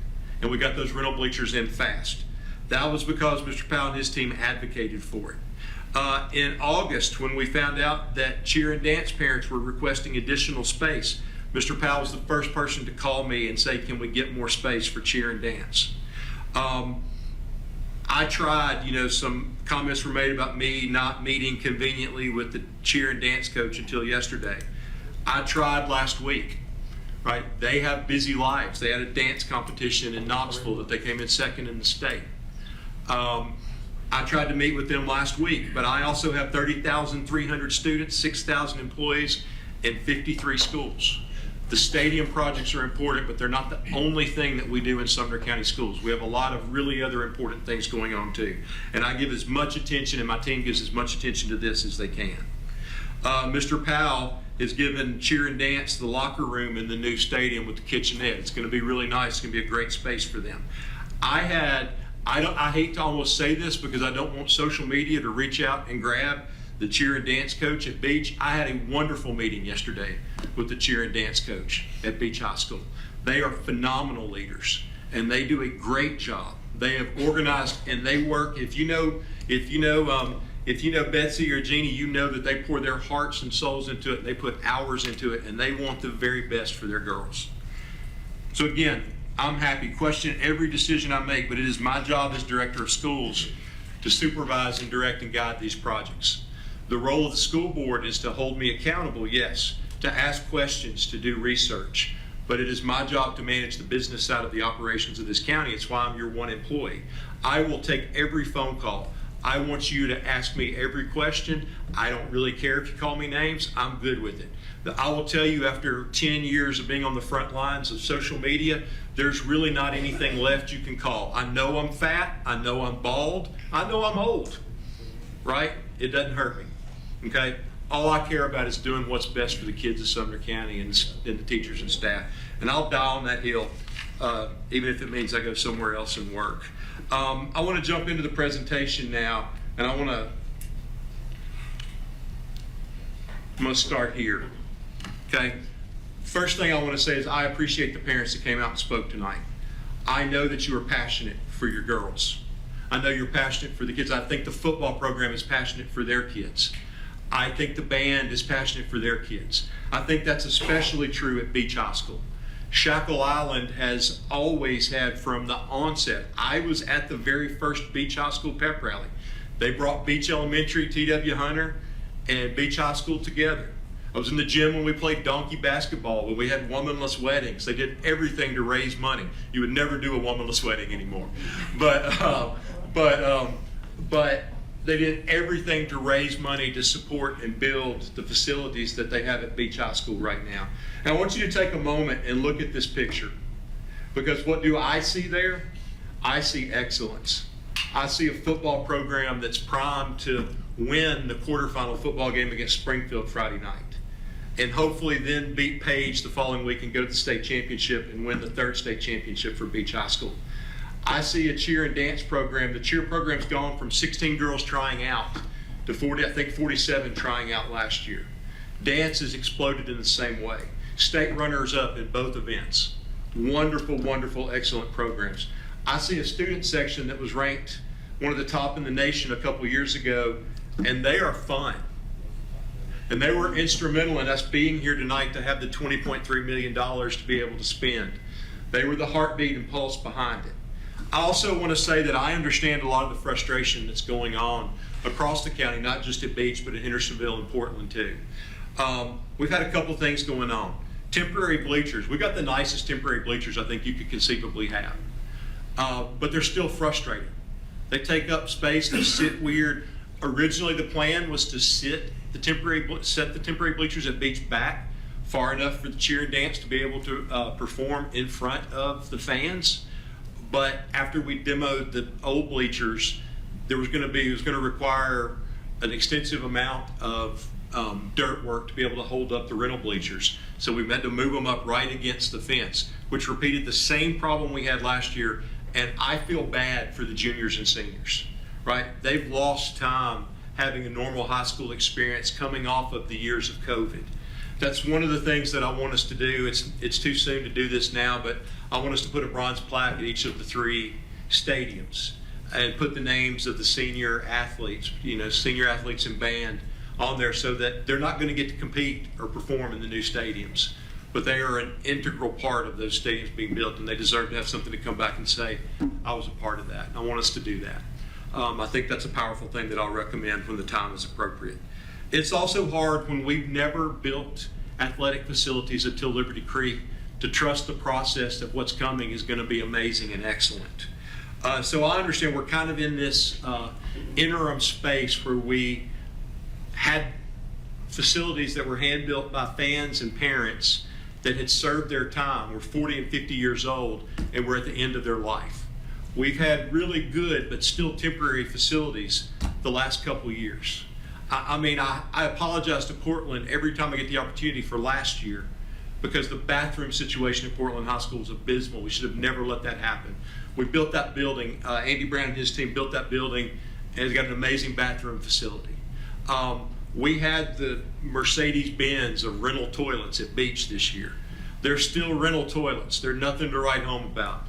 and we got those rental bleachers in fast. That was because Mr. Powell and his team advocated for it. In August, when we found out that cheer and dance parents were requesting additional space, Mr. Powell was the first person to call me and say, "Can we get more space for cheer and dance?" I tried, some comments were made about me not meeting conveniently with the cheer and dance coach until yesterday. I tried last week, right? They have busy lives. They had a dance competition in Knoxville that they came in second in the state. I tried to meet with them last week, but I also have 30,300 students, 6,000 employees, and 53 schools. The stadium projects are important, but they're not the only thing that we do in Sumner County Schools. We have a lot of really other important things going on too. And I give as much attention, and my team gives as much attention to this as they can. Mr. Powell has given cheer and dance the locker room in the new stadium with the kitchenette. It's going to be really nice. It's going to be a great space for them. I hate to almost say this because I don't want social media to reach out and grab the cheer and dance coach at Beach. I had a wonderful meeting yesterday with the cheer and dance coach at Beach High School. They are phenomenal leaders, and they do a great job. They have organized and they work. If you know Betsy or Jeannie, you know that they pour their hearts and souls into it. They put hours into it, and they want the very best for their girls. So again, I'm happy. Question every decision I make, but it is my job as director of schools to supervise and direct and guide these projects. The role of the school board is to hold me accountable, yes, to ask questions, to do research, but it is my job to manage the business side of the operations of this county. It's why I'm your one employee. I will take every phone call. I want you to ask me every question. I don't really care if you call me names. I'm good with it. I will tell you, after 10 years of being on the front lines of social media, there's really not anything left you can call. I know I'm fat. I know I'm bald. I know I'm old, right? It doesn't hurt me, okay? All I care about is doing what's best for the kids of Sumner County and the teachers and staff. And I'll die on that hill, even if it means I go somewhere else and work. I want to jump into the presentation now, and I'm going to start here, okay? First thing I want to say is I appreciate the parents that came out and spoke tonight. I know that you are passionate for your girls. I know you're passionate for the kids. I think the football program is passionate for their kids. I think the band is passionate for their kids. I think that's especially true at Beach High School. Shackle Island has always had, from the onset, I was at the very first Beach High School pep rally. They brought Beach Elementary, T.W. Hunter, and Beach High School together. I was in the gym when we played donkey basketball, when we had womanless weddings. They did everything to raise money. You would never do a womanless wedding anymore. But they did everything to raise money to support and build the facilities that they have at Beach High School right now. And I want you to take a moment and look at this picture, because what do I see there? I see excellence. I see a football program that's primed to win the quarterfinal football game against Springfield Friday night, and hopefully then beat Page the following week and go to the state championship and win the third state championship for Beach High School. I see a cheer and dance program. The cheer program's gone from 16 girls trying out to 47 trying out last year. Dance has exploded in the same way. State runners up in both events. Wonderful, wonderful, excellent programs. I see a student section that was ranked one of the top in the nation a couple years ago, and they are fun. And they were instrumental in us being here tonight to have the $20.3 million to be able to spend. They were the heartbeat and pulse behind it. I also want to say that I understand a lot of the frustration that's going on across the county, not just at Beach, but at Hendersonville and Portland too. We've had a couple things going on. Temporary bleachers. We've got the nicest temporary bleachers I think you could conceivably have. But they're still frustrating. They take up space, they sit weird. Originally the plan was to set the temporary bleachers at Beach back far enough for the cheer and dance to be able to perform in front of the fans. But after we demoed the old bleachers, it was going to require an extensive amount of dirt work to be able to hold up the rental bleachers. So we had to move them up right against the fence, which repeated the same problem we had last year. And I feel bad for the juniors and seniors, right? They've lost time having a normal high school experience coming off of the years of COVID. That's one of the things that I want us to do. It's too soon to do this now, but I want us to put a bronze plaque at each of the 3 stadiums and put the names of the senior athletes, senior athletes in band on there, so that they're not going to get to compete or perform in the new stadiums, but they are an integral part of those stadiums being built, and they deserve to have something to come back and say, I was a part of that. I want us to do that. I think that's a powerful thing that I'll recommend when the time is appropriate. It's also hard when we've never built athletic facilities until Liberty Creek to trust the process that what's coming is going to be amazing and excellent. So I understand we're kind of in this interim space where we had facilities that were hand-built by fans and parents that had served their time, were 40 and 50 years old, and were at the end of their life. We've had really good but still temporary facilities the last couple years. I apologize to Portland every time I get the opportunity for last year, because the bathroom situation at Portland High School was abysmal. We should have never let that happen. We built that building. Andy Brown and his team built that building, and it's got an amazing bathroom facility. We had the Mercedes-Benz of rental toilets at Beach this year. They're still rental toilets. They're nothing to write home about,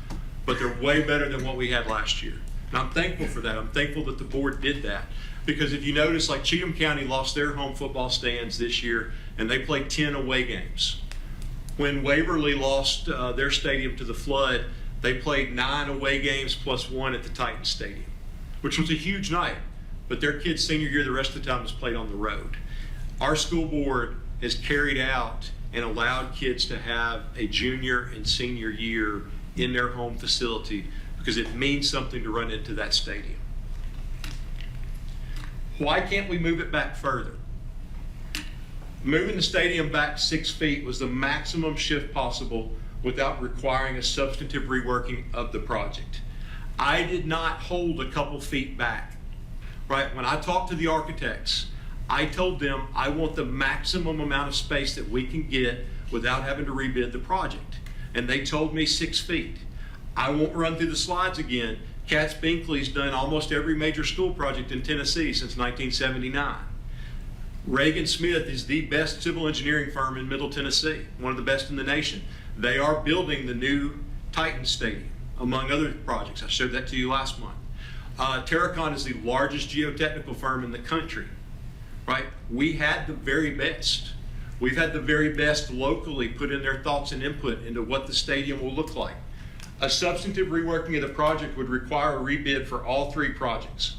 but they're way better than what we had last year. And I'm thankful for that. I'm thankful that the board did that. Because if you notice, like Cheatham County lost their home football stands this year, and they played 10 away games. When Waverly lost their stadium to the flood, they played 9 away games plus 1 at the Titan Stadium, which was a huge night. But their kids' senior year, the rest of the time was played on the road. Our school board has carried out and allowed kids to have a junior and senior year in their home facility because it means something to run into that stadium. Why can't we move it back further? Moving the stadium back 6 feet was the maximum shift possible without requiring a substantive reworking of the project. I did not hold a couple feet back. Right? When I talked to the architects, I told them I want the maximum amount of space that we can get without having to rebid the project. And they told me 6 feet. I won't run through the slides again. Katz Binkley's done almost every major school project in Tennessee since 1979. Reagan Smith is the best civil engineering firm in Middle Tennessee, one of the best in the nation. They are building the new Titan Stadium, among other projects. I showed that to you last month. Terracon is the largest geotechnical firm in the country, right? We had the very best. We've had the very best locally put in their thoughts and input into what the stadium will look like. A substantive reworking of the project would require a rebid for all 3 projects.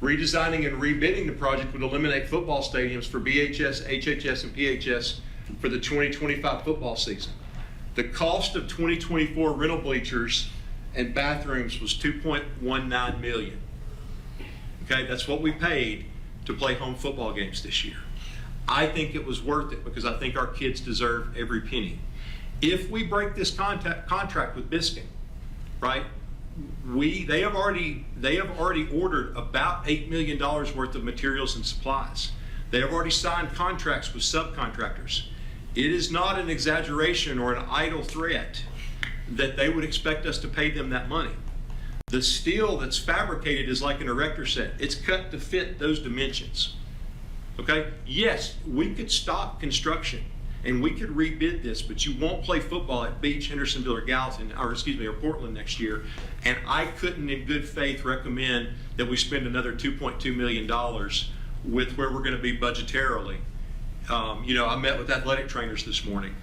Redesigning and rebidding the project would eliminate football stadiums for BHS, HHS, and PHS for the 2025 football season. The cost of 2024 rental bleachers and bathrooms was $2.19 million. Okay, that's what we paid to play home football games this year. I think it was worth it because I think our kids deserve every penny. If we break this contract with Biscayne, right, they have already ordered about $8 million worth of materials and supplies. They have already signed contracts with subcontractors. It is not an exaggeration or an idle threat that they would expect us to pay them that money. The steel that's fabricated is like an erector set. It's cut to fit those dimensions. Okay? Yes, we could stop construction and we could rebid this, but you won't play football at Beach, Hendersonville, or Gallatin, or Portland next year. And I couldn't in good faith recommend that we spend another $2.2 million with where we're going to be budgetarily. I met with athletic trainers this morning.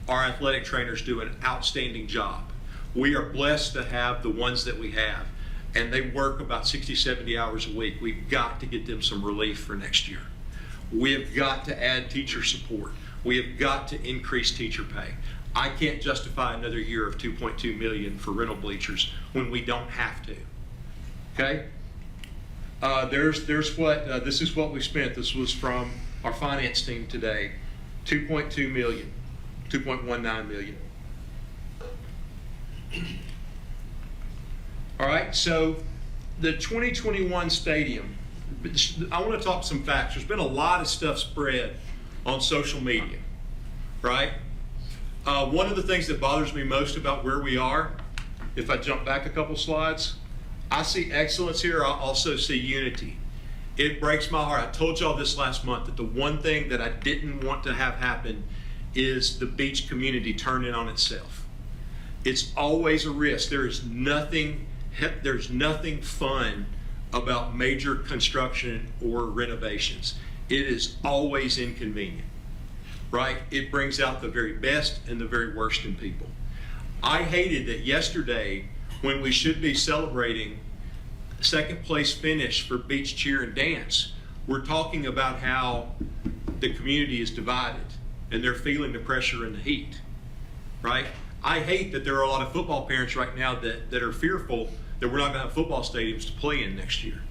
Our athletic trainers do an outstanding job. We are blessed to have the ones that we have, and they work about 60, 70 hours a week. We've got to get them some relief for next year. We have got to add teacher support. We have got to increase teacher pay. I can't justify another year of $2.2 million for rental bleachers when we don't have to. Okay? This is what we spent. This was from our finance team today. $2.2 million. $2.19 million. All right, so the 2021 stadium, I want to talk some facts. There's been a lot of stuff spread on social media, right? One of the things that bothers me most about where we are, if I jump back a couple slides, I see excellence here. I also see unity. It breaks my heart. I told y'all this last month that the one thing that I didn't want to have happen is the beach community turning on itself. It's always a risk. There's nothing fun about major construction or renovations. It is always inconvenient, right? It brings out the very best and the very worst in people. I hated that yesterday, when we should be celebrating second place finish for beach cheer and dance, we're talking about how the community is divided and they're feeling the pressure and the heat, right? I hate that there are a lot of football parents right now that are fearful that we're not going to have football stadiums to play in next year.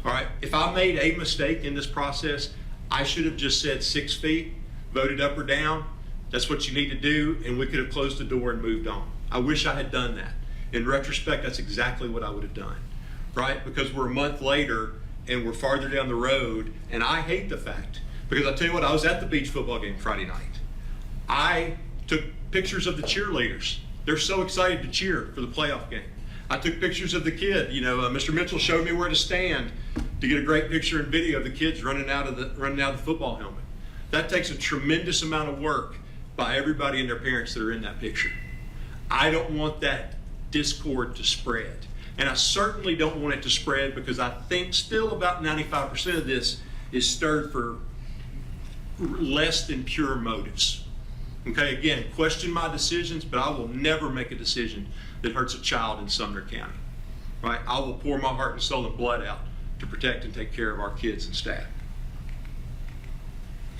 All right, if I made a mistake in this process, I should have just said 6 feet, voted up or down. That's what you need to do, and we could have closed the door and moved on. I wish I had done that. In retrospect, that's exactly what I would have done, right? Because we're a month later and we're farther down the road, and I hate the fact, because I'll tell you what, I was at the beach football game Friday night. I took pictures of the cheerleaders. They're so excited to cheer for the playoff game. I took pictures of the kid. Mr. Mitchell showed me where to stand to get a great picture and video of the kids running out of the football helmet. That takes a tremendous amount of work by everybody and their parents that are in that picture. I don't want that discord to spread. And I certainly don't want it to spread because I think still about 95% of this is stirred for less than pure motives. Okay, again, question my decisions, but I will never make a decision that hurts a child in Sumner County. Right? I will pour my heart and soul and blood out to protect and take care of our kids and staff.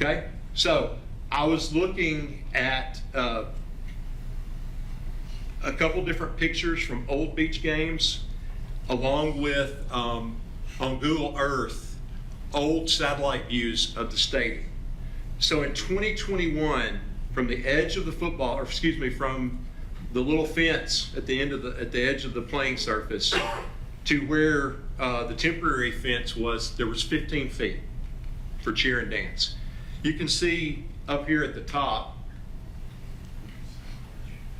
Okay, so I was looking at a couple different pictures from old Beach games, along with on Google Earth, old satellite views of the stadium. So in 2021, from the edge of the football, or excuse me, from the little fence at the end of at the edge of the playing surface to where the temporary fence was, there was 15 feet for cheer and dance. You can see up here at the top,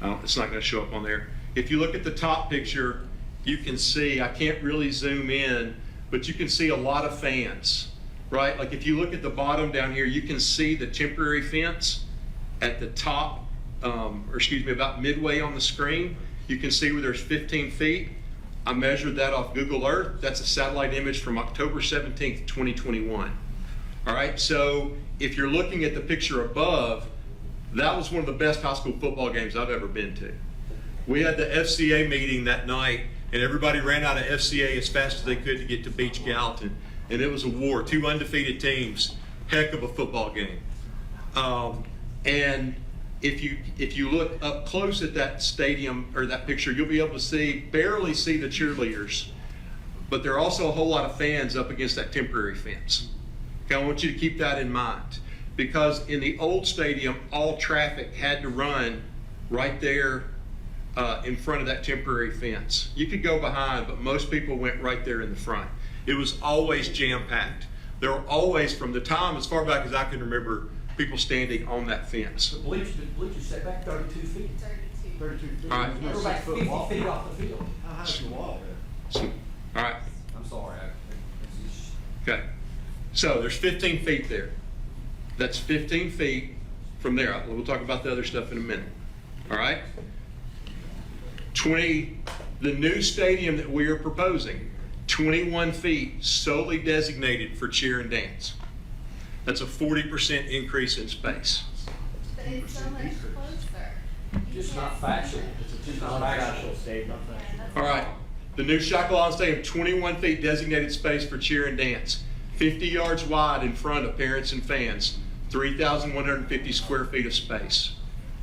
it's not going to show up on there. If you look at the top picture, you can see, I can't really zoom in, but you can see a lot of fans, right? Like if you look at the bottom down here, you can see the temporary fence at the top, or excuse me, about midway on the screen. You can see where there's 15 feet. I measured that off Google Earth. That's a satellite image from October 17th, 2021. All right, so if you're looking at the picture above, that was one of the best high school football games I've ever been to. We had the FCA meeting that night, and everybody ran out of FCA as fast as they could to get to Beach Gallatin, and it was a war, 2 undefeated teams, heck of a football game. And if you look up close at that stadium or that picture, you'll be able to barely see the cheerleaders, but there are also a whole lot of fans up against that temporary fence. Okay, I want you to keep that in mind, because in the old stadium, all traffic had to run right there in front of that temporary fence. You could go behind, but most people went right there in the front. It was always jam-packed. There were always, from the time as far back as I can remember, people standing on that fence. The bleachers set back 32 feet. 32 feet. All right. We're about 50 feet off the field. How high is the wall there? All right. I'm sorry. Okay. So there's 15 feet there. That's 15 feet from there. We'll talk about the other stuff in a minute. All right? The new stadium that we are proposing, 21 feet solely designated for cheer and dance. That's a 40% increase in space. But it's so much closer. Just not factual. It's just not factual. All right. The new Shaka Stadium, 21 feet designated space for cheer and dance. 50 yards wide in front of parents and fans. 3,150 square feet of space.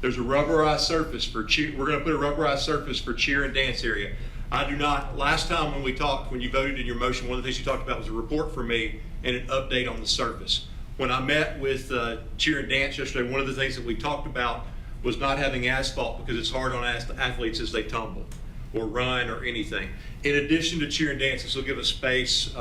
There's a rubberized surface for cheer. We're going to put a rubberized surface for cheer and dance area. I do not, last time when we talked, when you voted in your motion, one of the things you talked about was a report for me and an update on the surface. When I met with cheer and dance yesterday, one of the things that we talked about was not having asphalt because it's hard on athletes as they tumble or run or anything. In addition to cheer and dance, this will give us space.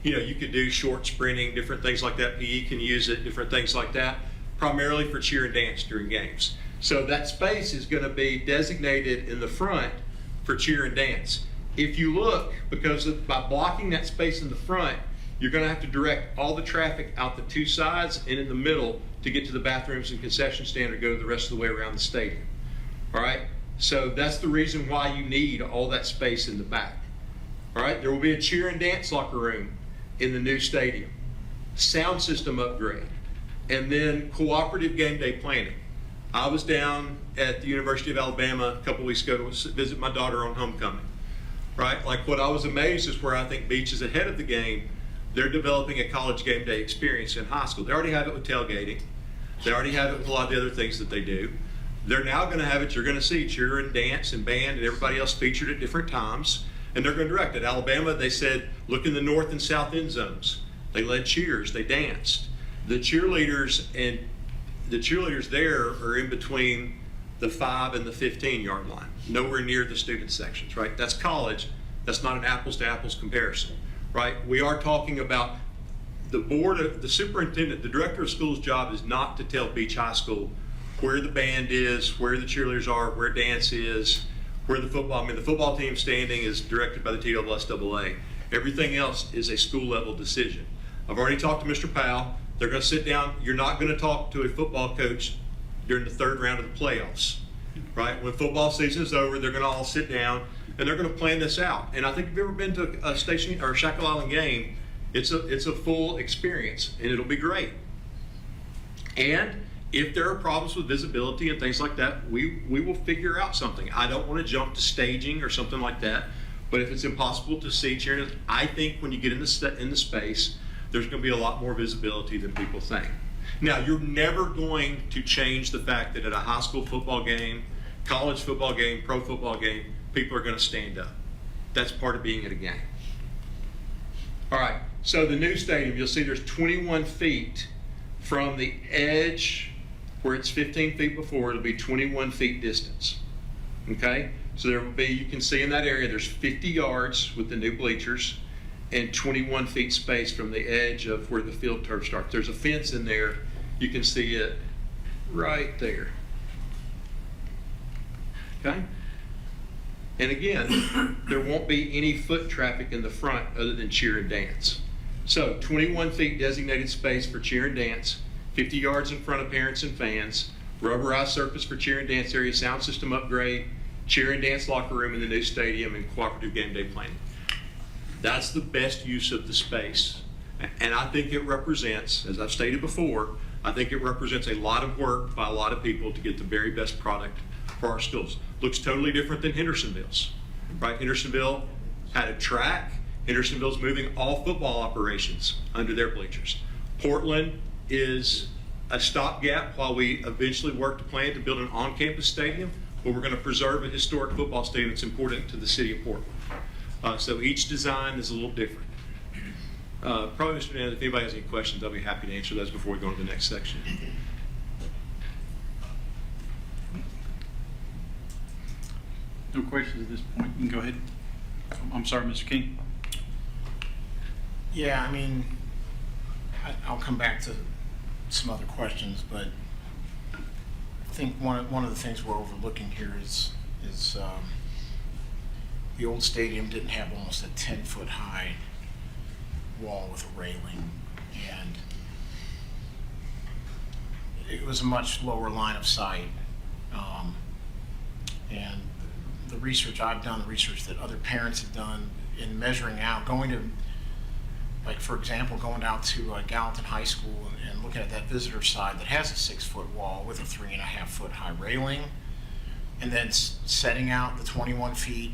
You could do short sprinting, different things like that. PE can use it, different things like that, primarily for cheer and dance during games. So that space is going to be designated in the front for cheer and dance. If you look, because by blocking that space in the front, you're going to have to direct all the traffic out the two sides and in the middle to get to the bathrooms and concession stand or go the rest of the way around the stadium. All right? So that's the reason why you need all that space in the back. All right? There will be a cheer and dance locker room in the new stadium, sound system upgrade, and then cooperative game day planning. I was down at the University of Alabama a couple weeks ago to visit my daughter on homecoming. Right? Like what I was amazed is where I think Beach is ahead of the game. They're developing a college game day experience in high school. They already have it with tailgating. They already have it with a lot of the other things that they do. They're now going to have it, you're going to see cheer and dance and band and everybody else featured at different times. And they're going to direct it. Alabama, they said, look in the north and south end zones. They led cheers, they danced. The cheerleaders there are in between the 5 and the 15-yard line, nowhere near the student sections, right? That's college. That's not an apples to apples comparison. Right? We are talking about the superintendent, the director of school's job is not to tell Beach High School where the band is, where the cheerleaders are, where dance is, where the football team standing is directed by the TSSAA. Everything else is a school level decision. I've already talked to Mr. Powell. They're going to sit down. You're not going to talk to a football coach during the third round of the playoffs, right? When football season is over, they're going to all sit down and they're going to plan this out. And I think if you've ever been to a Station or Shackle Island game, it's a full experience and it'll be great. And if there are problems with visibility and things like that, we will figure out something. I don't want to jump to staging or something like that, but if it's impossible to see cheering, I think when you get in the space, there's going to be a lot more visibility than people think. Now, you're never going to change the fact that at a high school football game, college football game, pro football game, people are going to stand up. That's part of being at a game. All right, so the new stadium, you'll see there's 21 feet from the edge where it's 15 feet before, it'll be 21 feet distance. Okay? So there will be, you can see in that area, there's 50 yards with the new bleachers and 21 feet space from the edge of where the field turf starts. There's a fence in there. You can see it right there. Okay? And again, there won't be any foot traffic in the front other than cheer and dance. So 21 feet designated space for cheer and dance, 50 yards in front of parents and fans, rubberized surface for cheer and dance area, sound system upgrade, cheer and dance locker room in the new stadium, and cooperative game day planning. That's the best use of the space. And I think it represents, as I've stated before, I think it represents a lot of work by a lot of people to get the very best product for our schools. Looks totally different than Hendersonville's, right? Hendersonville had a track. Hendersonville's moving all football operations under their bleachers. Portland is a stopgap while we eventually work to plan to build an on-campus stadium where we're going to preserve a historic football stadium that's important to the city of Portland. So each design is a little different. Probably, Mr. Fernandez, if anybody has any questions, I'll be happy to answer those before we go on to the next section. No questions at this point. You can go ahead. I'm sorry, Mr. King. Yeah, I mean, I'll come back to some other questions, but I think one of the things we're overlooking here is the old stadium didn't have almost a 10-foot high wall with a railing, and it was a much lower line of sight. And the research I've done, the research that other parents have done in measuring out, going to, like for example, going out to Gallatin High School and looking at that visitor side that has a 6-foot wall with a 3.5-foot high railing, and then setting out the 21 feet,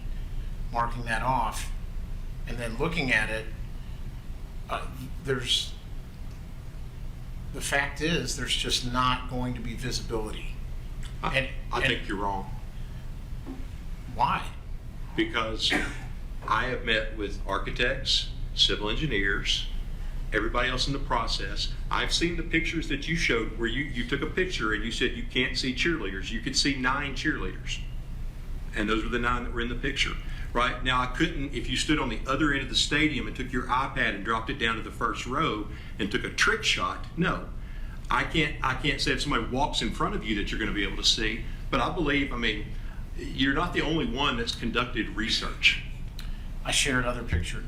marking that off, and then looking at it, the fact is there's just not going to be visibility. I think you're wrong. Why? Because I have met with architects, civil engineers, everybody else in the process. I've seen the pictures that you showed where you took a picture and you said you can't see cheerleaders. You could see 9 cheerleaders. And those were the 9 that were in the picture. Right? Now I couldn't, if you stood on the other end of the stadium and took your iPad and dropped it down to the first row and took a trick shot, no. I can't say if somebody walks in front of you that you're going to be able to see, but I believe, you're not the only one that's conducted research. I shared other pictures.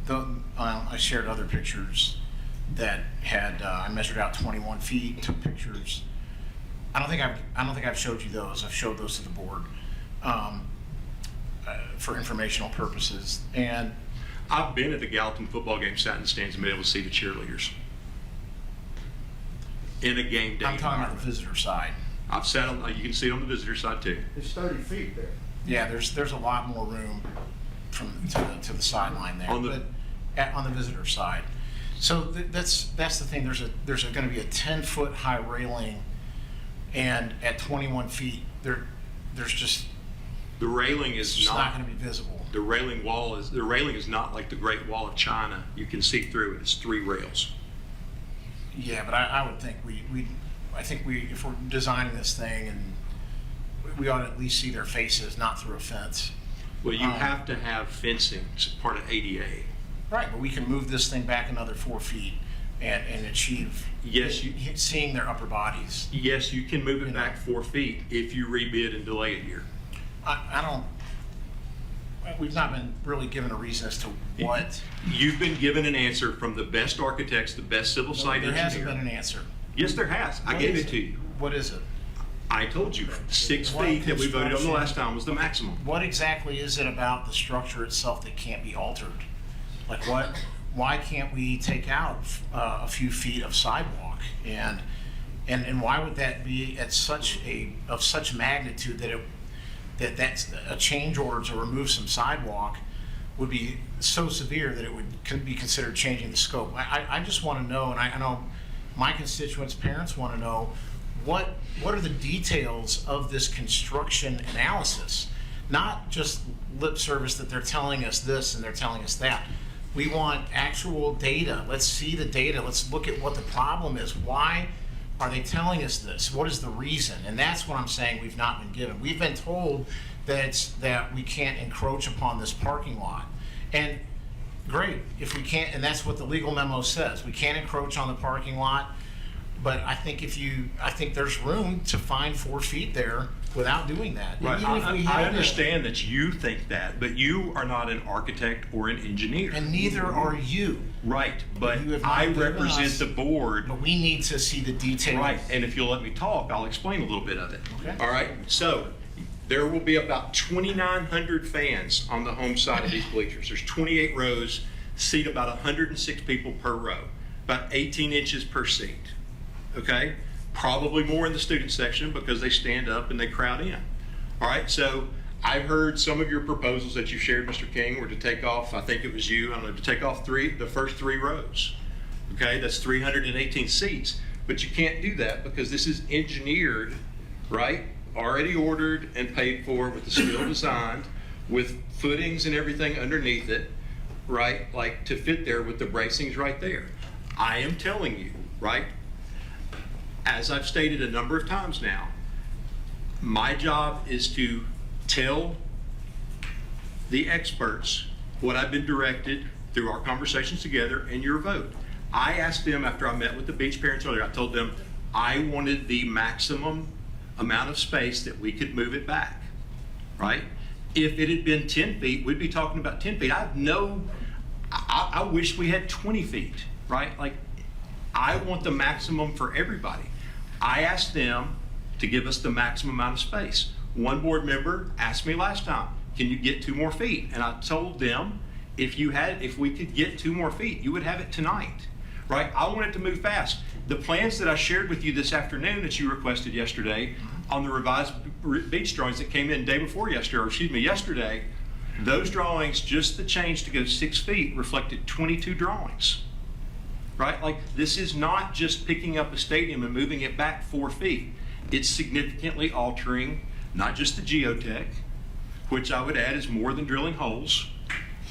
I shared other pictures that had I measured out 21 feet, took pictures. I don't think I've showed you those. I've showed those to the board for informational purposes. And I've been at the Gallatin football game, sat in the stands, and been able to see the cheerleaders in a game day. I'm talking about the visitor side. I've sat on. You can see it on the visitor side too. It's 30 feet there. Yeah, there's a lot more room to the sideline there, on the visitor side. So that's the thing. There's going to be a 10-foot high railing, and at 21 feet, there's just the railing is not going to be visible. The railing is not like the Great Wall of China. You can see through it. It's 3 rails. Yeah, but I would think if we're designing this thing, and we ought to at least see their faces, not through a fence. Well, you have to have fencing. It's part of ADA. Right, but we can move this thing back another 4 feet and achieve seeing their upper bodies. Yes, you can move it back 4 feet if you rebid and delay a year. I don't. we've not been really given a reason as to what. You've been given an answer from the best architects, the best civil site There engineer. hasn't been an answer. Yes, there has. I What gave is it to you. What is it? I told you, 6 What feet that we voted on the construction- last time was the maximum. What exactly is it about the structure itself that can't be altered? Like why can't we take out a few feet of sidewalk? And why would that be at such magnitude that that's a change order to remove some sidewalk would be so severe that it could be considered changing the scope? I just want to know, and I know my constituents, parents want to know, what are the details of this construction analysis? Not just lip service that they're telling us this and they're telling us that. We want actual data. Let's see the data. Let's look at what the problem is. Why are they telling us this? What is the reason? And that's what I'm saying we've not been given. We've been told that we can't encroach upon this parking lot. And great, if we can't, and that's what the legal memo says. We can't encroach on the parking lot. But I think I think there's room to find 4 feet there without doing that. Right. Even if we I had understand that you think that, but you are not an architect or an engineer. And neither are you. Right, but You have not I given represent us- the board. But we need to see the details. Right, and if you'll let me talk, I'll explain a little bit of it. Okay. All right, so there will be about 2,900 fans on the home side of these bleachers. There's 28 rows, seat about 106 people per row, about 18 inches per seat. Okay? Probably more in the student section because they stand up and they crowd in. All right, so I've heard some of your proposals that you shared, Mr. King, were to take off, I think it was you, I don't know, to take off the first 3 rows. Okay, that's 318 seats. But you can't do that because this is engineered, right? Already ordered and paid for with the steel designed, with footings and everything underneath it, right? Like to fit there with the bracings right there. I am telling you, right? As I've stated a number of times now, my job is to tell the experts what I've been directed through our conversations together and your vote. I asked them after I met with the beach parents earlier, I told them I wanted the maximum amount of space that we could move it back, right? If it had been 10 feet, we'd be talking about 10 feet. I wish we had 20 feet, right? Like, I want the maximum for everybody. I asked them to give us the maximum amount of space. One board member asked me last time, can you get 2 more feet? And I told them, if we could get 2 more feet, you would have it tonight, right? I want it to move fast. The plans that I shared with you this afternoon that you requested yesterday on the revised beach drawings that came in yesterday, those drawings, just the change to go 6 feet reflected 22 drawings. Right? Like, this is not just picking up a stadium and moving it back 4 feet. It's significantly altering not just the geotech, which I would add is more than drilling holes,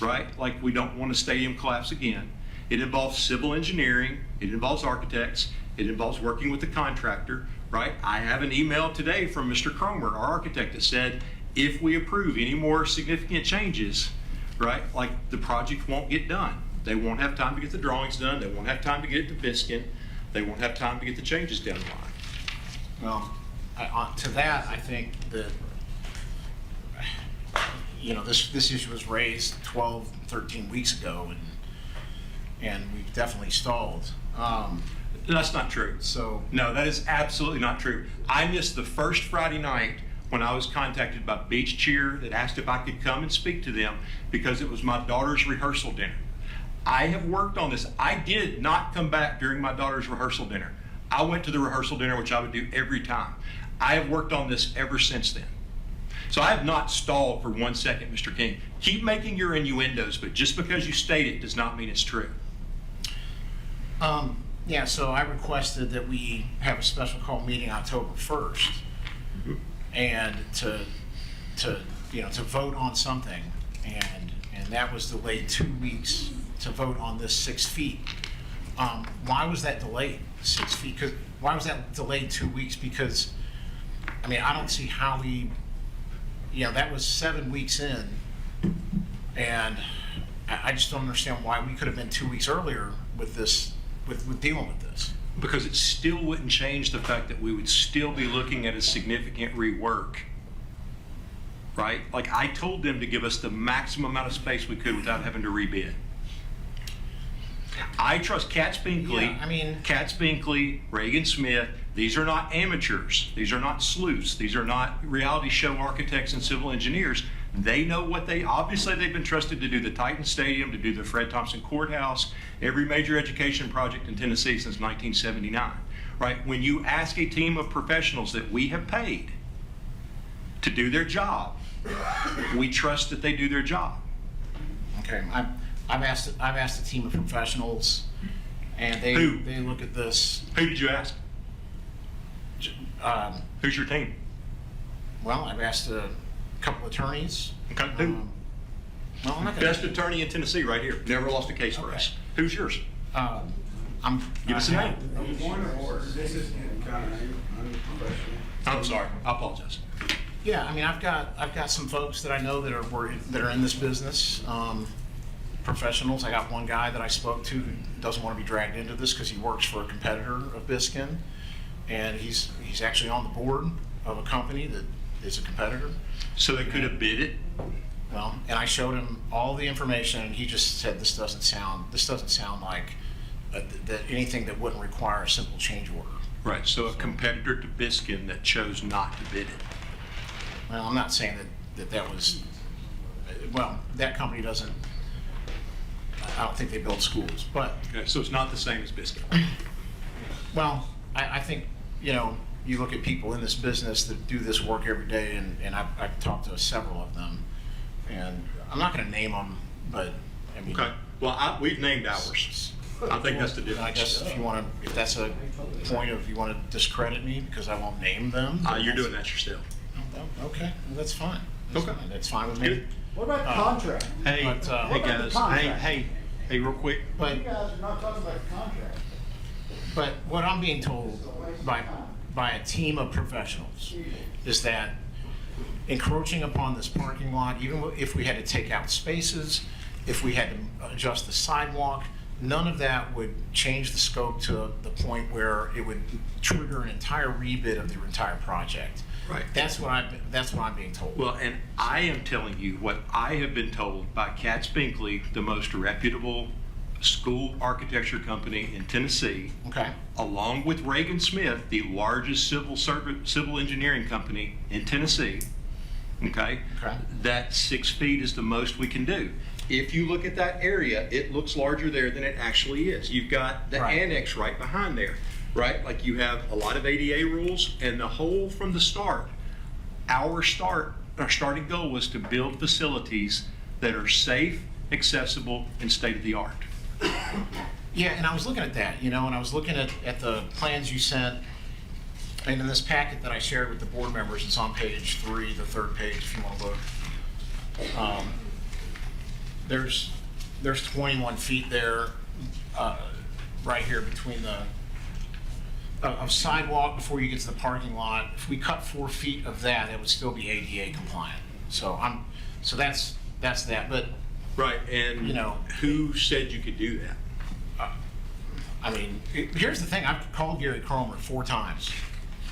right? Like, we don't want a stadium collapse again. It involves civil engineering, it involves architects, it involves working with the contractor, right? I have an email today from Mr. Cromer, our architect, that said, if we approve any more significant changes, right, like, the project won't get done. They won't have time to get the drawings done. They won't have time to get it to Biskin. They won't have time to get the changes down the line. Well, to that, I think that, this issue was raised 12, 13 weeks ago, and we've definitely stalled. That's not true. No, that is absolutely not true. I missed the first Friday night when I was contacted by Beach Cheer that asked if I could come and speak to them because it was my daughter's rehearsal dinner. I have worked on this. I did not come back during my daughter's rehearsal dinner. I went to the rehearsal dinner, which I would do every time. I have worked on this ever since then. So I have not stalled for 1 second, Mr. King. Keep making your innuendos, but just because you state it does not mean it's true. Yeah, so I requested that we have a special call meeting October 1st and to vote on something, and that was delayed 2 weeks to vote on this 6 feet. Why was that delayed 6 feet? Why was that delayed 2 weeks? Because, I don't see how that was 7 weeks in, and I just don't understand why we could have been 2 weeks earlier with this, with dealing with this. Because it still wouldn't change the fact that we would still be looking at a significant rework right? Like, I told them to give us the maximum amount of space we could without having to rebid. I trust Katz Binkley. Yeah, I mean- Katz Binkley, Reagan Smith. These are not amateurs. These are not sleuths. These are not reality show architects and civil engineers. They know what obviously they've been trusted to do the Titan Stadium, to do the Fred Thompson Courthouse, every major education project in Tennessee since 1979, right? When you ask a team of professionals that we have paid to do their job, we trust that they do their job. Okay, I've asked a team of professionals, and they Who? they look at this. Who did you ask? Who's your team? Well, I've asked a couple attorneys. Okay, who? Well, I'm not gonna. Best attorney in Tennessee right here. Never lost a case for us. Who's yours? Give us a name. This is kind of unprofessional. I'm sorry. I apologize. Yeah, I mean, I've got some folks that I know that are in this business, professionals. I got one guy that I spoke to who doesn't want to be dragged into this because he works for a competitor of Biskin, and he's actually on the board of a company that is a competitor. So they could have bid it? Well, and I showed him all the information, and he just said this doesn't sound like that anything that wouldn't require a simple change order. Right, so a competitor to Biskin that chose not to bid it. Well, I'm not saying that was, well, that company doesn't, I don't think they build schools, but. Okay, so it's not the same as Biskin. Well, I think, you look at people in this business that do this work every day, and I've talked to several of them, and I'm not gonna name them, but, I mean. Okay, well, we've named ours. I think that's the difference. I guess if that's a point of you wanna discredit me because I won't name them. You're doing that yourself. Okay, well, that's fine. Okay. That's fine with me. Good. What about the contract? Hey, But, hey what about guys, the contract? hey, real quick. But You guys are not talking about the contract. But what I'm being told by a team of professionals is that encroaching upon this parking lot, even if we had to take out spaces, if we had to adjust the sidewalk, none of that would change the scope to the point where it would trigger an entire rebid of the entire project. Right. That's what I'm being told. Well, and I am telling you what I have been told by Katz Binkley, the most reputable school architecture company in Tennessee, Okay. along with Reagan Smith, the largest civil engineering company in Tennessee, okay? Okay. That 6 feet is the most we can do. If you look at that area, it looks larger there than it actually is. You've got the Right. annex right behind there, right? Like you have a lot of ADA rules, and the whole from the start, our starting goal was to build facilities that are safe, accessible, and state-of-the-art. Yeah, and I was looking at that, and I was looking at the plans you sent, and in this packet that I shared with the board members, it's on page 3, the third page, if you want to look. There's 21 feet there, right here between of sidewalk before you get to the parking lot. If we cut 4 feet of that, it would still be ADA compliant. So that's that, but. Right, and who said you could do that? I mean, here's the thing. I've called Gary Cromer 4 times.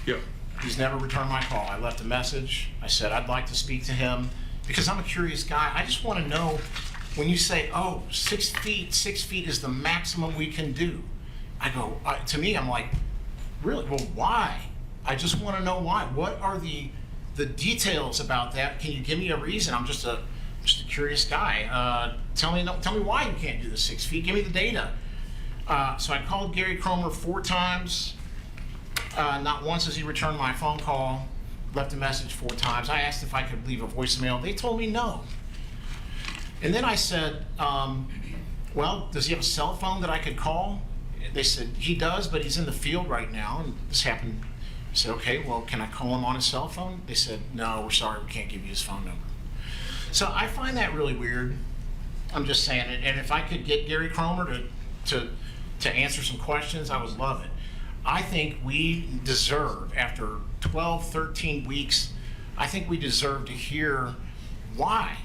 Yep. He's never returned my call. I left a message. I said I'd like to speak to him because I'm a curious guy. I just want to know when you say, 6 feet is the maximum we can do. I go, to me, I'm like, really? Well, why? I just want to know why. What are the details about that? Can you give me a reason? I'm just a curious guy. Tell me why you can't do the 6 feet. Give me the data. So I called Gary Cromer 4 times. Not once has he returned my phone call. Left a message 4 times. I asked if I could leave a voicemail. They told me no. And then I said, well, does he have a cell phone that I could call? They said, he does, but he's in the field right now. And this happened. I said, okay, well, can I call him on his cell phone? They said, no, we're sorry, we can't give you his phone number. So I find that really weird. I'm just saying it. And if I could get Gary Cromer to answer some questions, I would love it. I think we deserve, after 12, 13 weeks, I think we deserve to hear why.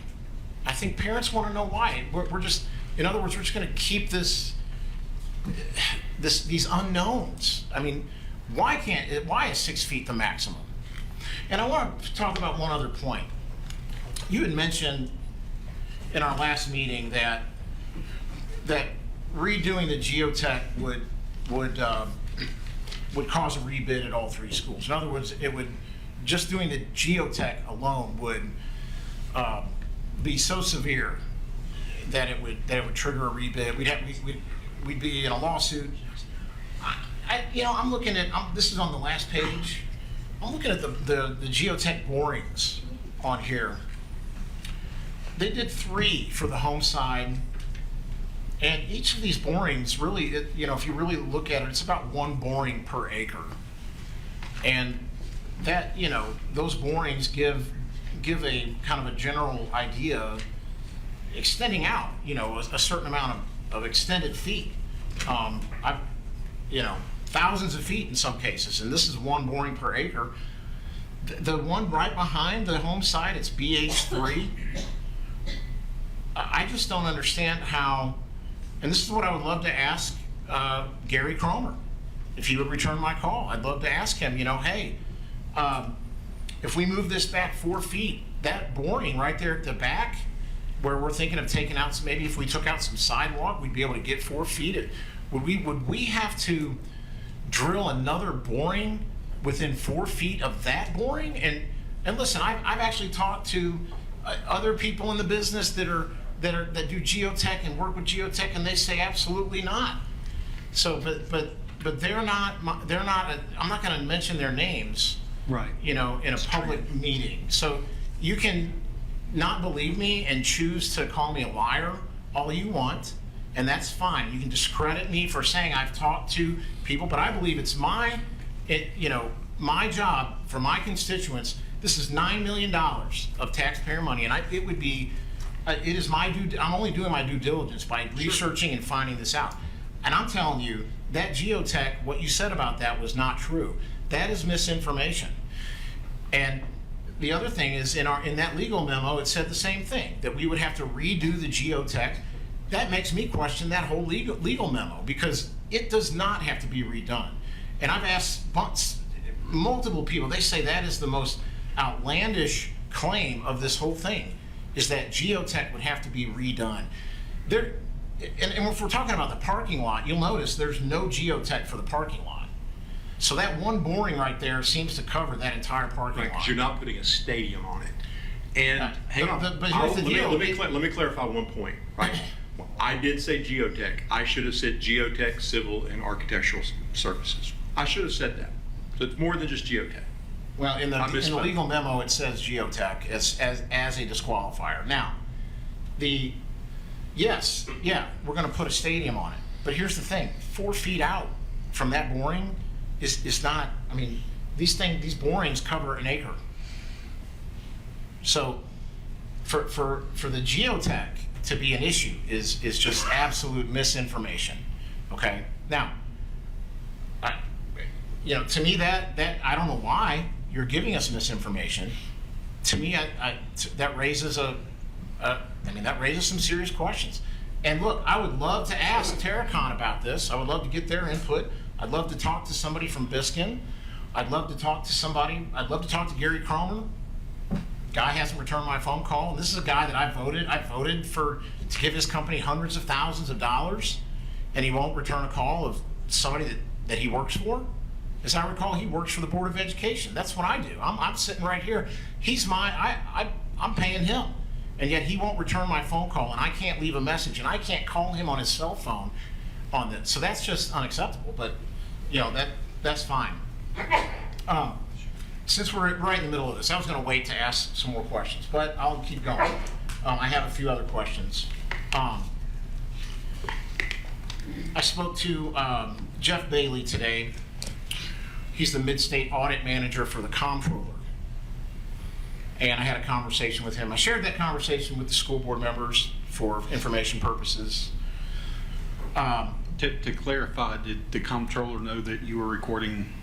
I think parents want to know why. We're just, in other words, we're just going to keep these unknowns. I mean, why is 6 feet the maximum? And I want to talk about one other point. you had mentioned in our last meeting that redoing the geotech would cause a rebid at all three schools. In other words, just doing the geotech alone would be so severe that it would trigger a rebid. We'd be in a lawsuit. I'm looking at, this is on the last page. I'm looking at the geotech borings on here. They did 3 for the home side, and each of these borings really, if you really look at it, it's about 1 boring per acre. And that, those borings give a kind of a general idea, extending out, a certain amount of extended feet. Thousands of feet in some cases, and this is 1 boring per acre. The one right behind the home side, it's BH3. I just don't understand how, and this is what I would love to ask Gary Cromer, if he would return my call. I'd love to ask him, hey, if we move this back 4 feet, that boring right there at the back, where we're thinking of taking out, maybe if we took out some sidewalk, we'd be able to get 4 feet. Would we have to drill another boring within 4 feet of that boring? And listen, I've actually talked to other people in the business that do geotech and work with geotech, and they say absolutely not. So, but they're not. I'm not going to mention their names. Right. In a public meeting. So you can not believe me and choose to call me a liar all you want, and that's fine. You can discredit me for saying I've talked to people, but I believe it's my job for my constituents. This is $9 million of taxpayer money, and it is my I'm only doing my due diligence by researching and finding this out. And I'm telling you, that geotech, what you said about that was not true. That is misinformation. And the other thing is, in that legal memo, it said the same thing, that we would have to redo the geotech. That makes me question that whole legal memo, because it does not have to be redone. And I've asked multiple people, they say that is the most outlandish claim of this whole thing, is that geotech would have to be redone. And if we're talking about the parking lot, you'll notice there's no geotech for the parking lot. So that 1 boring right there seems to cover that entire parking lot. Because you're not putting a stadium on it. And hang on, but here's the deal. Let me clarify one point. Right, I did say geotech. I should have said geotech, civil, and architectural services. I should have said that. So it's more than just geotech. Well, in the legal memo, it says geotech as a disqualifier. Now, we're going to put a stadium on it. But here's the thing: 4 feet out from that boring is not. I mean, these borings cover an acre. So, for the geotech to be an issue is just absolute misinformation. Okay. Now, to me that I don't know why you're giving us misinformation. To me, that raises that raises some serious questions. And look, I would love to ask Terracon about this. I would love to get their input. I'd love to talk to somebody from Biskin. I'd love to talk to Gary Cromer. Guy hasn't returned my phone call. And this is a guy that I voted to give his company hundreds of thousands of dollars, and he won't return a call of somebody that he works for. As I recall, he works for the Board of Education. That's what I do. I'm sitting right here. I'm paying him, and yet he won't return my phone call, and I can't leave a message, and I can't call him on his cell phone on this. So that's just unacceptable. But that's fine. Since we're right in the middle of this, I was going to wait to ask some more questions, but I'll keep going. I have a few other questions. I spoke to Jeff Bailey today. He's the Mid-State Audit Manager for the Comptroller. And I had a conversation with him. I shared that conversation with the school board members for information purposes. To clarify, did the Comptroller know that you were recording?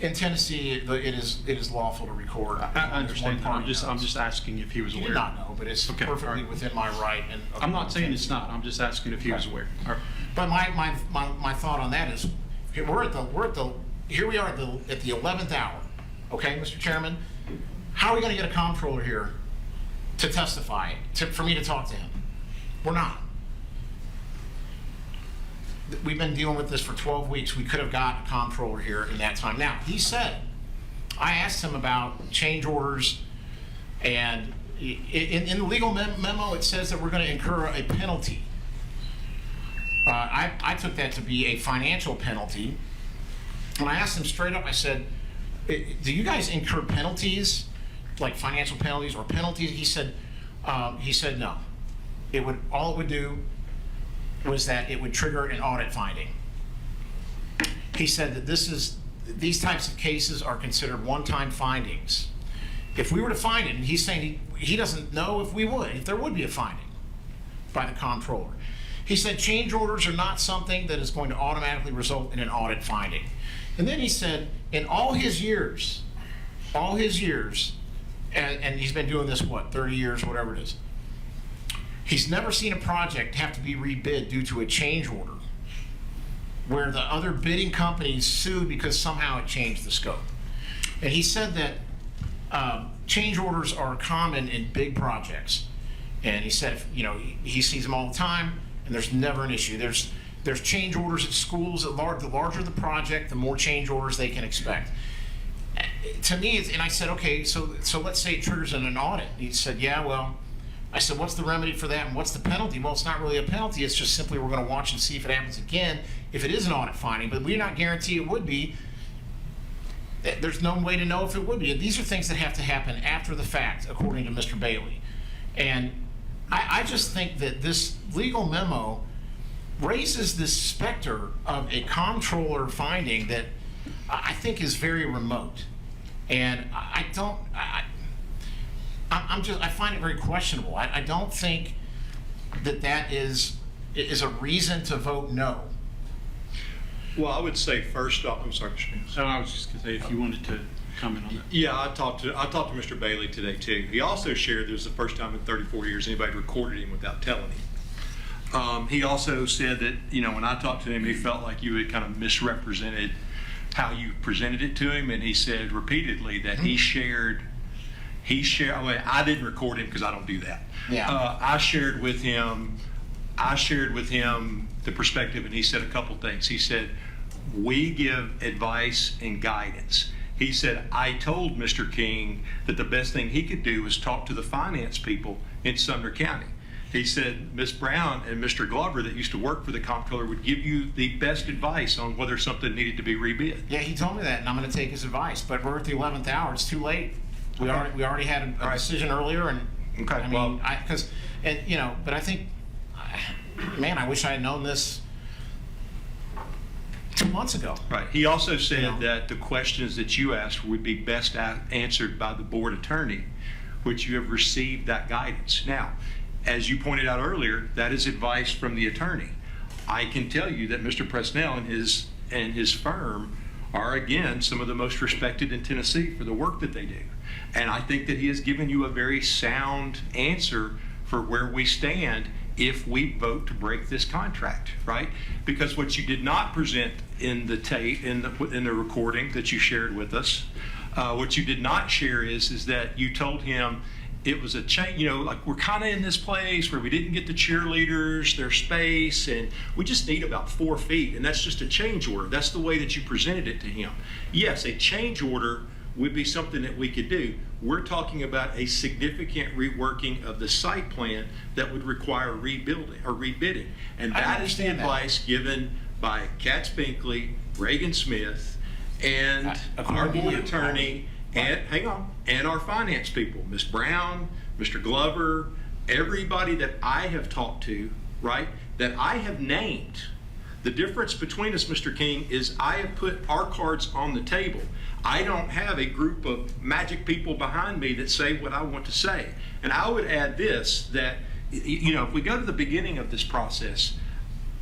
In Tennessee, it is lawful to record. I understand. I'm just asking if he was aware. He did not know, but it's perfectly within my right. And I'm not saying it's not. I'm just asking if he was aware. Right. But my thought on that is, here we are at the 11th hour. Okay, Mr. Chairman, how are we going to get a comptroller here to testify, for me to talk to him. We're not. We've been dealing with this for 12 weeks. We could have got a comptroller here in that time. Now, he said, I asked him about change orders, and in the legal memo, it says that we're going to incur a penalty. I took that to be a financial penalty. And I asked him straight up, I said, do you guys incur penalties, like financial penalties or penalties? He said no. All it would do was that it would trigger an audit finding. He said that these types of cases are considered one-time findings. If we were to find it, and he's saying he doesn't know if there would be a finding by the comptroller. He said change orders are not something that is going to automatically result in an audit finding. And then he said, in all his years, and he's been doing this, 30 years, whatever it is, he's never seen a project have to be rebid due to a change order where the other bidding companies sued because somehow it changed the scope. And he said that change orders are common in big projects. And he said, he sees them all the time, and there's never an issue. There's change orders at schools. The larger the project, the more change orders they can expect. To me, and I said, okay, so let's say it triggers an audit. He said, yeah, well, I said, what's the remedy for that and what's the penalty? Well, it's not really a penalty. It's just simply we're going to watch and see if it happens again, if it is an audit finding, but we're not guarantee it would be. There's no way to know if it would be. These are things that have to happen after the fact, according to Mr. Bailey. And I just think that this legal memo raises this specter of a comptroller finding that I think is very remote. And I find it very questionable. I don't think that is a reason to vote no. Well, I would say first off, I'm sorry, Mr. News. I was just going to say if you wanted to comment on that. Yeah, I talked to Mr. Bailey today too. He also shared this was the first time in 34 years anybody recorded him without telling him. He also said that, when I talked to him, he felt like you had kind of misrepresented how you presented it to him, and he said repeatedly that he shared. I didn't record him because I don't do that. Yeah. I shared with him the perspective, and he said a couple things. He said, we give advice and guidance. He said, I told Mr. King that the best thing he could do was talk to the finance people in Sumner County. He said, Ms. Brown and Mr. Glover that used to work for the comptroller would give you the best advice on whether something needed to be rebid. Yeah, he told me that, and I'm going to take his advice. But we're at the 11th hour. It's too late. We already had a decision earlier, and okay. But I think, man, I wish I had known this 2 months ago. Right. He also said that the questions that you asked would be best answered by the board attorney, which you have received that guidance. Now, as you pointed out earlier, that is advice from the attorney. I can tell you that Mr. Presnell and his firm are, again, some of the most respected in Tennessee for the work that they do. And I think that he has given you a very sound answer for where we stand if we vote to break this contract, right? Because what you did not present in the tape, in the recording that you shared with us, what you did not share is that you told him it was a change, like we're kind of in this place where we didn't get the cheerleaders, their space, and we just need about 4 feet, and that's just a change order. That's the way that you presented it to him. Yes, a change order would be something that we could do. We're talking about a significant reworking of the site plan that would require rebuilding or rebidding. And that is the advice given by Katz Binkley, Reagan Smith, and our board attorney, and our finance people, Ms. Brown, Mr. Glover, everybody that I have talked to, right, that I have named. The difference between us, Mr. King, is I have put our cards on the table. I don't have a group of magic people behind me that say what I want to say. And I would add this, that, if we go to the beginning of this process,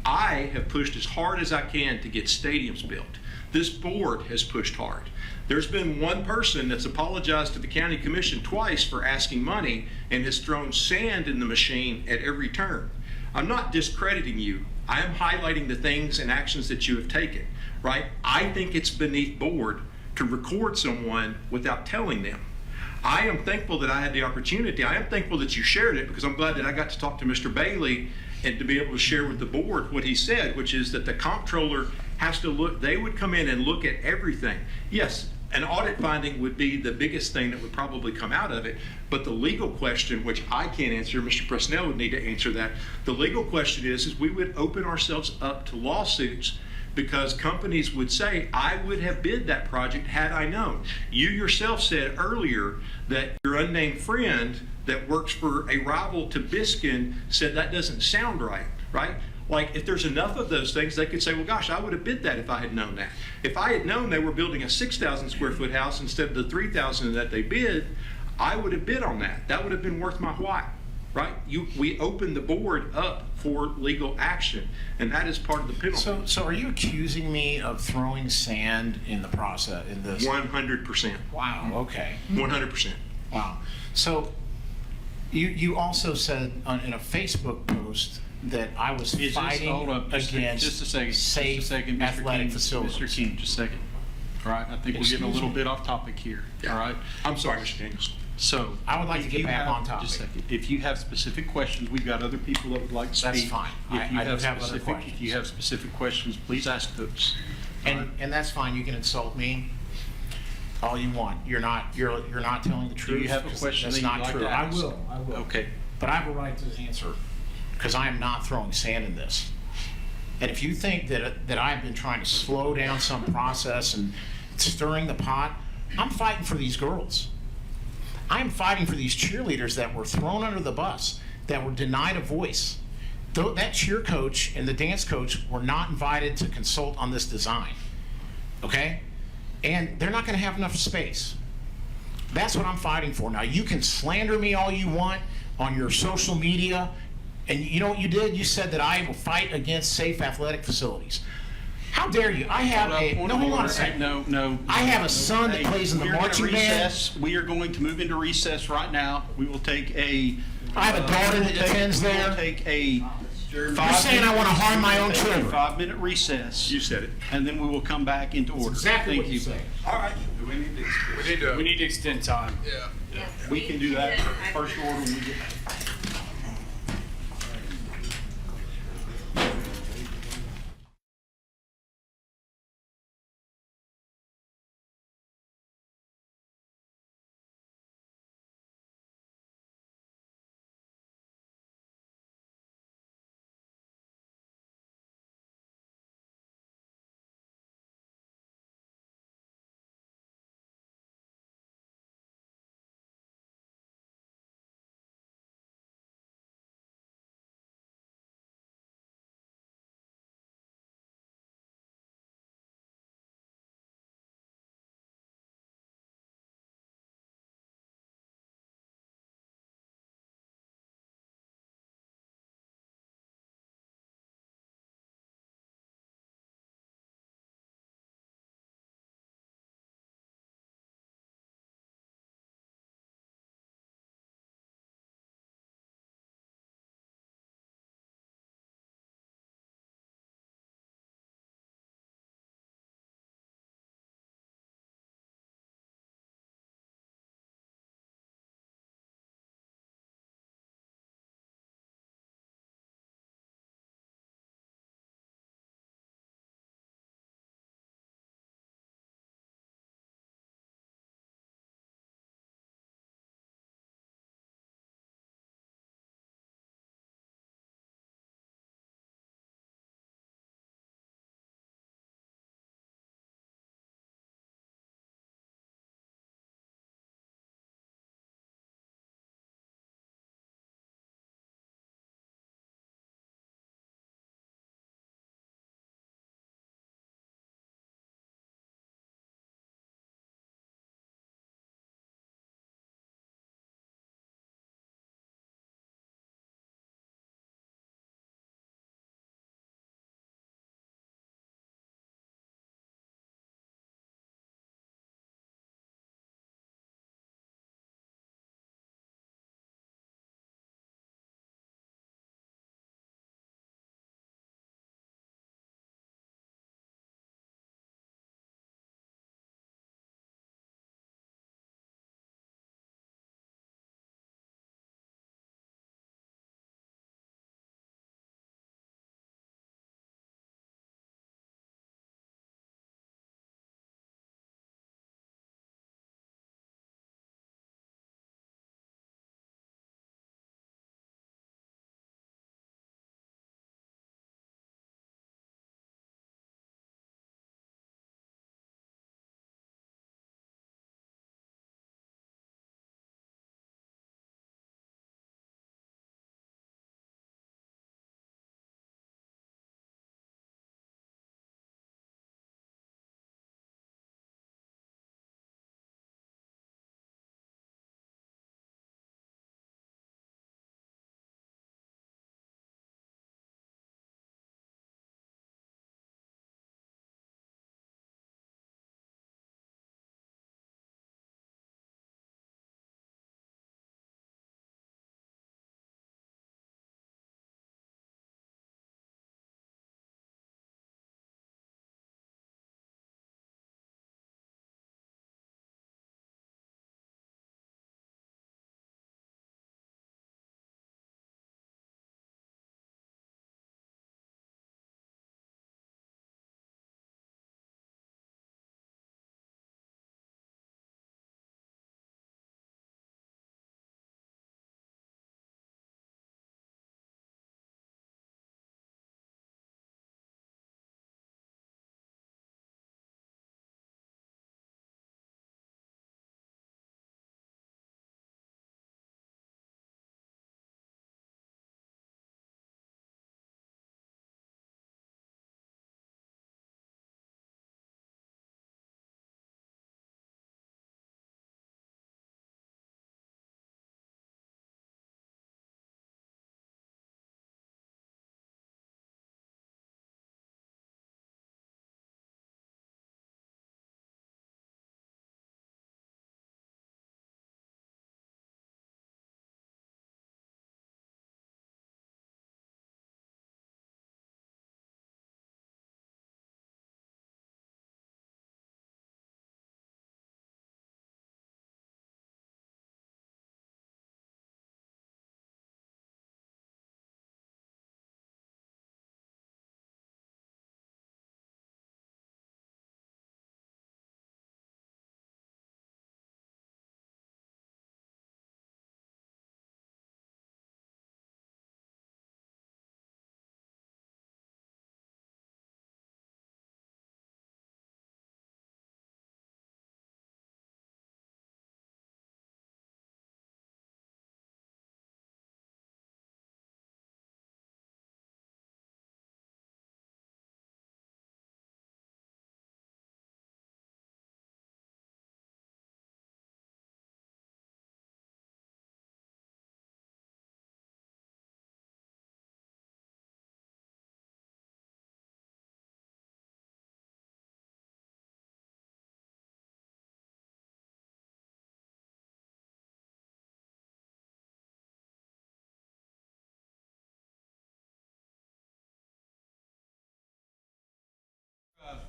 I have pushed as hard as I can to get stadiums built. This board has pushed hard. There's been one person that's apologized to the county commission twice for asking money and has thrown sand in the machine at every turn. I'm not discrediting you. I am highlighting the things and actions that you have taken, right? I think it's beneath board to record someone without telling them. I am thankful that I had the opportunity. I am thankful that you shared it, because I'm glad that I got to talk to Mr. Bailey and to be able to share with the board what he said, which is that the comptroller has to look, they would come in and look at everything. Yes, an audit finding would be the biggest thing that would probably come out of it, but the legal question, which I can't answer, Mr. Presnell would need to answer that. The legal question is we would open ourselves up to lawsuits, because companies would say, I would have bid that project had I known. You yourself said earlier that your unnamed friend that works for a rival to Biskin said that doesn't sound right, right? Like, if there's enough of those things, they could say, well, gosh, I would have bid that if I had known that. If I had known they were building a 6,000 square foot house instead of the 3,000 that they bid, I would have bid on that. That would have been worth my while, right? We opened the board up for legal action, and that is part of the penalty. So are you accusing me of throwing sand in the process, in this? 100%. Wow, okay. 100%. Wow. So you also said in a Facebook post that I was fighting hold up, against just a second, safe just a second, Mr. athletic King, facilities. Mr. King, just a second. All right, I think we're getting a little bit off topic here, all right? I'm sorry, Mr. Daniels. So. I would like to if get you back have- on topic. Just a second. If you have specific questions, we've got other people that would like to speak. That's fine. If you I do have other specific- questions. If you have specific questions, please ask those. And that's fine. You can insult me all you want. You're not telling the Do truth. you have a 'cause question that That's you'd not like true. to I ask? will. Okay. But I have a right to answer, because I am not throwing sand in this. And if you think that I've been trying to slow down some process and stirring the pot, I'm fighting for these girls. I'm fighting for these cheerleaders that were thrown under the bus, that were denied a voice. That cheer coach and the dance coach were not invited to consult on this design, okay? And they're not gonna have enough space. That's what I'm fighting for. Now, you can slander me all you want on your social media, and you know what you did? You said that I will fight against safe athletic facilities. How dare you? I have Hold on a second. No. I have a son that Hey, plays in the we're gonna marching band. recess. We are going to move into recess right now. We will take a. I have a daughter that attends there. We'll take a. You're saying I want to harm my own children. 5-minute recess. You said it. And then we will come back into order. exactly Thank what you say. All right. We need to extend time. Yeah. We can do that first order when we get back.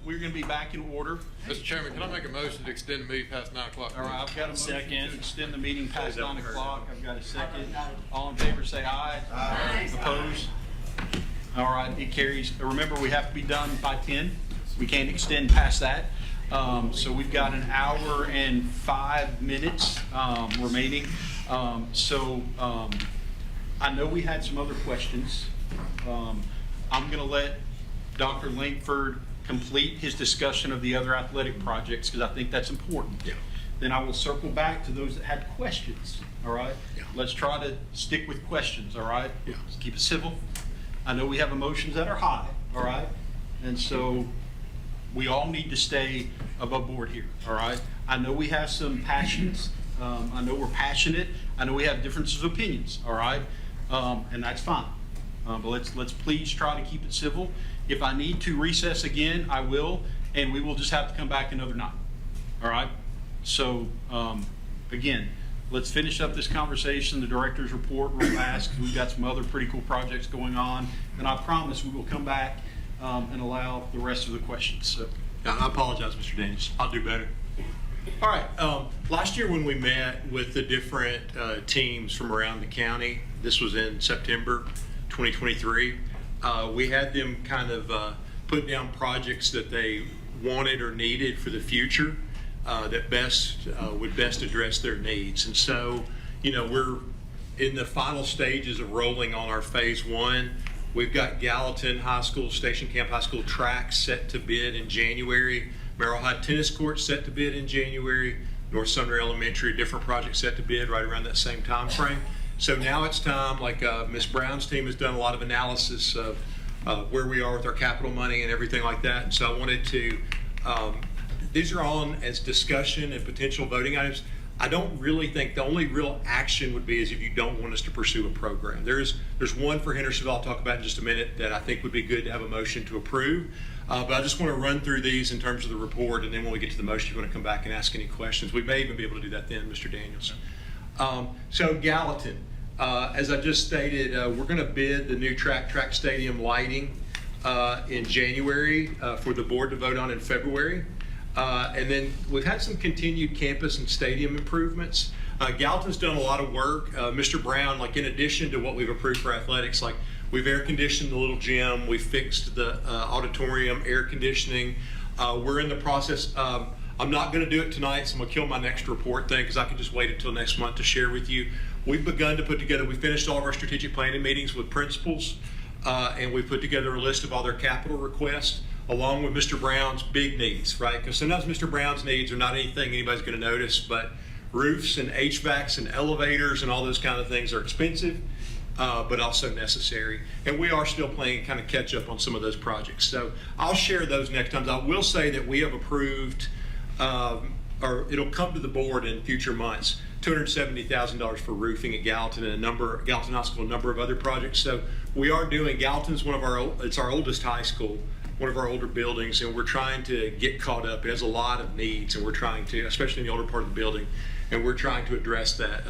We're going to be back in order. Mr. Chairman, can I make a motion to extend the meeting past 9 o'clock? All right, I've got a motion Second. to extend the meeting past 9 o'clock. I've got a second. All in favor, say aye. Aye. Opposed? All right, it carries. Remember, we have to be done by 10. We can't extend past that. So we've got an hour and 5 minutes remaining. I know we had some other questions. I'm going to let Dr. Langford complete his discussion of the other athletic projects because I think that's important. Yeah. Then I will circle back to those that had questions. All right? Yeah. Let's try to stick with questions. All right? Yeah. Let's keep it civil. I know we have emotions that are high. All right? And so we all need to stay above board here. All right? I know we have some passions. I know we're passionate. I know we have differences of opinions. All right? And that's fine. But let's please try to keep it civil. If I need to recess again, I will, and we will just have to come back another night. All right? So, again, let's finish up this conversation. The director's report real fast, because we've got some other pretty cool projects going on, and I promise we will come back and allow the rest of the questions. So. I apologize, Mr. Daniels. I'll do better. All right. Last year when we met with the different teams from around the county, this was in September 2023, we had them kind of put down projects that they wanted or needed for the future that would best address their needs. And so, we're in the final stages of rolling on our phase 1. We've got Gallatin High School, Station Camp High School track set to bid in January. Merrill High Tennis Court set to bid in January. North Sumner Elementary, different projects set to bid right around that same time frame. So now it's time, like Ms. Brown's team has done a lot of analysis of where we are with our capital money and everything like that. And so I wanted to, these are on as discussion and potential voting items. I don't really think the only real action would be is if you don't want us to pursue a program. There's one for Hendersonville I'll talk about in just a minute that I think would be good to have a motion to approve. But I just want to run through these in terms of the report, and then when we get to the motion, you're going to come back and ask any questions. We may even be able to do that then, Mr. Daniels. So Gallatin, as I just stated, we're going to bid the new track stadium lighting in January for the board to vote on in February. And then we've had some continued campus and stadium improvements. Gallatin's done a lot of work. Mr. Brown, like in addition to what we've approved for athletics, like we've air conditioned the little gym, we fixed the auditorium air conditioning. We're in the process. I'm not going to do it tonight, so I'm going to kill my next report thing because I can just wait until next month to share with you. We've begun to put together, we finished all of our strategic planning meetings with principals, and we put together a list of all their capital requests along with Mr. Brown's big needs, right? Because sometimes Mr. Brown's needs are not anything anybody's going to notice, but roofs and HVACs and elevators and all those kind of things are expensive, but also necessary. And we are still playing kind of catch up on some of those projects. So I'll share those next time. I will say that we have approved, or it'll come to the board in future months, $270,000 for roofing at Gallatin and Gallatin High School, a number of other projects. So we are doing, Gallatin's it's our oldest high school, one of our older buildings, and we're trying to get caught up. It has a lot of needs, and we're trying to, especially in the older part of the building, and we're trying to address that.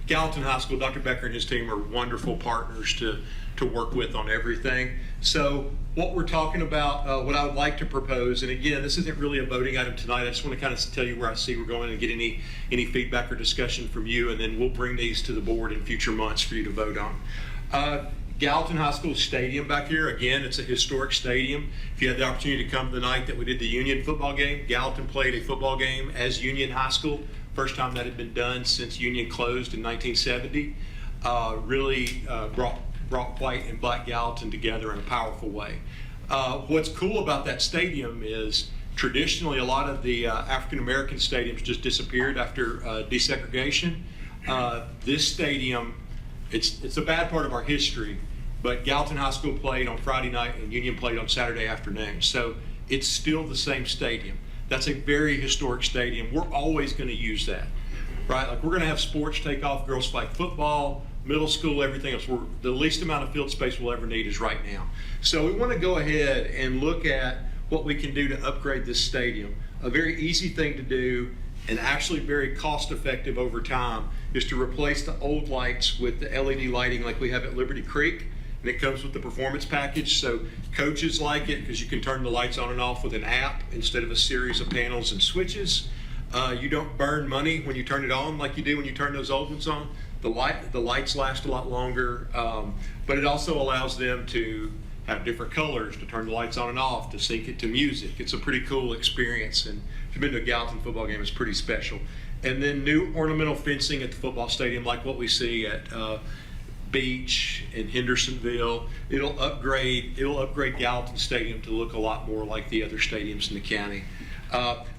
Gallatin High School, Dr. Becker and his team are wonderful partners to work with on everything. So what we're talking about, what I would like to propose, and again, this isn't really a voting item tonight. I just want to kind of tell you where I see we're going and get any feedback or discussion from you, and then we'll bring these to the board in future months for you to vote on. Gallatin High School Stadium back here, again, it's a historic stadium. If you had the opportunity to come the night that we did the Union football game, Gallatin played a football game as Union High School. First time that had been done since Union closed in 1970. Really brought white and black Gallatin together in a powerful way. What's cool about that stadium is traditionally a lot of the African American stadiums just disappeared after desegregation. This stadium, it's a bad part of our history, but Gallatin High School played on Friday night and Union played on Saturday afternoon. So it's still the same stadium. That's a very historic stadium. We're always going to use that, right? Like we're going to have sports take off, girls flag football, middle school, everything else. The least amount of field space we'll ever need is right now. So we want to go ahead and look at what we can do to upgrade this stadium. A very easy thing to do and actually very cost effective over time is to replace the old lights with the LED lighting like we have at Liberty Creek. and it comes with the performance package. So coaches like it because you can turn the lights on and off with an app instead of a series of panels and switches. You don't burn money when you turn it on like you do when you turn those old ones on. The lights last a lot longer, but it also allows them to have different colors, to turn the lights on and off, to sync it to music. It's a pretty cool experience, and if you've been to a Gallatin football game, it's pretty special. And then new ornamental fencing at the football stadium, like what we see at Beach in Hendersonville. It'll upgrade Gallatin Stadium to look a lot more like the other stadiums in the county.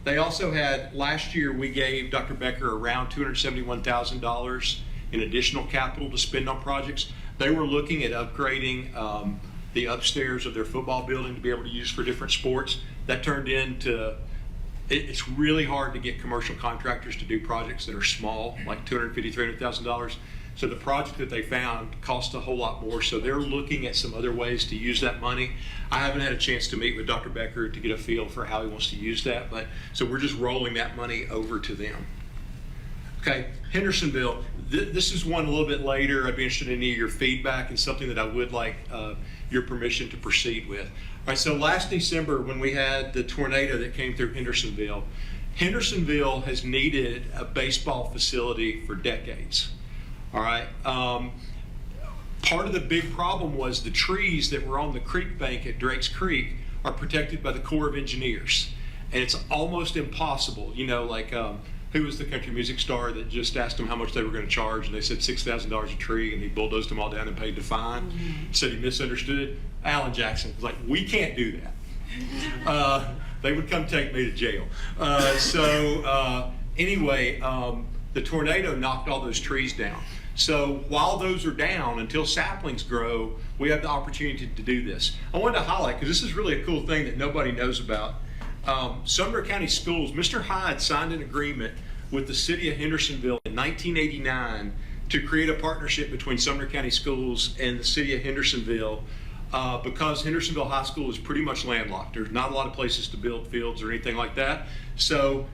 They also had, last year we gave Dr. Becker around $271,000 in additional capital to spend on projects. They were looking at upgrading the upstairs of their football building to be able to use for different sports. That turned into, it's really hard to get commercial contractors to do projects that are small, like $250,000, $300,000. So the project that they found cost a whole lot more. So they're looking at some other ways to use that money. I haven't had a chance to meet with Dr. Becker to get a feel for how he wants to use that, but so we're just rolling that money over to them. Okay, Hendersonville, this is one a little bit later. I'd be interested in any of your feedback and something that I would like your permission to proceed with. All right, so last December when we had the tornado that came through Hendersonville, Hendersonville has needed a baseball facility for decades. All right. Part of the big problem was the trees that were on the creek bank at Drake's Creek are protected by the Corps of Engineers. And it's almost impossible, you know, like who was the country music star that just asked them how much they were going to charge, and they said $6,000 a tree, and he bulldozed them all down and paid the fine. Said he misunderstood. Alan Jackson was like, we can't do that. They would come take me to jail. Anyway, the tornado knocked all those trees down. So while those are down, until saplings grow, we have the opportunity to do this. I wanted to highlight, because this is really a cool thing that nobody knows about. Sumner County Schools, Mr. Hyde signed an agreement with the city of Hendersonville in 1989 to create a partnership between Sumner County Schools and the city of Hendersonville because Hendersonville High School is pretty much landlocked. There's not a lot of places to build fields or anything like that. So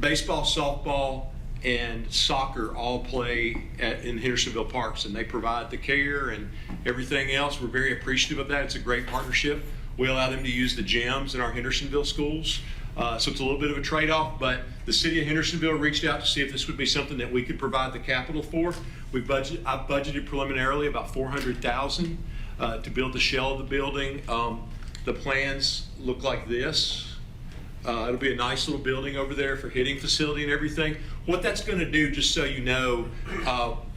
baseball, softball, and soccer all play in Hendersonville Parks, and they provide the care and everything else. We're very appreciative of that. It's a great partnership. We allow them to use the gyms in our Hendersonville schools. So it's a little bit of a trade-off, but the city of Hendersonville reached out to see if this would be something that we could provide the capital for. I budgeted preliminarily about $400,000 to build the shell of the building. The plans look like this. It'll be a nice little building over there for hitting facility and everything. What that's going to do, just so you know,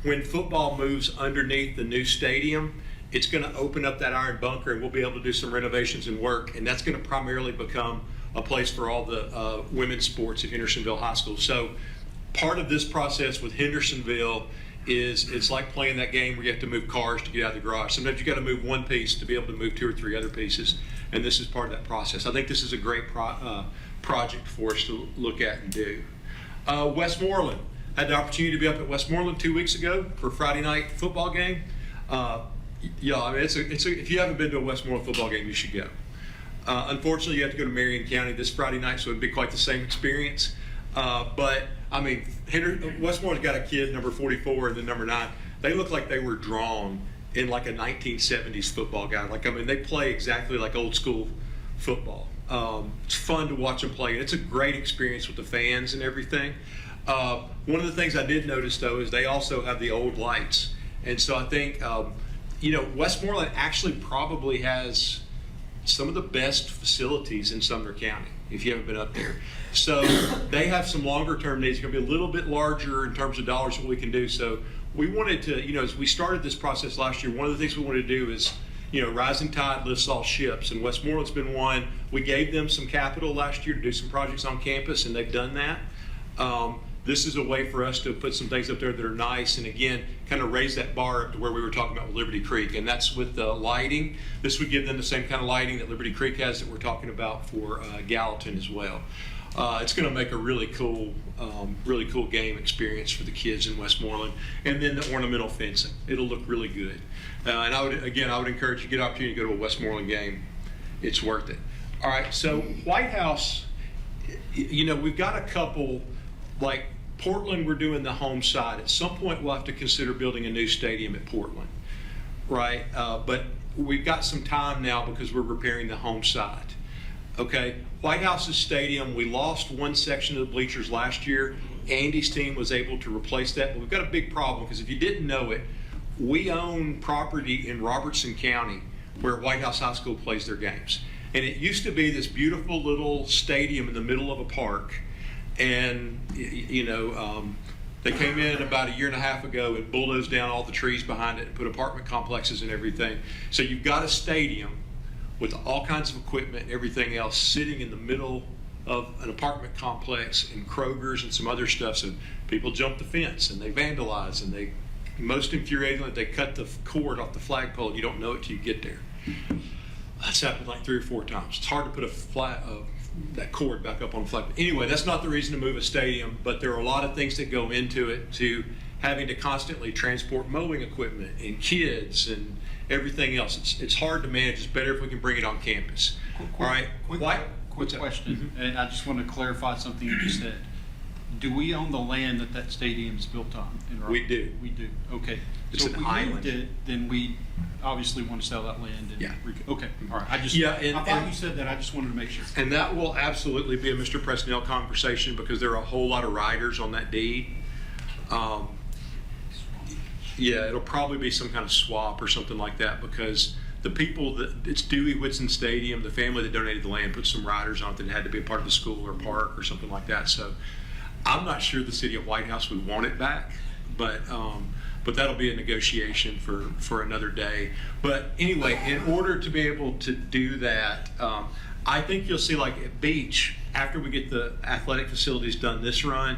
when football moves underneath the new stadium, it's going to open up that iron bunker and we'll be able to do some renovations and work, and that's going to primarily become a place for all the women's sports at Hendersonville High School. So part of this process with Hendersonville is it's like playing that game where you have to move cars to get out of the garage. Sometimes you got to move one piece to be able to move 2 or 3 other pieces, and this is part of that process. I think this is a great project for us to look at and do. Westmoreland, had the opportunity to be up at Westmoreland 2 weeks ago for a Friday night football game. Yeah, I mean, if you haven't been to a Westmoreland football game, you should go. Unfortunately, you have to go to Marion County this Friday night, so it'd be quite the same experience. But I mean, Westmoreland's got a kid, number 44, and then number 9. They look like they were drawn in like a 1970s football guy. Like, I mean, they play exactly like old school football. It's fun to watch them play, and it's a great experience with the fans and everything. One of the things I did notice, though, is they also have the old lights. And so I think, you know, Westmoreland actually probably has some of the best facilities in Sumner County, if you haven't been up there. So they have some longer term needs. It's going to be a little bit larger in terms of dollars what we can do. So we wanted to, you know, as we started this process last year, one of the things we wanted to do is, you know, rising tide lifts all ships, and Westmoreland's been one. We gave them some capital last year to do some projects on campus, and they've done that. This is a way for us to put some things up there that are nice, and again, kind of raise that bar up to where we were talking about with Liberty Creek, and that's with the lighting. This would give them the same kind of lighting that Liberty Creek has that we're talking about for Gallatin as well. It's going to make a really cool game experience for the kids in Westmoreland, and then the ornamental fencing. It'll look really good. And I would encourage you to get an opportunity to go to a Westmoreland game. It's worth it. All right, so White House, you know, we've got a couple, like Portland, we're doing the home side. At some point, we'll have to consider building a new stadium at Portland. right? But we've got some time now because we're repairing the home side. Okay, White House's stadium, we lost one section of the bleachers last year. Andy's team was able to replace that, but we've got a big problem because if you didn't know it, we own property in Robertson County where White House High School plays their games. And it used to be this beautiful little stadium in the middle of a park. And, they came in about a year and a half ago and bulldozed down all the trees behind it and put apartment complexes and everything. So you've got a stadium with all kinds of equipment and everything else sitting in the middle of an apartment complex and Kroger's and some other stuff. So people jump the fence and they vandalize and they, most infuriatingly, they cut the cord off the flagpole and you don't know it till you get there. That's happened like 3 or 4 times. It's hard to put that cord back up on the flag. Anyway, that's not the reason to move a stadium, but there are a lot of things that go into it, to having to constantly transport mowing equipment and kids and everything else. It's hard to manage. It's better if we can bring it on campus. All right. Quick question, and I just want to clarify something you just said. Do we own the land that stadium's built on? We do. We do. Okay. It's so an if we island. moved it, then we obviously want to sell that land. And Yeah. Okay. All right. I thought you said that. I just wanted to make sure. And that will absolutely be a Mr. Presnell conversation because there are a whole lot of riders on that deed. It'll probably be some kind of swap or something like that because the people it's Dewey Whitson Stadium, the family that donated the land put some riders on it that had to be a part of the school or park or something like that. So I'm not sure the city of White House would want it back, but that'll be a negotiation for another day. But anyway, in order to be able to do that, I think you'll see like at Beach, after we get the athletic facilities done this run,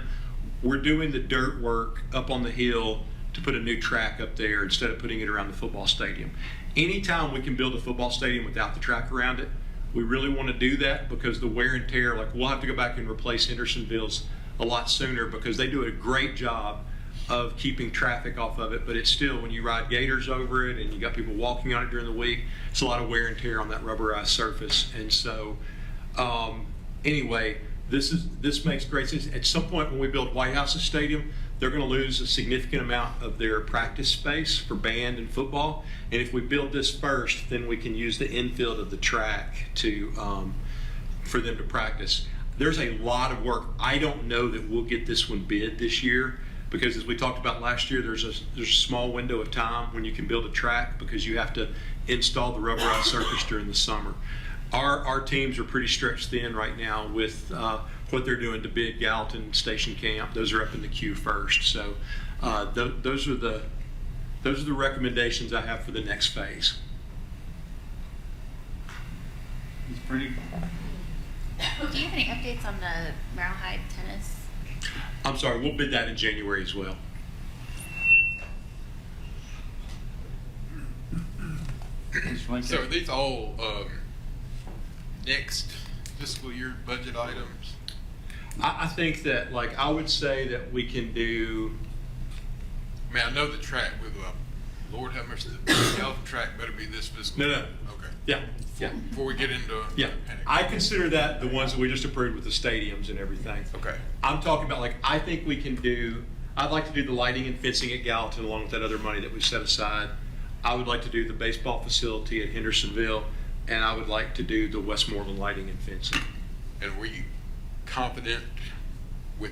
we're doing the dirt work up on the hill to put a new track up there instead of putting it around the football stadium. Anytime we can build a football stadium without the track around it, we really want to do that because the wear and tear, like we'll have to go back and replace Hendersonville's a lot sooner because they do a great job of keeping traffic off of it, but it's still, when you ride gators over it and you got people walking on it during the week, it's a lot of wear and tear on that rubberized surface. And so, anyway, this makes great sense. At some point when we build White House's stadium, they're going to lose a significant amount of their practice space for band and football. And if we build this first, then we can use the infield of the track for them to practice. There's a lot of work. I don't know that we'll get this one bid this year because, as we talked about last year, there's a small window of time when you can build a track because you have to install the rubberized surface during the summer. Our teams are pretty stretched thin right now with what they're doing to bid Gallatin Station Camp. Those are up in the queue first. So those are the recommendations I have for the next phase. It's pretty. Do you have any updates on the Merrill Hyde tennis? I'm sorry, we'll bid that in January as well. So are these all next fiscal year budget items? I think that, like, I would say that we can do. I mean, I know the track with Lord have mercy, the Gallatin track better be this fiscal. No. Okay. Yeah. Before we get into panic. I consider that the ones that we just approved with the stadiums and everything. Okay. I'm talking about, like, I think we can do. I'd like to do the lighting and fencing at Gallatin along with that other money that we set aside. I would like to do the baseball facility at Hendersonville, and I would like to do the Westmoreland lighting and fencing. And were you confident with?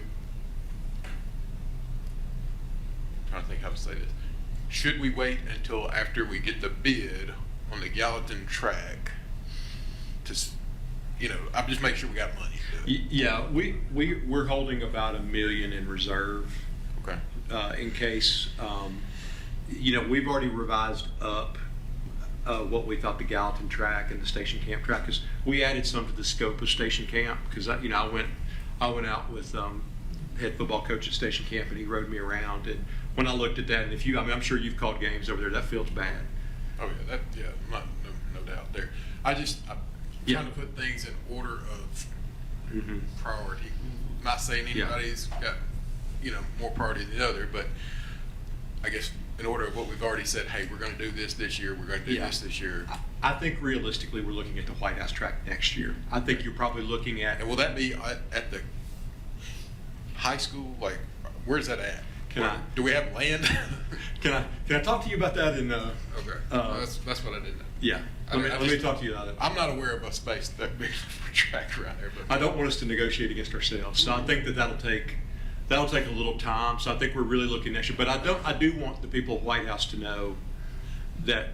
I'm trying to think how to say this. Should we wait until after we get the bid on the Gallatin track to, I'm just making sure we got money. Yeah, we're holding about $1 million in reserve. Okay. In case, we've already revised up what we thought the Gallatin track and the Station Camp track, because we added some to the scope of Station Camp. Because I went out with head football coach at Station Camp, and he rode me around. And when I looked at that, and I'm sure you've called games over there. That field's bad. Oh yeah, no doubt there. I'm trying to put things in order of priority. Not saying anybody's got more priority than the other, but I guess in order of what we've already said, hey, we're going to do this year, we're going to do this year. I think realistically we're looking at the White House track next year. I think you're probably looking at. And will that be at the high school? Like, where's that at? Do we have land? Can I talk to you about that in? Okay, that's what I didn't know. Yeah. Let me talk to you about it. I'm not aware of a space that big for track around there, but I don't want us to negotiate against ourselves. So I think that'll take a little time. So I think we're really looking next year. But I do want the people of White House to know that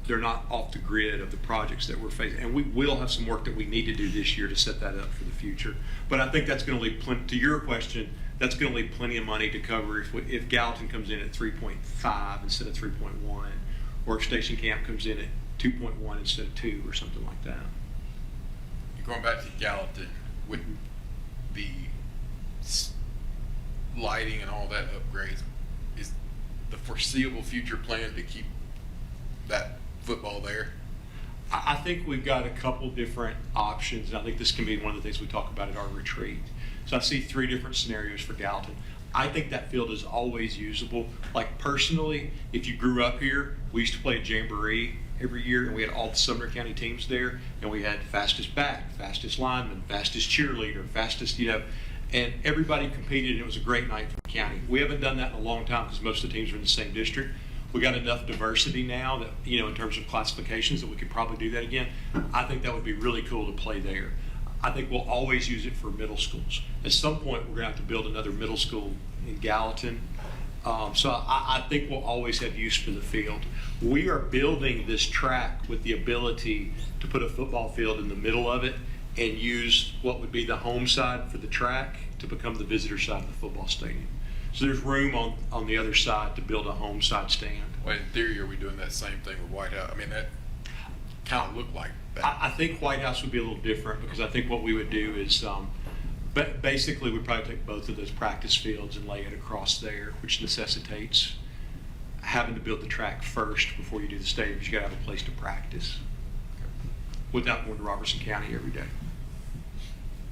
they're not off the grid of the projects that we're facing. And we will have some work that we need to do this year to set that up for the future. But I think that's going to leave plenty, to your question, that's going to leave plenty of money to cover if Gallatin comes in at 3.5 instead of 3.1, or if Station Camp comes in at 2.1 instead of 2 or something like that. going back to Gallatin with the lighting and all that upgrades, is the foreseeable future plan to keep that football there? I think we've got a couple different options, and I think this can be one of the things we talk about at our retreat. So I see 3 different scenarios for Gallatin. I think that field is always usable. Like personally, if you grew up here, we used to play a jamboree every year, and we had all the Sumner County teams there, and we had fastest back, fastest lineman, fastest cheerleader, fastest, and everybody competed, and it was a great night for the county. We haven't done that in a long time because most of the teams are in the same district. We got enough diversity now that, in terms of classifications, that we could probably do that again. I think that would be really cool to play there. I think we'll always use it for middle schools. At some point, we're going to have to build another middle school in Gallatin. So I think we'll always have use for the field. We are building this track with the ability to put a football field in the middle of it and use what would be the home side for the track to become the visitor side of the football stadium. So there's room on the other side to build a home side stand. Well, in theory, are we doing that same thing with White House? I mean, that kind of looked like that. I think White House would be a little different because I think what we would do is, but basically we'd probably take both of those practice fields and lay it across there, which necessitates having to build the track first before you do the stadium. You got to have a place to practice without going to Robertson County every day.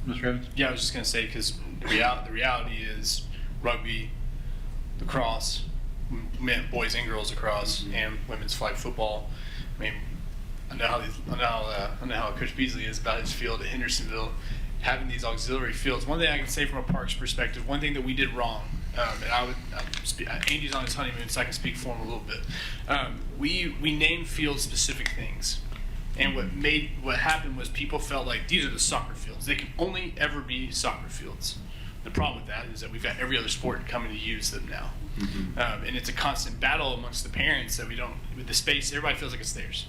Mr. Evans? Yeah, I was just going to say, because the reality is rugby, lacrosse, boys and girls lacrosse, and women's flag football. I mean, I know how Coach Beasley is about his field at Hendersonville, having these auxiliary fields. One thing I can say from a parks perspective, one thing that we did wrong, and Andy's on his honeymoon, so I can speak for him a little bit. We named field specific things. And what happened was people felt like these are the soccer fields. They can only ever be soccer fields. The problem with that is that we've got every other sport coming to use them now. Mm-hmm. And it's a constant battle amongst the parents that with the space, everybody feels like it's theirs.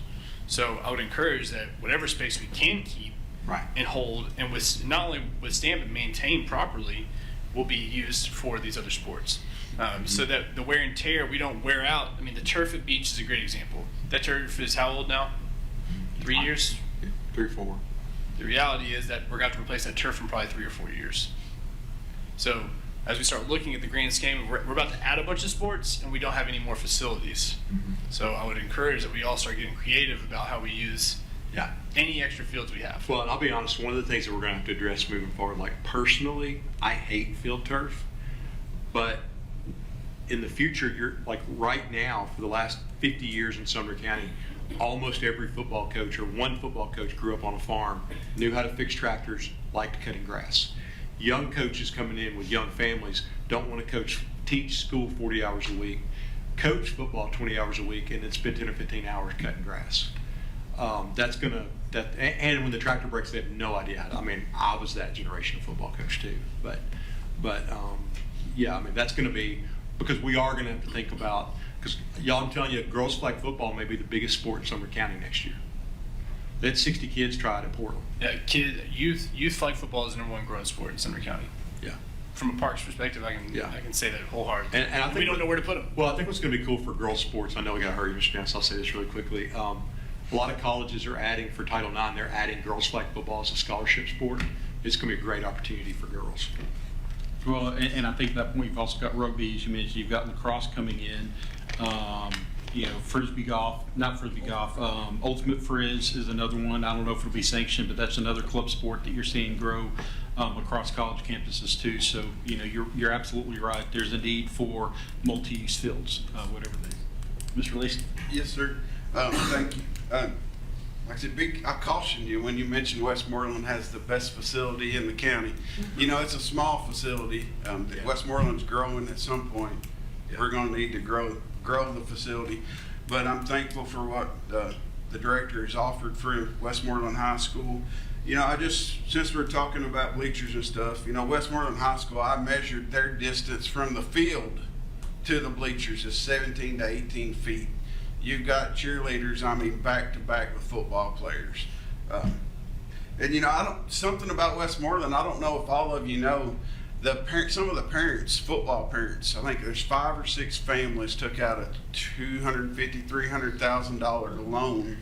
So I would encourage that whatever space we can keep and hold and not only withstand but maintain properly will be used for these other sports. So that the wear and tear, we don't wear out. I mean, the turf at Beach is a great example. That turf is how old now? 3 years? 3 or 4. The reality is that we're going to have to replace that turf in probably 3 or 4 years. So as we start looking at the grand scheme, we're about to add a bunch of sports, and we don't have any more facilities. Mm-hmm. So I would encourage that we all start getting creative about how we use any extra fields we have. Well, and I'll be honest, one of the things that we're going to have to address moving forward, like personally, I hate field turf, but in the future, you're like right now, for the last 50 years in Sumner County, almost every football coach or one football coach grew up on a farm, knew how to fix tractors, liked cutting grass. Young coaches coming in with young families don't want to teach school 40 hours a week, coach football 20 hours a week, and then spend 10 or 15 hours cutting grass. And when the tractor breaks, they have no idea. I mean, I was that generation of football coach too, but yeah, I mean, that's going to be, because we are going to have to think about, because y'all, I'm telling you, girls flag football may be the biggest sport in Sumner County next year. They had 60 kids try it at Portland. Yeah, youth flag football is the #1 growing sport in Sumner County. Yeah. From a parks perspective, I can say that wholeheartedly. And I think we don't know where to put them. Well, I think what's going to be cool for girls sports, I know we got to hurry, Mr. Nance, I'll say this really quickly. A lot of colleges are adding, for Title IX, they're adding girls flag football as a scholarship sport. It's going to be a great opportunity for girls. Well, and I think at that point you've also got rugby, as you mentioned. You've got lacrosse coming in. Frisbee golf, not frisbee golf. Ultimate Frizz is another one. I don't know if it'll be sanctioned, but that's another club sport that you're seeing grow across college campuses too. So you're absolutely right. There's a need for multi-use fields, whatever they. Mr. Lacy. Yes, sir. Thank you. Like I said, I cautioned you when you mentioned Westmoreland has the best facility in the county. It's a small facility. Westmoreland's growing at some point. we're gonna need to grow the facility. But I'm thankful for what the director has offered for Westmoreland High School. You know, since we're talking about bleachers and stuff, you know, Westmoreland High School, I measured their distance from the field to the bleachers is 17 to 18 feet. You've got cheerleaders, I mean, back to back with football players. And you know, something about Westmoreland, I don't know if all of you know, some of the parents, football parents, I think there's 5 or 6 families took out a $250,000, $300,000 loan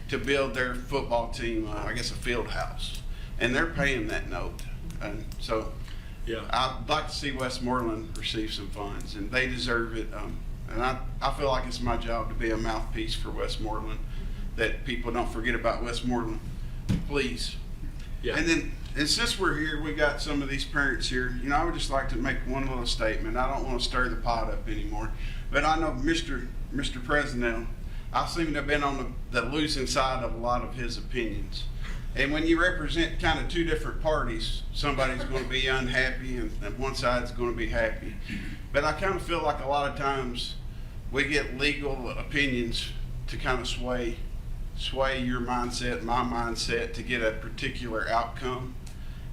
to build their football team, I guess a field house. And they're paying that note. And so Yeah. I'd like to see Westmoreland receive some funds, and they deserve it. And I feel like it's my job to be a mouthpiece for Westmoreland, that people don't forget about Westmoreland, please. Yeah. And since we're here, we got some of these parents here. You know, I would just like to make one little statement. I don't want to stir the pot up anymore, but I know Mr. President, I seem to have been on the losing side of a lot of his opinions. And when you represent kind of two different parties, somebody's going to be unhappy and one side's going to be happy. But I kind of feel like a lot of times we get legal opinions to kind of sway your mindset, my mindset, to get a particular outcome.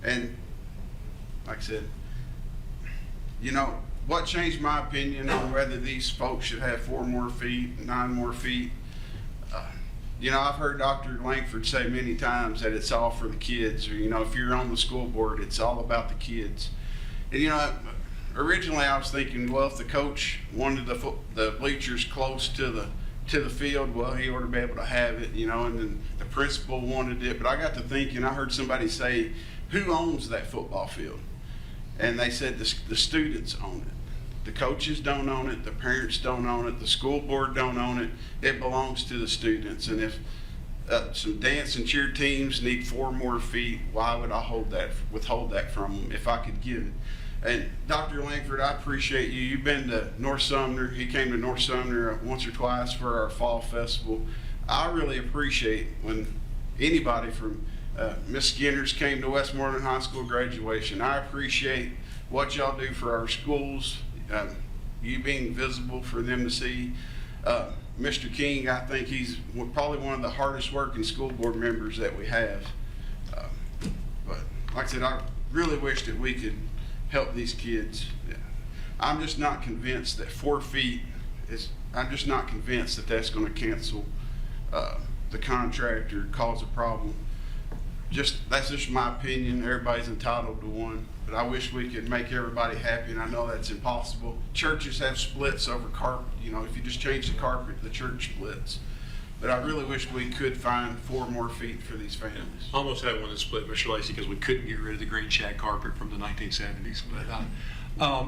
And like I said, you know, what changed my opinion on whether these folks should have 4 more feet, 9 more feet? You know, I've heard Dr. Langford say many times that it's all for the kids, or, you know, if you're on the school board, it's all about the kids. And, you know, originally I was thinking, well, if the coach wanted the bleachers close to the field, well, he ought to be able to have it, you know, and then the principal wanted it. But I got to thinking, I heard somebody say, who owns that football field? And they said the students own it. The coaches don't own it, the parents don't own it, the school board don't own it. It belongs to the students. And if some dance and cheer teams need 4 more feet, why would I withhold that from them if I could give it? And Dr. Langford, I appreciate you. You've been to North Sumner. He came to North Sumner once or twice for our fall festival. I really appreciate when anybody from Miss Skinner's came to Westmoreland High School graduation. I appreciate what y'all do for our schools. You being visible for them to see. Mr. King, I think he's probably one of the hardest working school board members that we have. But like I said, I really wish that we could help these kids. I'm just not convinced that 4 feet I'm just not convinced that that's going to cancel the contract or cause a problem. That's just my opinion. Everybody's entitled to one. But I wish we could make everybody happy, and I know that's impossible. Churches have splits over carpet. You know, if you just change the carpet, the church splits. But I really wish we could find 4 more feet for these families. Almost had one that split, Mr. Lacy, because we couldn't get rid of the green shag carpet from the 1970s. But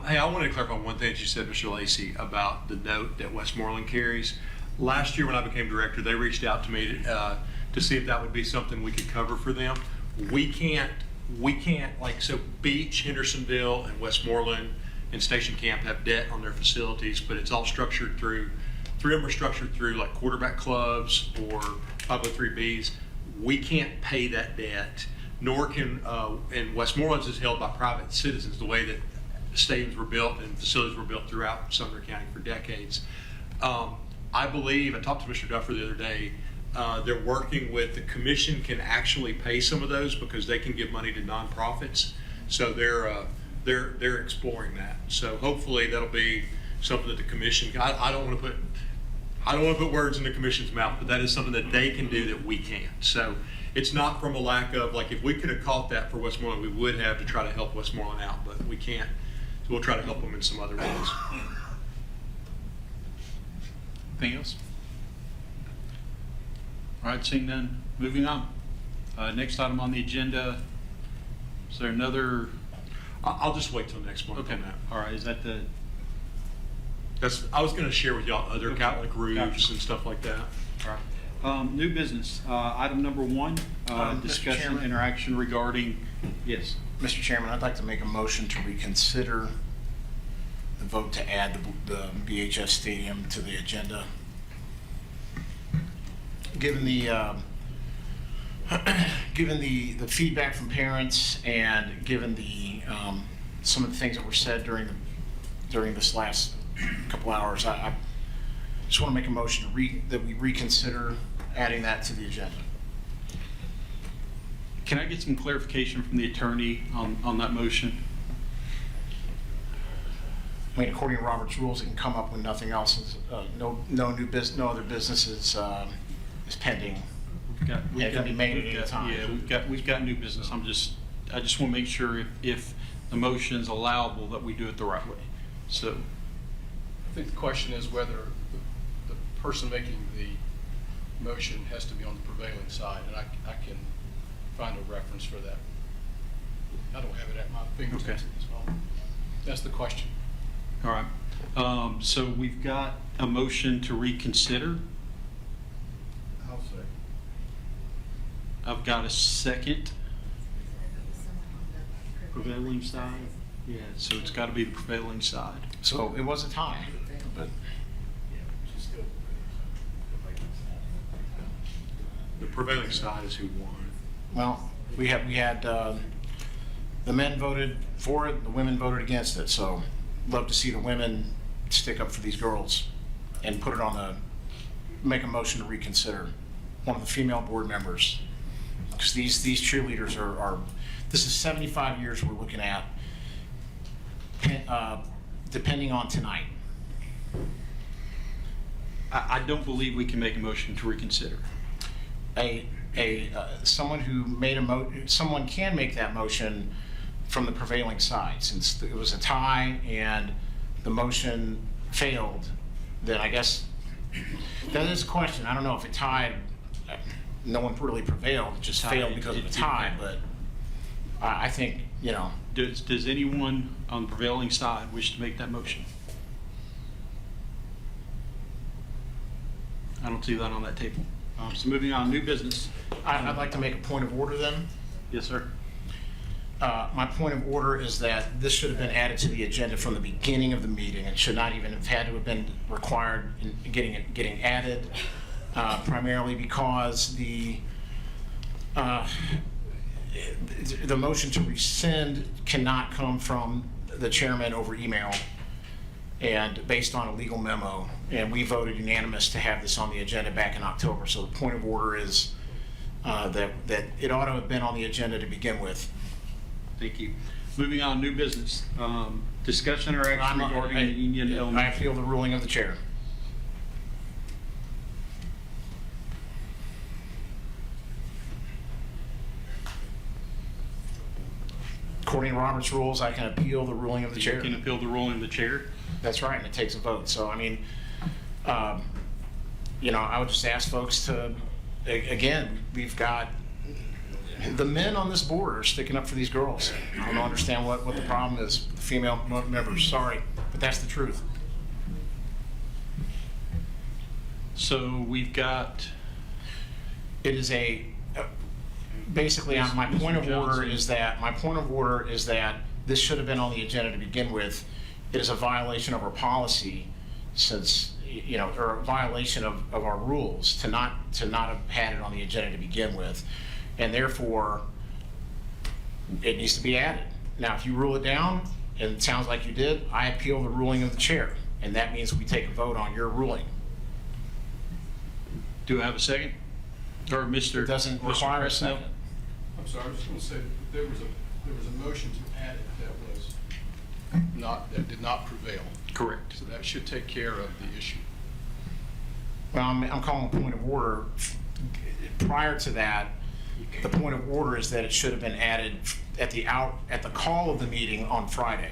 hey, I wanted to clarify one thing that you said, Mr. Lacy, about the note that Westmoreland carries. Last year when I became director, they reached out to me to see if that would be something we could cover for them. We can't, like, so Beach, Hendersonville, and Westmoreland and Station Camp have debt on their facilities, but it's all structured through, 3 of them are structured through like quarterback clubs or 503Bs. We can't pay that debt, nor can, and Westmoreland's is held by private citizens, the way that stadiums were built and facilities were built throughout Sumner County for decades. I believe, I talked to Mr. Duffer the other day, they're working with, the commission can actually pay some of those because they can give money to nonprofits. So they're exploring that. So hopefully that'll be something that the commission, I don't want to put words in the commission's mouth, but that is something that they can do that we can't. So it's not from a lack of, like, if we could have caught that for Westmoreland, we would have to try to help Westmoreland out, but we can't. So we'll try to help them in some other ways. Anything else? All right, seeing none, moving on. Next item on the agenda, is there another? I'll just wait till next month. Okay, on that. all right, is that I was going to share with y'all other like roofs and stuff like that. all right. New business, item number 1, Mr. discussion, Chairman. interaction regarding, yes. Mr. Chairman, I'd like to make a motion to reconsider the vote to add the BHS Stadium to the agenda. Given the feedback from parents and given some of the things that were said during this last couple hours. I just want to make a motion that we reconsider adding that to the agenda. Can I get some clarification from the attorney on that motion? I mean, according to Robert's rules, it can come up when nothing else is, no other business is pending. It can be made at any time. Yeah, we've got new business. I just want to make sure if the motion's allowable that we do it the right way. So, I think the question is whether the person making the motion has to be on the prevailing side, and I can find a reference for that. I don't have it at my fingertips at this moment. That's the question. all right. So we've got a motion to reconsider. I'll say. I've got a second. Prevailing side? Yeah, so it's got to be the prevailing side. So it was a tie, but The prevailing side is who won. well, we had the men voted for it, the women voted against it. So love to see the women stick up for these girls and put it on make a motion to reconsider. One of the female board members, because these cheerleaders are this is 75 years we're looking at, depending on tonight. I don't believe we can make a motion to reconsider. Someone who made someone can make that motion from the prevailing side. Since it was a tie and the motion failed, then I guess that is a question. I don't know if it tied, no one really prevailed, it just failed because of the tie, but I think, you know. Does anyone on the prevailing side wish to make that motion? I don't see that on that table. So moving on, new business. I'd like to make a point of order then. Yes, sir. My point of order is that this should have been added to the agenda from the beginning of the meeting. It should not even have had to have been required in getting added, primarily because the motion to rescind cannot come from the chairman over email and based on a legal memo. And we voted unanimous to have this on the agenda back in October. So the point of order is that it ought to have been on the agenda to begin with. Thank you. Moving on, new business. Discussion or action regarding the union element. I appeal the ruling of the chair. According to Robert's rules, I can appeal the ruling of the chair. You can appeal the ruling of the chair? That's right, and it takes a vote. So, I mean, you know, I would just ask folks to, again, we've got, the men on this board are sticking up for these girls. I don't understand what the problem is. The female members, sorry, but that's the truth. So we've got. It is basically, my point of order is that this should have been on the agenda to begin with. It is a violation of our policy, since, you know, or a violation of our rules to not have had it on the agenda to begin with, and therefore it needs to be added. Now, if you rule it down, and it sounds like you did, I appeal the ruling of the chair, and that means we take a vote on your ruling. Do I have a second? Or Mr. It doesn't require a second. I'm sorry, I was just going to say, that there was a motion to add it that did not prevail. Correct. So that should take care of the issue. Well, I'm calling a point of order. Prior to that, the point of order is that it should have been added at the call of the meeting on Friday.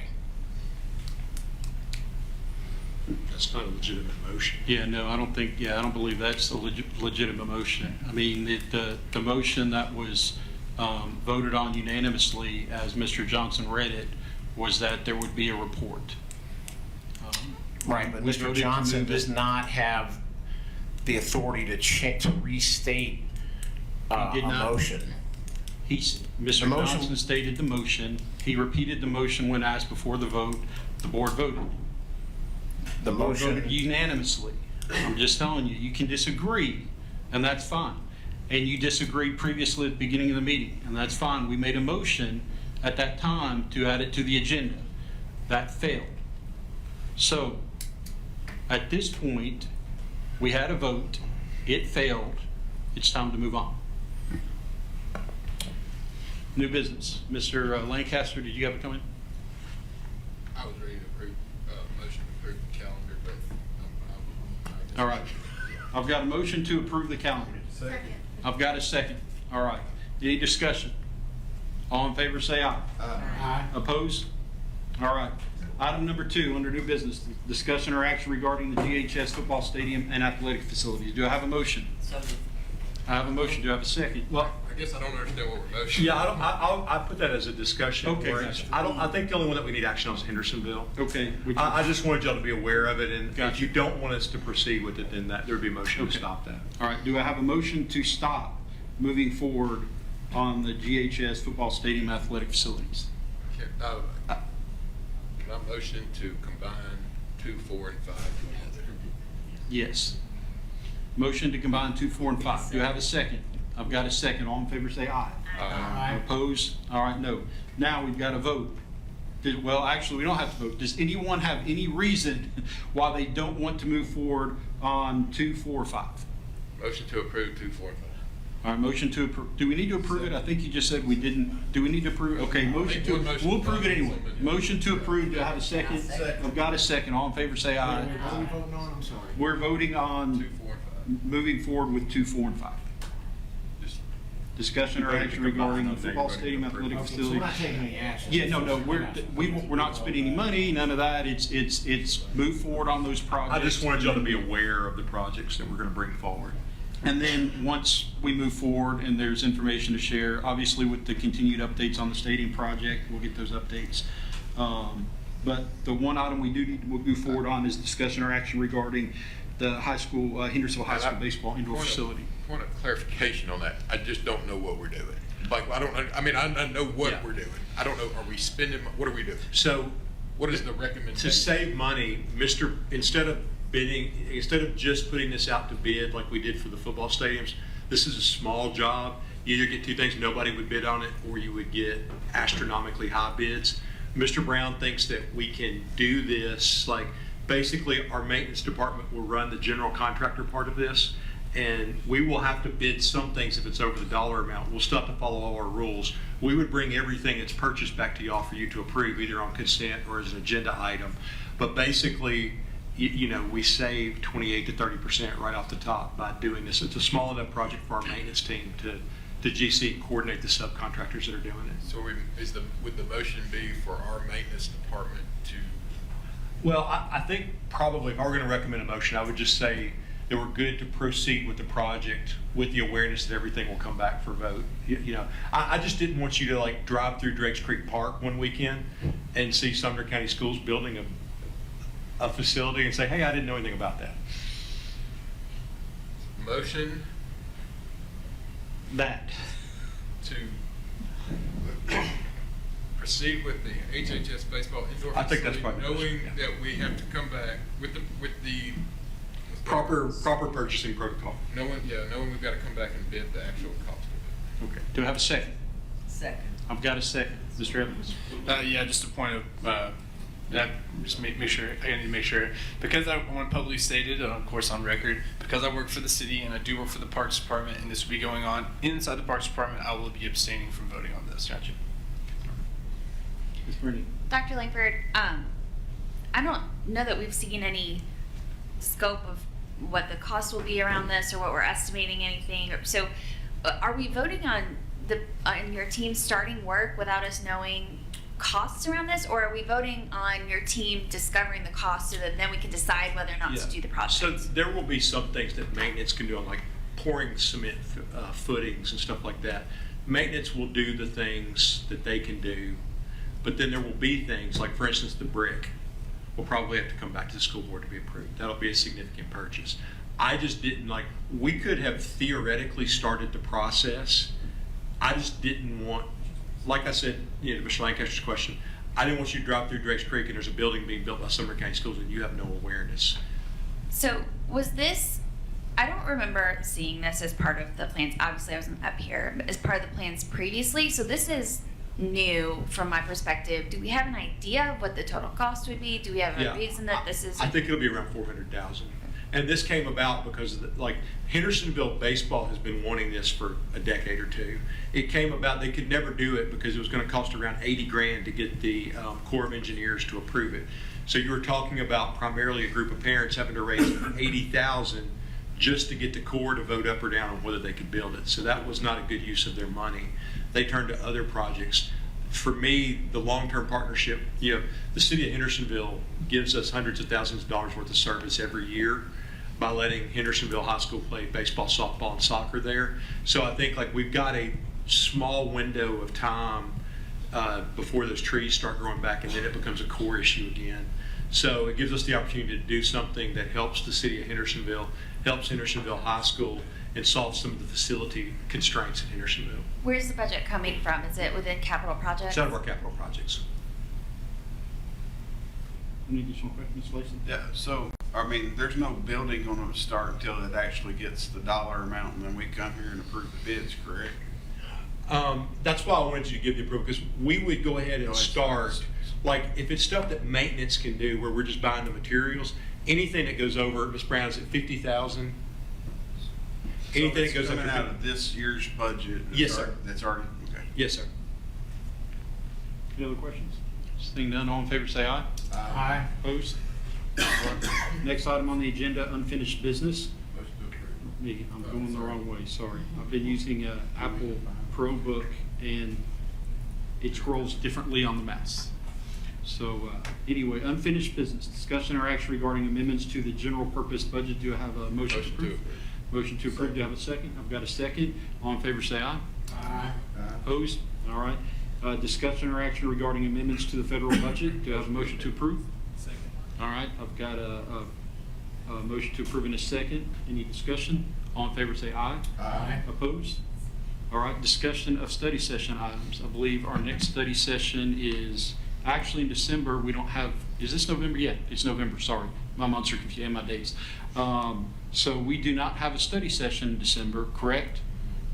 That's not a legitimate motion. Yeah, no, I don't believe that's a legitimate motion. I mean, the motion that was voted on unanimously, as Mr. Johnson read it, was that there would be a report. Right, but Mr. Johnson does not have the authority to restate a motion. Mr. Johnson stated the motion. He repeated the motion when asked before the vote. The board voted. The motion voted unanimously. I'm just telling you, you can disagree, and that's fine. And you disagreed previously at the beginning of the meeting, and that's fine. We made a motion at that time to add it to the agenda. That failed. So At this point, we had a vote, it failed, it's time to move on. New business. Mr. Lancaster, did you have a comment? I was ready to approve, motion to approve the calendar, but All right. I've got a motion to approve the calendar. Second. I've got a second. All right. Any discussion? All in favor say aye. Aye. Opposed? All right. Item number 2 under new business, discussion or action regarding the GHS football stadium and athletic facilities. Do I have a motion? I have a motion. Do I have a second? Well, I guess I don't understand what we're motioning. yeah, I put that as a discussion. Okay, where gotcha. I think the only one that we need action on is Hendersonville. Okay. I just wanted y'all to be aware of it, and if Gotcha. you don't want us to proceed with it, then there would be a motion to Okay. stop that. All right. Do I have a motion to stop moving forward on the GHS football stadium athletic facilities? Can I motion to combine 2, 4, and 5 together? Yes. Motion to combine 2, 4, and 5. Do I have a second? I've got a second. All in favor say aye. Aye. Opposed? All right, no. Now we've got to vote. Well, actually, we don't have to vote. Does anyone have any reason why they don't want to move forward on 2, 4, 5? Motion to approve 2, 4, and 5. All right, motion to approve. Do we need to approve it? I think you just said we didn't. Do we need to approve? Okay, motion to, we'll approve it anyway. Motion to approve. Do I have a second? I've got a second. All in favor say aye. What are we voting on? I'm sorry. We're voting 2, on 4, and 5. moving forward with 2, 4, and 5. Just Discussion or action regarding the football stadium athletic Okay, so facility. we're not taking any action. Yeah, no, we're not spending any money, none of that. It's move forward on those projects. I just wanted y'all to be aware of the projects that we're going to bring forward. And then once we move forward and there's information to share, obviously with the continued updates on the stadium project, we'll get those updates. But the one item we do need to move forward on is discussion or action regarding the high school, Hendersonville High School baseball indoor facility. Point of clarification on that. I just don't know what we're doing. Like, I know what Yeah. we're doing. I don't know, are we spending, what are we doing? So What is the recommendation? to save money, instead of just putting this out to bid like we did for the football stadiums, this is a small job. You either get two things, nobody would bid on it, or you would get astronomically high bids. Mr. Brown thinks that we can do this, like, basically our maintenance department will run the general contractor part of this, and we will have to bid some things if it's over the dollar amount. We'll still have to follow all our rules. We would bring everything that's purchased back to y'all for you to approve, either on consent or as an agenda item. But basically, we save 28 to 30% right off the top by doing this. It's a small enough project for our maintenance team to GC coordinate the subcontractors that are doing it. So would the motion be for our maintenance department to? Well, I think probably if I were going to recommend a motion, I would just say that we're good to proceed with the project with the awareness that everything will come back for vote. I just didn't want you to like drive through Drakes Creek Park one weekend and see Sumner County Schools building a facility and say, hey, I didn't know anything about that. Motion That. to proceed with the HHS baseball indoor I think that's facility, probably the knowing motion, yeah. that we have to come back with the Proper purchasing protocol. knowing we've got to come back and bid the actual cost of Okay. Do I have a second? Second. I've got a second. Mr. Evans. Yeah, just a point of, just make sure, I need to make sure, because I want publicly stated, and of course on record, because I work for the city and I do work for the Parks Department, and this will be going on inside the Parks Department, I will be abstaining from voting on this. Gotcha. Ms. Brittany. Dr. Langford, I don't know that we've seen any scope of what the cost will be around this or what we're estimating anything. So are we voting on your team starting work without us knowing costs around this, or are we voting on your team discovering the cost so that then we can decide whether or not to do the project? So there will be some things that maintenance can do, on like pouring cement footings and stuff like that. Maintenance will do the things that they can do, but then there will be things like, for instance, the brick will probably have to come back to the school board to be approved. That'll be a significant purchase. I just didn't we could have theoretically started the process. I just didn't want, like I said, to Mr. Lancaster's question, I didn't want you to drive through Drakes Creek and there's a building being built by Sumner County Schools and you have no awareness. So was this, I don't remember seeing this as part of the plans. Obviously I wasn't up here, but as part of the plans previously. So this is new from my perspective. Do we have an idea of what the total cost would be? Do we have Yeah. a reason that this is? I think it'll be around 400,000. And this came about because like Hendersonville baseball has been wanting this for a decade or two. It came about, they could never do it because it was going to cost around 80 grand to get the Corps of Engineers to approve it. So you were talking about primarily a group of parents having to raise 80,000 just to get the Corps to vote up or down on whether they could build it. So that was not a good use of their money. They turned to other projects. For me, the long-term partnership, the city of Hendersonville gives us hundreds of thousands of dollars worth of service every year by letting Hendersonville High School play baseball, softball, and soccer there. So I think like we've got a small window of time before those trees start growing back, and then it becomes a core issue again. So it gives us the opportunity to do something that helps the city of Hendersonville, helps Hendersonville High School, and solves some of the facility constraints in Hendersonville. Where's the budget coming from? Is it within capital projects? It's out of our capital projects. Any additional questions, Ms. Lacy? Yeah, so, I mean, there's no building gonna start until it actually gets the dollar amount, and then we come here and approve the bids, correct? That's why I wanted you to give the approval, because we would go ahead and start, like, if it's stuff that maintenance can do, where we're just buying the materials, anything that goes over, Ms. Brown, is it 50,000? Anything that goes So over. it's coming out of this year's budget? Yes, sir. That's already, okay. Yes, sir. Any other questions? Seeing none, all in favor say aye. Aye. Opposed? All right. Next item on the agenda, unfinished business. Me, I'm going the wrong way, sorry. I've been using a Apple ProBook and it scrolls differently on the mouse. So anyway, unfinished business, discussion or action regarding amendments to the general purpose budget. Do I have a motion to approve? Motion to approve, do I have a second? I've got a second. All in favor say aye. Aye. Opposed? All right. Discussion or action regarding amendments to the federal budget. Do I have a motion to approve? Second. All right, I've got a motion to approve in a second. Any discussion? All in favor say aye. Aye. Opposed? All right, discussion of study session items. I believe our next study session is actually in December. We don't have, is this November? Yeah, it's November, sorry. My months are confused and my dates. So we do not have a study session in December, correct?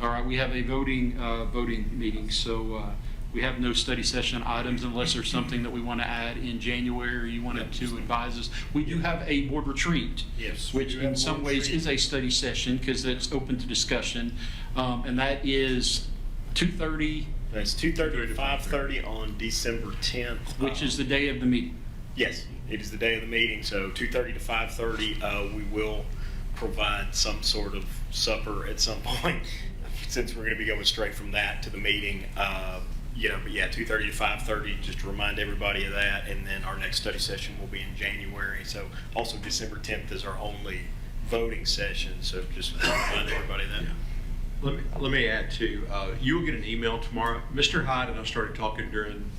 All right, we have a voting meeting, so we have no study session items unless there's something that we want to add in January or you wanted to advise us. We do have a board retreat. Yes. Which in some ways is a study session because it's open to discussion. And that is 2:30. It's 2:30 to 5:30 on December 10th. Which is the day of the meeting. Yes, it is the day of the meeting, so 2:30 to 5:30. We will provide some sort of supper at some point, since we're going to be going straight from that to the meeting. But yeah, 2:30 to 5:30, just to remind everybody of that. And then our next study session will be in January. So also December 10th is our only voting session, so just remind everybody of that. Yeah. Let me add too, you will get an email tomorrow. Mr. Hyde and I started talking during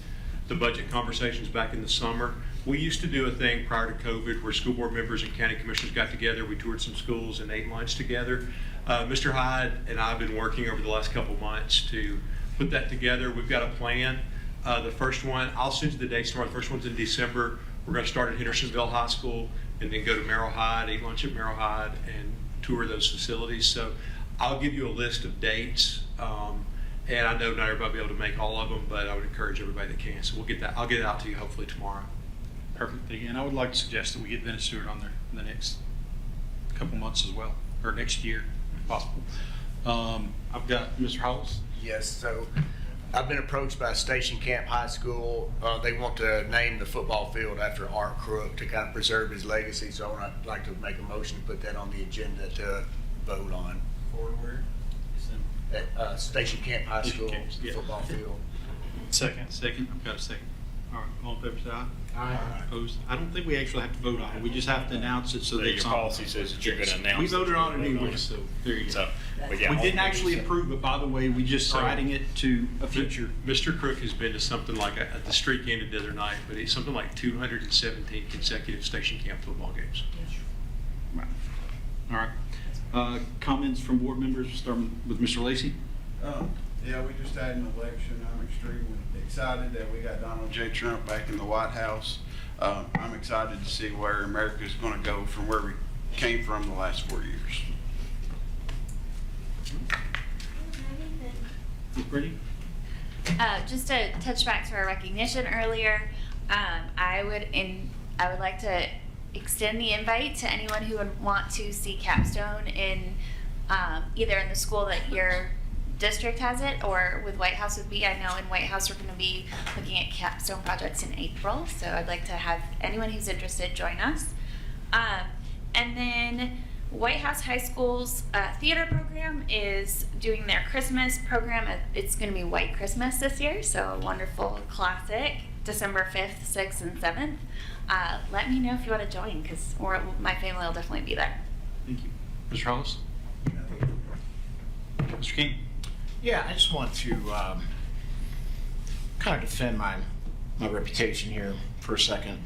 the budget conversations back in the summer. We used to do a thing prior to COVID where school board members and county commissioners got together. We toured some schools and ate lunch together. Mr. Hyde and I have been working over the last couple months to put that together. We've got a plan. The first one, I'll send you the dates tomorrow. The first one's in December. We're going to start at Hendersonville High School and then go to Merrill Hyde, eat lunch at Merrill Hyde, and tour those facilities. So I'll give you a list of dates. And I know not everybody will be able to make all of them, but I would encourage everybody that can. So we'll get that. I'll get it out to you hopefully tomorrow. Perfect. And I would like to suggest that we get Dennis Stewart on there in the next couple months as well, or next year if possible. I've got Mr. Howells. Yes, so I've been approached by Station Camp High School. They want to name the football field after Art Crook to kind of preserve his legacy. So I'd like to make a motion to put that on the agenda to vote on. Forward. At Station Camp High School football field. Second. I've got a second. All right, all in favor say aye. Aye. Opposed? I don't think we actually have to vote on it. We just have to announce it so that Your it's on. policy says that you're going to announce. We voted that on it you're gonna vote anyway, so there you go. So, but yeah, We all didn't the actually meetings- approve it, by the way. We just are adding it to a future. Mr. Crook has been to something like, the streak ended the other night, but it's something like 217 consecutive Station Camp football games. Right. All right. Comments from board members, starting with Mr. Lacy. Yeah, we just had an election. I'm extremely excited that we got Donald J. Trump back in the White House. I'm excited to see where America is going to go from where we came from the last 4 years. Ms. Brittany? Just to touch back to our recognition earlier, I would like to extend the invite to anyone who would want to see Capstone in either in the school that your district has it or with White House with me. I know in White House we're going to be looking at Capstone projects in April, so I'd like to have anyone who's interested join us. And then White House High School's theater program is doing their Christmas program. It's going to be White Christmas this year, so a wonderful classic, December 5th, 6th, and 7th. Let me know if you want to join, because my family will definitely be there. Thank you. Mr. Hollis? Mr. King? Yeah, I just want to kind of defend my reputation here for a second.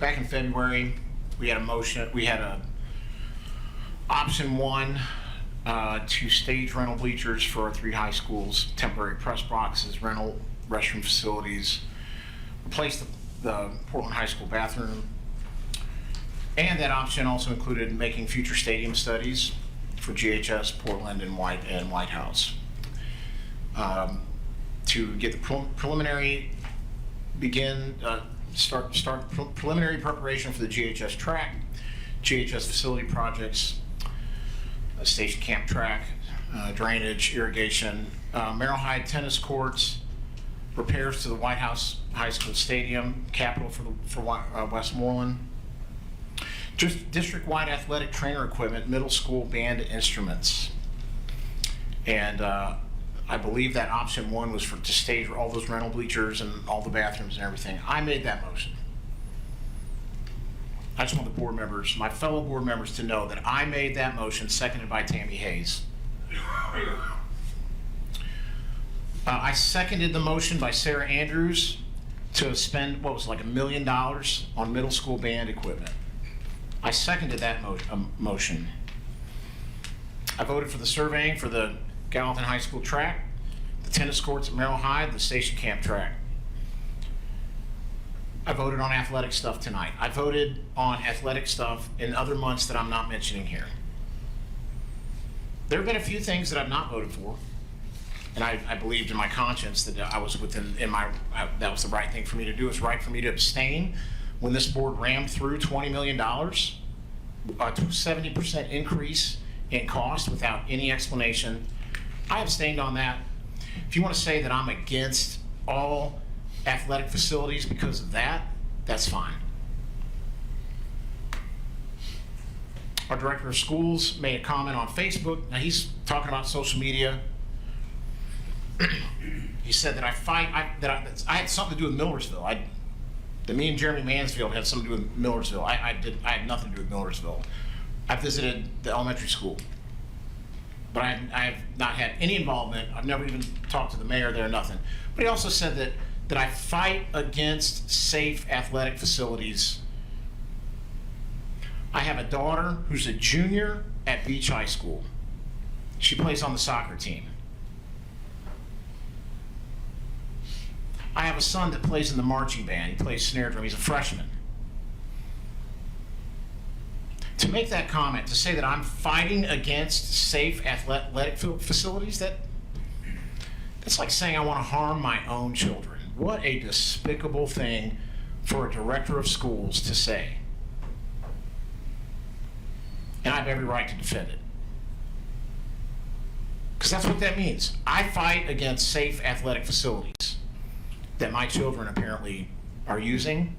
Back in February, we had a option one to stage rental bleachers for our 3 high schools, temporary press boxes, rental restroom facilities, replace the Portland High School bathroom, and that option also included making future stadium studies for GHS, Portland, and White House. To get the preliminary preliminary preparation for the GHS track, GHS facility projects, station camp track, drainage, irrigation, Merrill Hyde tennis courts, repairs to the White House High School Stadium, capital for Westmoreland, just district-wide athletic trainer equipment, middle school band instruments. And I believe that option one was to stage all those rental bleachers and all the bathrooms and everything. I made that motion. I just want the board members, my fellow board members, to know that I made that motion, seconded by Tammy Hayes. I seconded the motion by Sarah Andrews to spend, what was it, like $1 million on middle school band equipment. I seconded that motion. I voted for the surveying for the Gallatin High School track, the tennis courts at Merrill Hyde, the station camp track. I voted on athletic stuff tonight. I voted on athletic stuff in other months that I'm not mentioning here. There have been a few things that I've not voted for, and I believed in my conscience that I was that was the right thing for me to do. It's right for me to abstain when this board rammed through $20 million, a 70% increase in cost without any explanation. I abstained on that. If you want to say that I'm against all athletic facilities because of that, that's fine. Our director of schools made a comment on Facebook. Now he's talking about social media. He said that I had something to do with Millersville. That me and Jeremy Mansfield had something to do with Millersville. I had nothing to do with Millersville. I visited the elementary school, but I have not had any involvement. I've never even talked to the mayor there, nothing. But he also said that I fight against safe athletic facilities. I have a daughter who's a junior at Beach High School. She plays on the soccer team. I have a son that plays in the marching band. He plays snare drum. He's a freshman. To make that comment, to say that I'm fighting against safe athletic facilities, that's like saying I want to harm my own children. What a despicable thing for a director of schools to say. And I have every right to defend it. Because that's what that means. I fight against safe athletic facilities that my children apparently are using.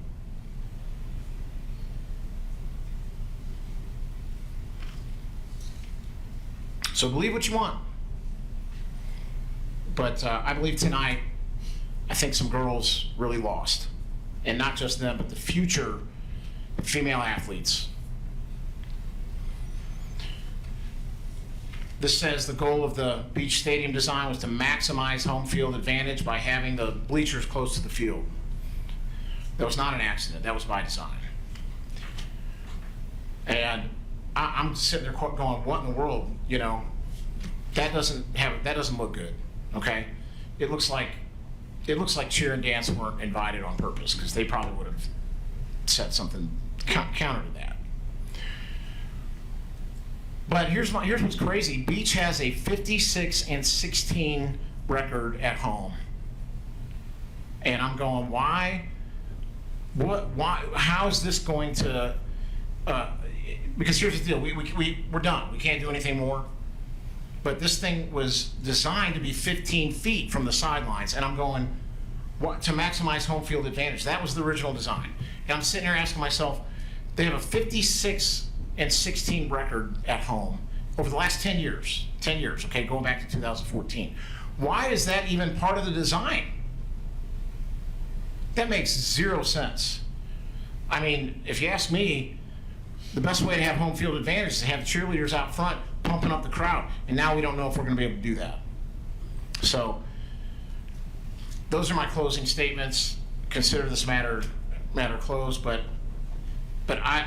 So believe what you want. But I believe tonight, I think some girls really lost. And not just them, but the future female athletes. This says the goal of the beach stadium design was to maximize home field advantage by having the bleachers close to the field. That was not an accident. That was by design. And I'm sitting there going, what in the world? You know, that doesn't look good. Okay, it looks like cheer and dance weren't invited on purpose, because they probably would have said something counter to that. But here's what's crazy. Beach has a 56-16 record at home. And I'm going, why? Why? How is this going to? Because here's the deal: we're done. We can't do anything more. But this thing was designed to be 15 feet from the sidelines, and I'm going, what, to maximize home field advantage. That was the original design. And I'm sitting there asking myself, they have a 56-16 record at home over the last 10 years. 10 years, okay, going back to 2014. Why is that even part of the design? That makes zero sense. I mean, if you ask me, the best way to have home field advantage is to have cheerleaders out front pumping up the crowd, and now we don't know if we're going to be able to do that. So those are my closing statements. Consider this matter closed, but I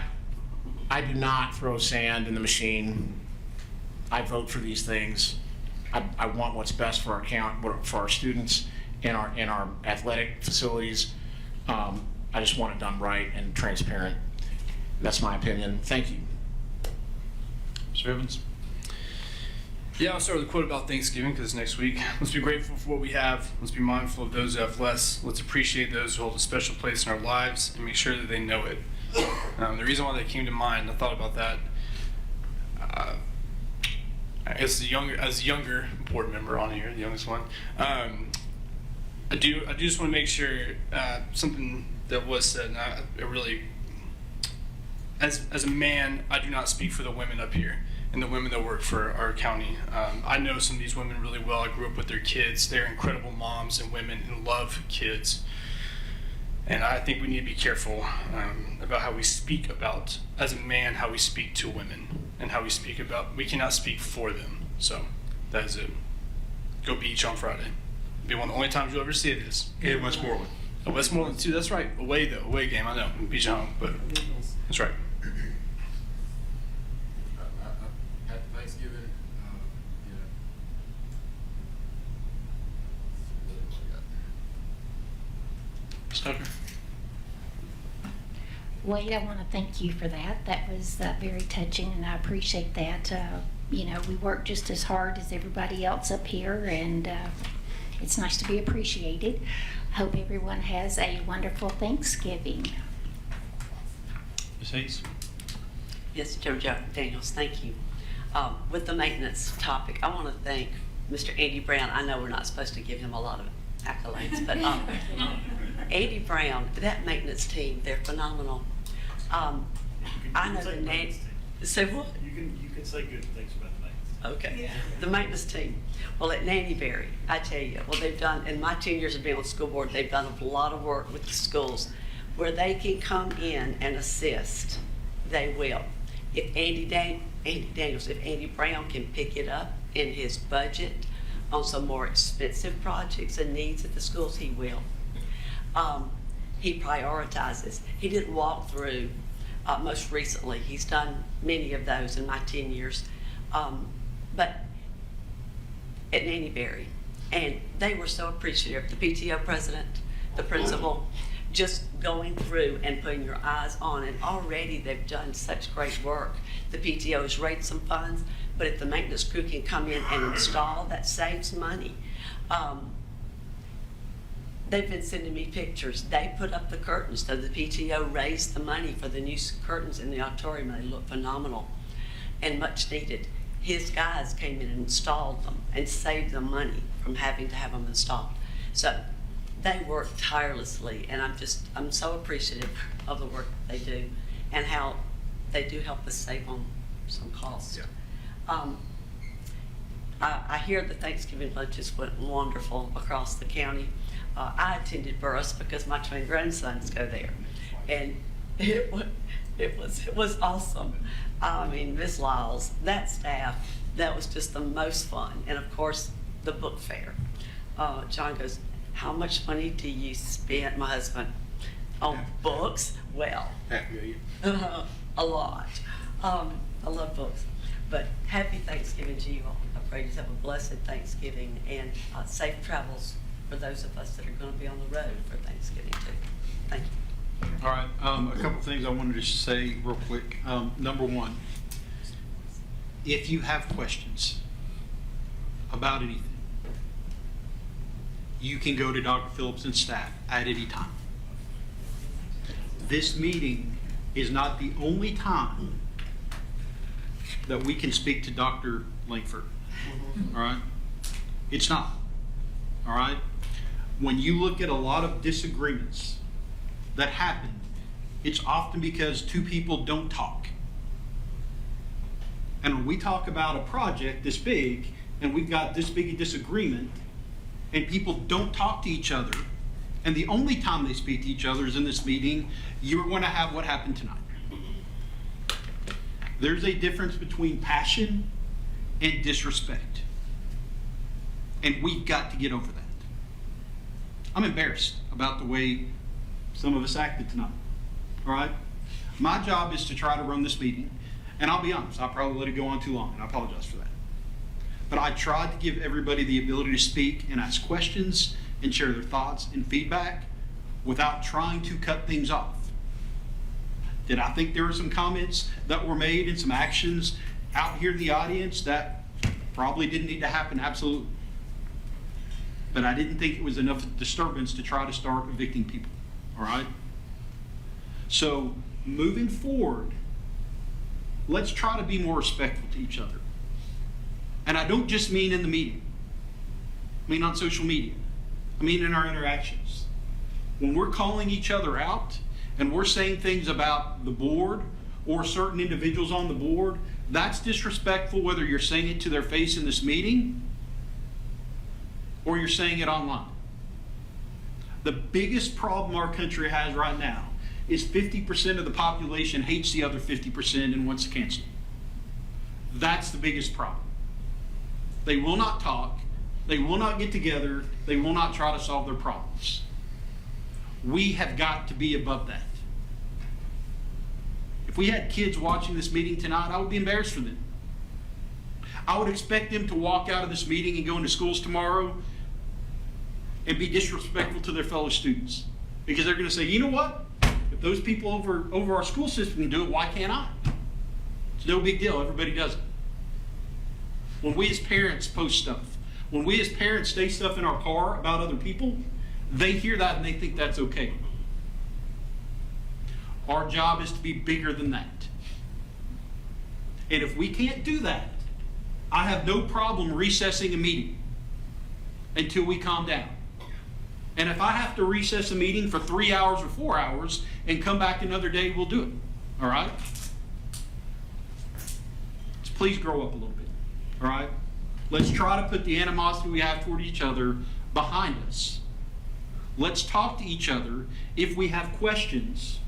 do not throw sand in the machine. I vote for these things. I want what's best for our students in our athletic facilities. I just want it done right and transparent. That's my opinion. Thank you. Mr. Evans? Yeah, I'll start with a quote about Thanksgiving because next week. Let's be grateful for what we have. Let's be mindful of those who have less. Let's appreciate those who hold a special place in our lives and make sure that they know it. The reason why that came to mind, I thought about that. As a younger board member on here, the youngest one, I just want to make sure something that was said. And I really, as a man, I do not speak for the women up here and the women that work for our county. I know some of these women really well. I grew up with their kids. They're incredible moms and women and love kids. And I think we need to be careful about how we speak about, as a man, how we speak to women and how we speak about, we cannot speak for them. So that is it. Go Beach on Friday. It'll be one of the only times you'll ever see this. And Westmoreland. Oh, Westmoreland too, that's right. Away though, away game, I know. Beach at home, but that's right. At Thanksgiving, Tucker? Wade, I want to thank you for that. That was very touching, and I appreciate that. We work just as hard as everybody else up here, and it's nice to be appreciated. Hope everyone has a wonderful Thanksgiving. Ms. Hayes? Yes, Joe Daniels, thank you. With the maintenance topic, I want to thank Mr. Andy Brown. I know we're not supposed to give him a lot of accolades, but Andy Brown, that maintenance team, they're phenomenal. I know the name. Say what? You can say good things about the maintenance. Okay. The maintenance team. Well, at Nanny Berry, I tell you, they've done, in my 10 years of being on the school board, they've done a lot of work with the schools where they can come in and assist. They will. If Andy Daniels, if Andy Brown can pick it up in his budget on some more expensive projects and needs at the schools, he will. He prioritizes. He didn't walk through, most recently, he's done many of those in my 10 years, but at Nanny Berry, and they were so appreciative. The PTO president, the principal, just going through and putting your eyes on it. Already they've done such great work. The PTO has raised some funds, but if the maintenance crew can come in and install, that saves money. They've been sending me pictures. They put up the curtains, so the PTO raised the money for the new curtains in the auditorium, and they look phenomenal and much needed. His guys came in and installed them and saved them money from having to have them installed. So they work tirelessly, and I'm so appreciative of the work they do and how they do help us save on some costs. Yeah. I hear the Thanksgiving lunches went wonderful across the county. I attended Burris because my twin grandsons go there, and it was awesome. I mean, Miss Lyles, that staff, that was just the most fun, and of course the book fair. John goes, "How much money do you spend, my husband, on books?" Well, $500,000. A lot. I love books. But happy Thanksgiving to you all. I pray you have a blessed Thanksgiving and safe travels for those of us that are going to be on the road for Thanksgiving too. Thank you. All right, a couple things I wanted to say real quick. Number one, if you have questions about anything, you can go to Dr. Phillips and staff at any time. This meeting is not the only time that we can speak to Dr. Langford. All right? It's not. All right? When you look at a lot of disagreements that happen, it's often because two people don't talk. And when we talk about a project this big, and we've got this big a disagreement, and people don't talk to each other, and the only time they speak to each other is in this meeting, you're going to have what happened tonight. There's a difference between passion and disrespect. And we've got to get over that. I'm embarrassed about the way some of us acted tonight. All right? My job is to try to run this meeting, and I'll be honest, I probably let it go on too long, and I apologize for that. But I tried to give everybody the ability to speak and ask questions and share their thoughts and feedback without trying to cut things off. Did I think there were some comments that were made and some actions out here in the audience that probably didn't need to happen? Absolutely. But I didn't think it was enough disturbance to try to start evicting people. All right? So moving forward, let's try to be more respectful to each other. And I don't just mean in the meeting. I mean on social media. I mean in our interactions. When we're calling each other out and we're saying things about the board or certain individuals on the board, that's disrespectful whether you're saying it to their face in this meeting or you're saying it online. The biggest problem our country has right now is 50% of the population hates the other 50% and wants to cancel. That's the biggest problem. They will not talk. They will not get together. They will not try to solve their problems. We have got to be above that. If we had kids watching this meeting tonight, I would be embarrassed for them. I would expect them to walk out of this meeting and go into schools tomorrow and be disrespectful to their fellow students. Because they're going to say, you know what? If those people over our school system can do it, why can't I? It's no big deal. Everybody does it. When we as parents post stuff, when we as parents say stuff in our car about other people, they hear that and they think that's okay. Our job is to be bigger than that. And if we can't do that, I have no problem recessing a meeting until we calm down. And if I have to recess a meeting for 3 hours or 4 hours and come back another day, we'll do it. All right? So please grow up a little bit. All right? Let's try to put the animosity we have toward each other behind us. Let's talk to each other. If we have questions,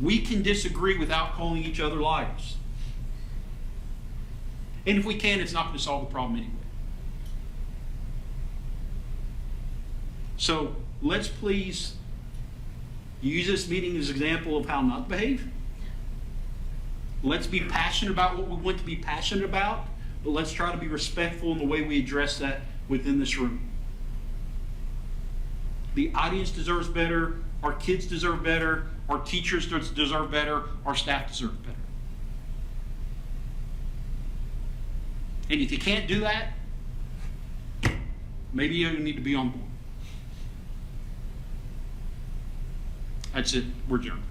we can disagree without calling each other liars. And if we can, it's not going to solve the problem anyway. So let's please use this meeting as an example of how not to behave. Let's be passionate about what we want to be passionate about, but let's try to be respectful in the way we address that within this room. The audience deserves better, our kids deserve better, our teachers deserve better, our staff deserves better. And if you can't do that, maybe you need to be on board. That's it. We're adjourned.